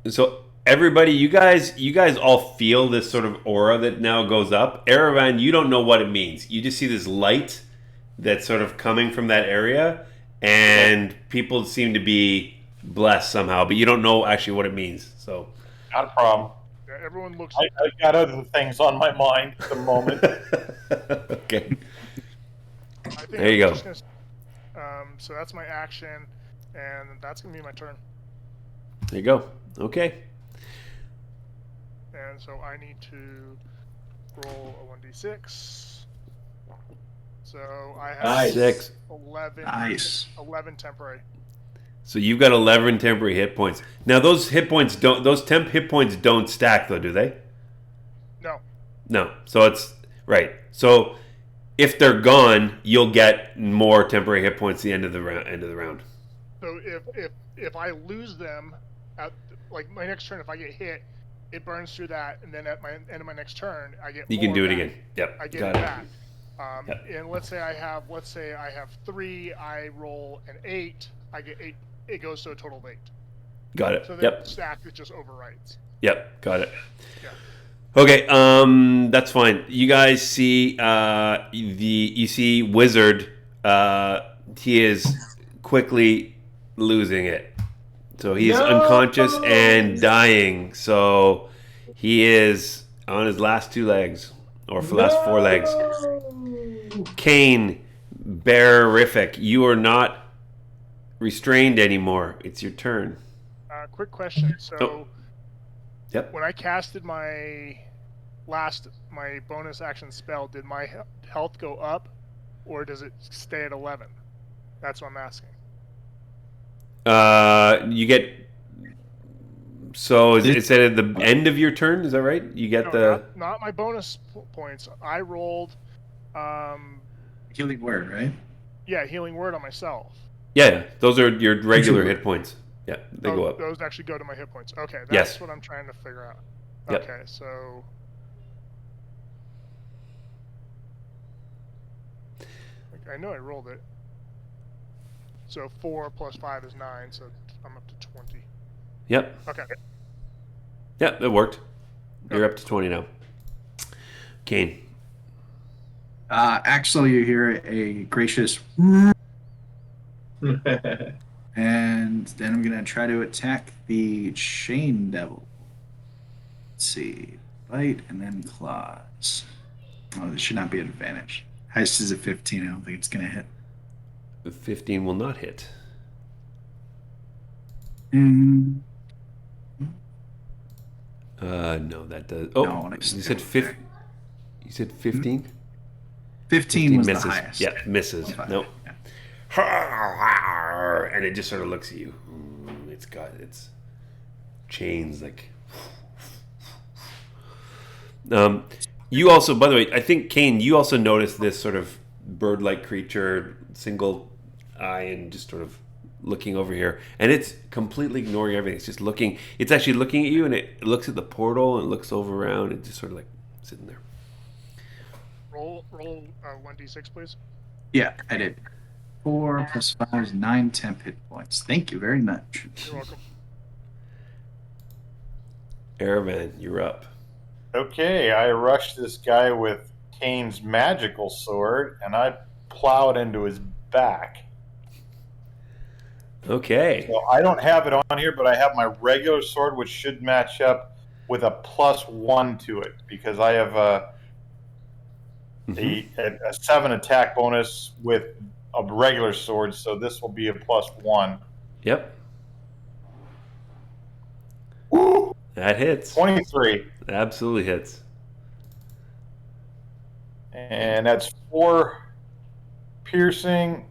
So everybody, you guys all feel this sort of aura that now goes up. Erevan, you don't know what it means. You just see this light that's sort of coming from that area, and people seem to be blessed somehow, but you don't know actually what it means. So Not a problem. Yeah, everyone looks. I got other things on my mind at the moment. okay. I think There you I'm go. just gonna, so that's my action, and that's gonna be my turn. There you go. Okay. And so I need to roll a 1d6. So I have Nice. 6. 11. Nice. 11 temporary. So you've got 11 temporary hit points. Now those temp hit points don't stack though, do they? No. No. So it's right. So if they're gone, you'll get more temporary hit points at the end of the round. So if I lose them, like my next turn, if I get hit, it burns through that, and then at my end of my next turn, I get. You can do it back. again. Yep. I get Got it it. back. Yep. And let's say I have 3, I roll an 8, I get 8. It goes to a total of 8. Got it. So then Yep. stack it just overwrites. Yep. Got it. Yeah. Okay. That's fine. You guys see you see Wizard. He is quickly losing it. So he's unconscious and dying. So he is on his last 2 legs, or for the last 4 legs. Kane, Bearific, you are not restrained anymore. It's your turn. Quick question. So, Yep. when I casted my bonus action spell, did my health go up, or does it stay at 11? That's what I'm asking. You get. So is it at the end of your turn? Is that right? You get not my bonus points. I rolled. Healing word, right? Yeah, healing word on myself. Yeah, those are your regular hit points. Yeah, they go up. Those actually go to my hit points. Okay, that's Yes. what I'm trying to figure out. Yep. Okay, so. I know I rolled it. So 4 plus 5 is 9, so I'm up to 20. Yep. Okay. Yep, it worked. You're up to 20 now. Kane. Axel, you hear a gracious, and then I'm gonna try to attack the chain devil. Let's see, bite and then claws. Oh, this should not be an advantage. Highest is a 15. I don't think it's gonna hit. 15 will not hit. Mm. No, that does. Oh, No, you said 15. You said 15. 15 was misses. the highest. Yeah, misses. Nope. Yeah. And it just sort of looks at you. It's got its chains like. You also, by the way, I think Kane, you also noticed this sort of bird-like creature, single eye, and just sort of looking over here, and it's completely ignoring everything. It's just looking. It's actually looking at you, and it looks at the portal and looks over around, and just sort of like sitting there. Roll 1d6, please. Yeah, I did. 4 plus 5 is 9 temp hit points. Thank you very much. You're welcome. Aravan, you're up. Okay, I rushed this guy with Kane's magical sword, and I plowed into his back. Okay. So I don't have it on here, but I have my regular sword, which should match up with a +1 to it, because I have a 7 attack bonus with a regular sword, so this will be a +1. Yep. Woo! That hits. 23. Absolutely hits. And that's 4 piercing,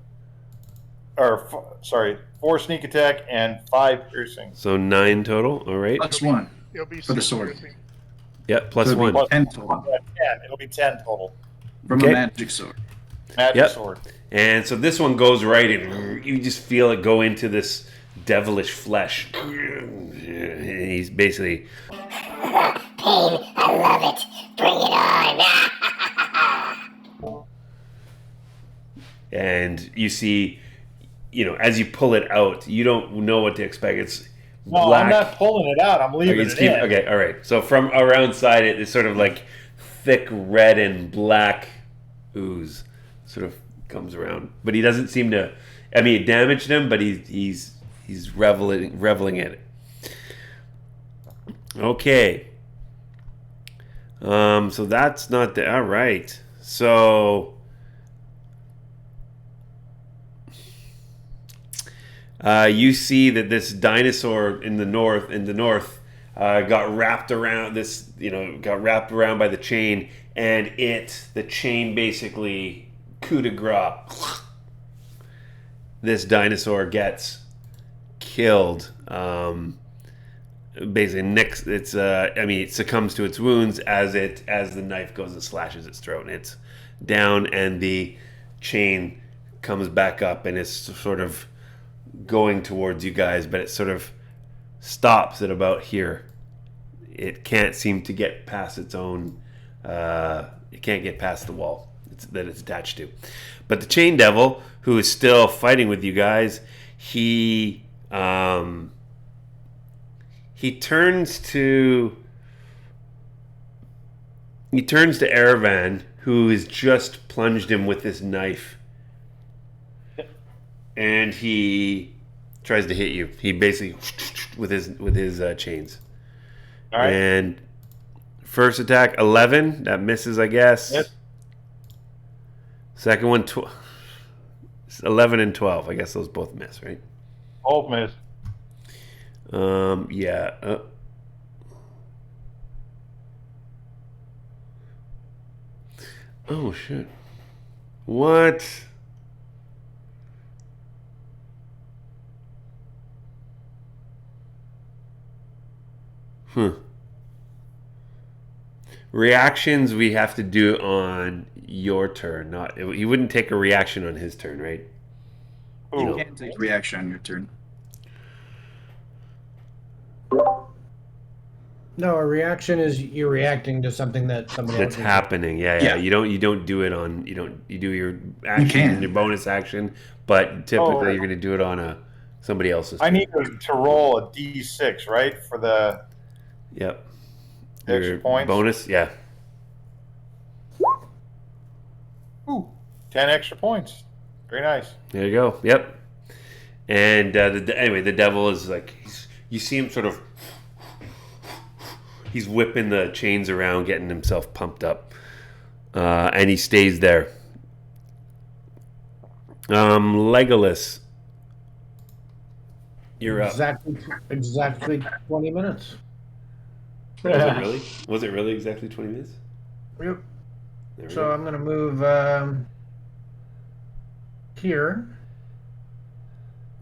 4 sneak attack and 5 piercing. So 9 total. All right. +1 It'll be for the 6 sword. piercing. Yep. Plus So it'll be 1. 10 total 10. It'll be 10 total. from Okay. a magic sword. Magic Yep. sword. And so this one goes right in. You just feel it go into this devilish flesh. He's basically. Pain, I love it. Bring it on. And you see, as you pull it out, you don't know what to expect. It's No, black. I'm not pulling it out. I'm Oh, leaving you it just keep- in. okay, all right. So from around side, it's sort of like thick red and black ooze sort of comes around. But he doesn't seem to. I mean, it damaged him, but he's reveling in it. Okay. So that's not the all right. So you see that this dinosaur in the north got wrapped around by the chain, and the chain basically coup de grace. This dinosaur gets killed. Basically, it succumbs to its wounds as the knife goes and slashes its throat, and it's down, and the chain comes back up, and it's sort of going towards you guys, but it sort of stops at about here. It can't seem to get past its own. It can't get past the wall that it's attached to. But the chain devil, who is still fighting with you guys, he turns to Erevan, who has just plunged him with this knife, and he tries to hit you. He basically with his chains. All right. And first attack 11, that misses, I guess. Yes. Second one 11 and 12. I guess those both miss, right? Both miss. Yeah. Oh shit. What? Reactions we have to do on your turn. Not you wouldn't take a reaction on his turn, right? Ooh. You can't take a reaction on your turn. No, a reaction is you're reacting to something that somebody That's else is happening. Yeah. Yeah. You don't do it on you do your action can. and your bonus action, but typically Oh. you're going to do it on somebody else's. I turn. need to roll a d6, right, for the Yep. extra Your points. bonus, yeah. Ooh, 10 extra points. Very nice. There you go. Yep. And anyway, the devil is like you see him sort of. He's whipping the chains around, getting himself pumped up, and he stays there. Legolas, you're up. exactly 20 minutes. Was it really? Was it really exactly 20 minutes? Yep. There we So go. I'm gonna move here,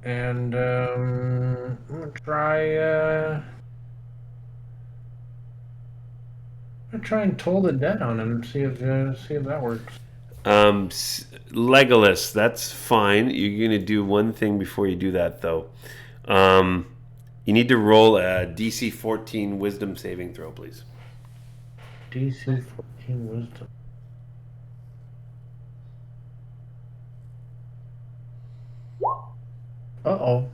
and I'm gonna try. I'm gonna try and toll the dead on him. See if that works. Legolas, that's fine. You're gonna do one thing before you do that, though. You need to roll a DC 14 Wisdom saving throw, please. DC 14 Wisdom. Uh-oh.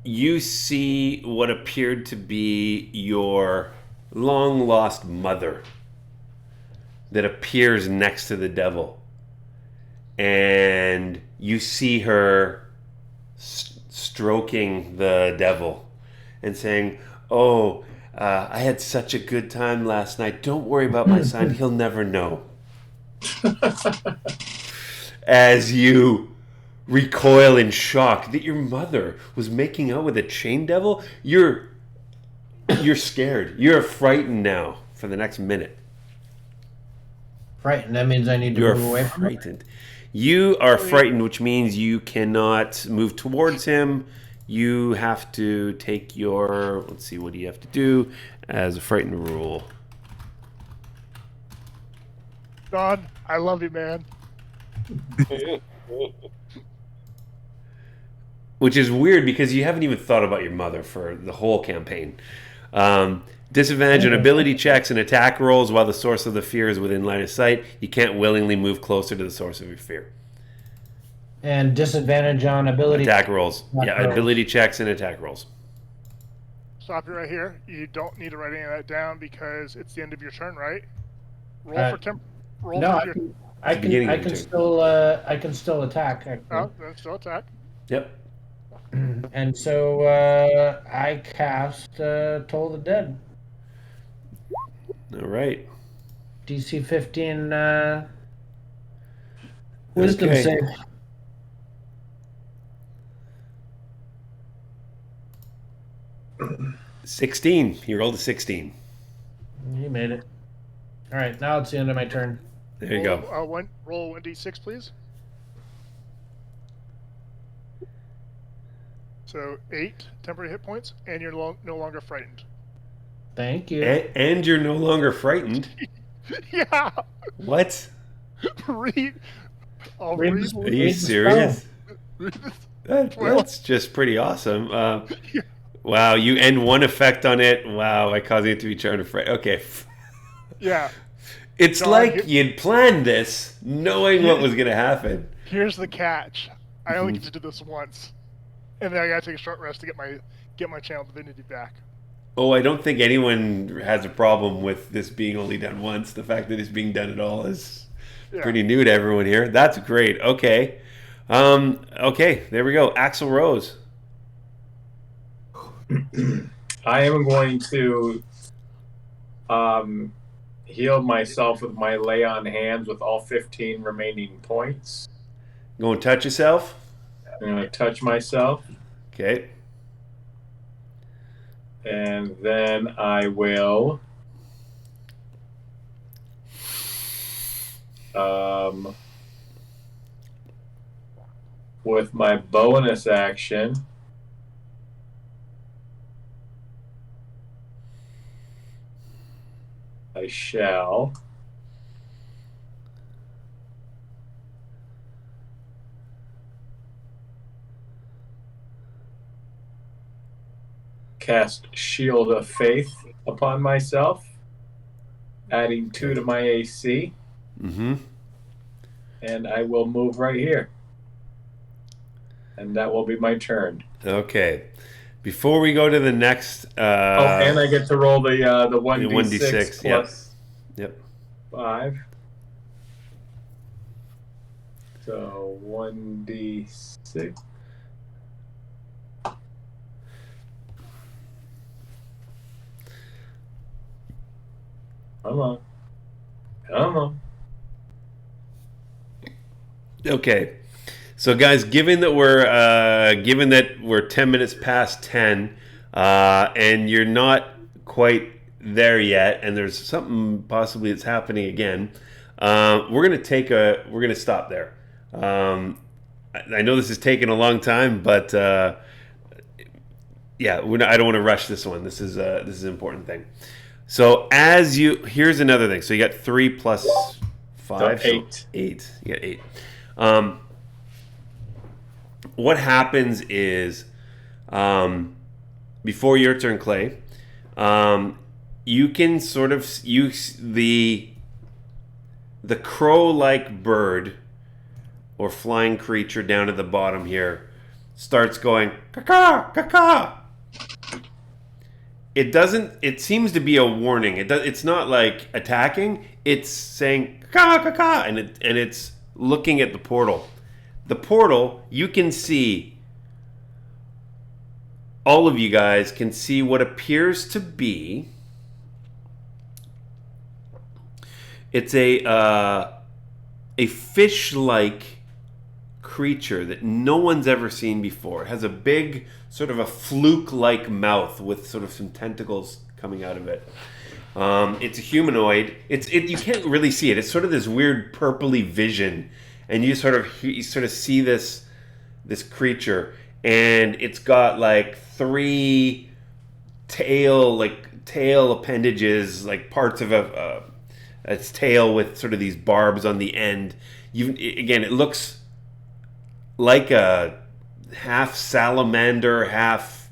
You see what appeared to be your long lost mother that appears next to the devil, and you see her stroking the devil and saying, "Oh, I had such a good time last night. Don't worry about my son. He'll never know." As you recoil in shock that your mother was making out with a chain devil, you're scared. You're frightened now for the next minute. Frightened. That means I need to You're move away from it. frightened. You are frightened, which means you cannot move towards him. You have to take your, let's see, what do you have to do as a frightened rule? Don, I love you, man. Which is weird because you haven't even thought about your mother for the whole campaign. Disadvantage on ability checks and attack rolls while the source of the fear is within line of sight. You can't willingly move closer to the source of your fear. And disadvantage on ability. Attack rolls. Attack Yeah, rolls. ability checks and attack rolls. Stop you right here. You don't need to write any of that down because it's the end of your turn, right? Roll Uh, for temp. Roll No, for your. I beginning can of the I can still attack. Actually. Oh, then still attack. Yep. And so I cast Toll the Dead. All right. DC 15 Wisdom Okay. save. $16. You rolled a 16. You made it. All right, now it's the end of my turn. There you go. Roll 1d6, please. So 8 temporary hit points, and you're no longer frightened. Thank you. And you're no longer frightened. Yeah. What? Read. I'll Read read, this- Are Read you the serious? read this. That's just pretty awesome. Wow, you end one effect on it. Wow, by causing it to be charmed afraid. Okay. Yeah. It's John, like you'd planned this, knowing what was going to happen. Here's the catch. I only Mm-hmm. get to do this once, and then I gotta take a short rest to get my channel divinity back. Oh, I don't think anyone has a problem with this being only done once. The fact that it's being done at all is Yeah. pretty new to everyone here. That's great. Okay. Okay, there we go. Axel Rose. I am going to heal myself with my lay on hands with all 15 remaining points. Go and touch yourself. I'm going to touch myself, Okay. and then I will with my bonus action, I shall cast Shield of Faith upon myself, adding 2 to my AC, Mm-hmm. and I will move right here. And that will be my turn. Okay. Before we go to the next... and I get to roll the 1d6, 1d6, yep. plus Yep. 5. So 1d6. Come on. Come on. Okay. So, guys, given that we're 10 minutes past 10, and you're not quite there yet, and there's something possibly that's happening again, we're gonna stop there. I know this is taking a long time, but yeah, I don't want to rush this one. This is an important thing. So here's another thing. So you got 3 plus 5, So 8. 8. You got 8. What happens is, before your turn, Clay, you can sort of use the crow-like bird or flying creature down at the bottom here starts going caw caw. It seems to be a warning. It's not like attacking. It's saying caw caw caw, and it's looking at the portal. The portal, you can see, all of you guys can see what appears to be, it's a fish-like creature that no one's ever seen before. It has a big, sort of a fluke-like mouth with sort of some tentacles coming out of it. It's a humanoid. You can't really see it. It's sort of this weird purpley vision, and you sort of see this creature, and it's got like 3 tail appendages, like parts of its tail with sort of these barbs on the end. It looks like a half salamander, half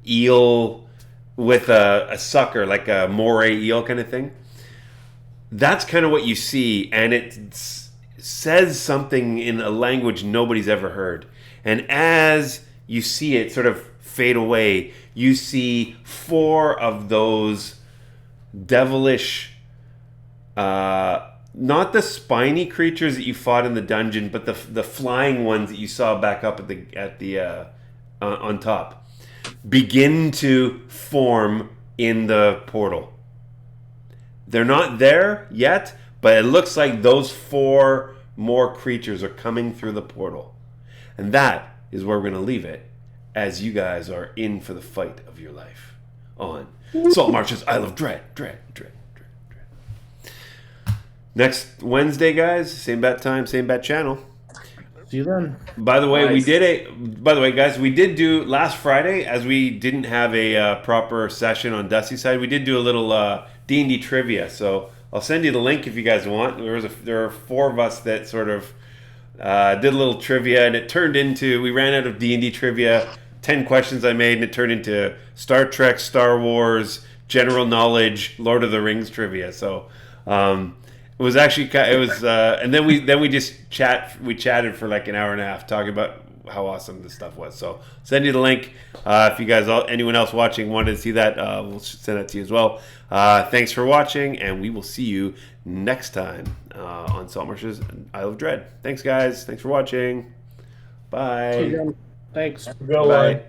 eel with a sucker, like a moray eel kind of thing. That's kind of what you see, and it says something in a language nobody's ever heard. And as you see it sort of fade away, you see 4 of those devilish, not the spiny creatures that you fought in the dungeon, but the flying ones that you saw back up at the on top, begin to form in the portal. They're not there yet, but it looks like those 4 more creatures are coming through the portal. And that is where we're going to leave it, as you guys are in for the fight of your life on Saltmarsh's Isle of Dread. Next Wednesday, guys, same bat time, same bat channel. See you then. By the way, Nice. guys, we did do last Friday, as we didn't have a proper session on Dusty's side, we did do a little D&D trivia. So I'll send you the link if you guys want. There are 4 of us that sort of Did a little trivia, and it turned into, we ran out of D&D trivia. 10 questions I made, and it turned into Star Trek, Star Wars, general knowledge, Lord of the Rings trivia. So it was actually, and then we just chatted for like an hour and a half talking about how awesome this stuff was. So send you the link if you guys, anyone else watching wanted to see that, we'll send that to you as well. Thanks for watching, and we will see you next time on Saltmarsh's Isle of Dread. Thanks, guys. Thanks for watching. Bye. Thanks. Go Bye. away.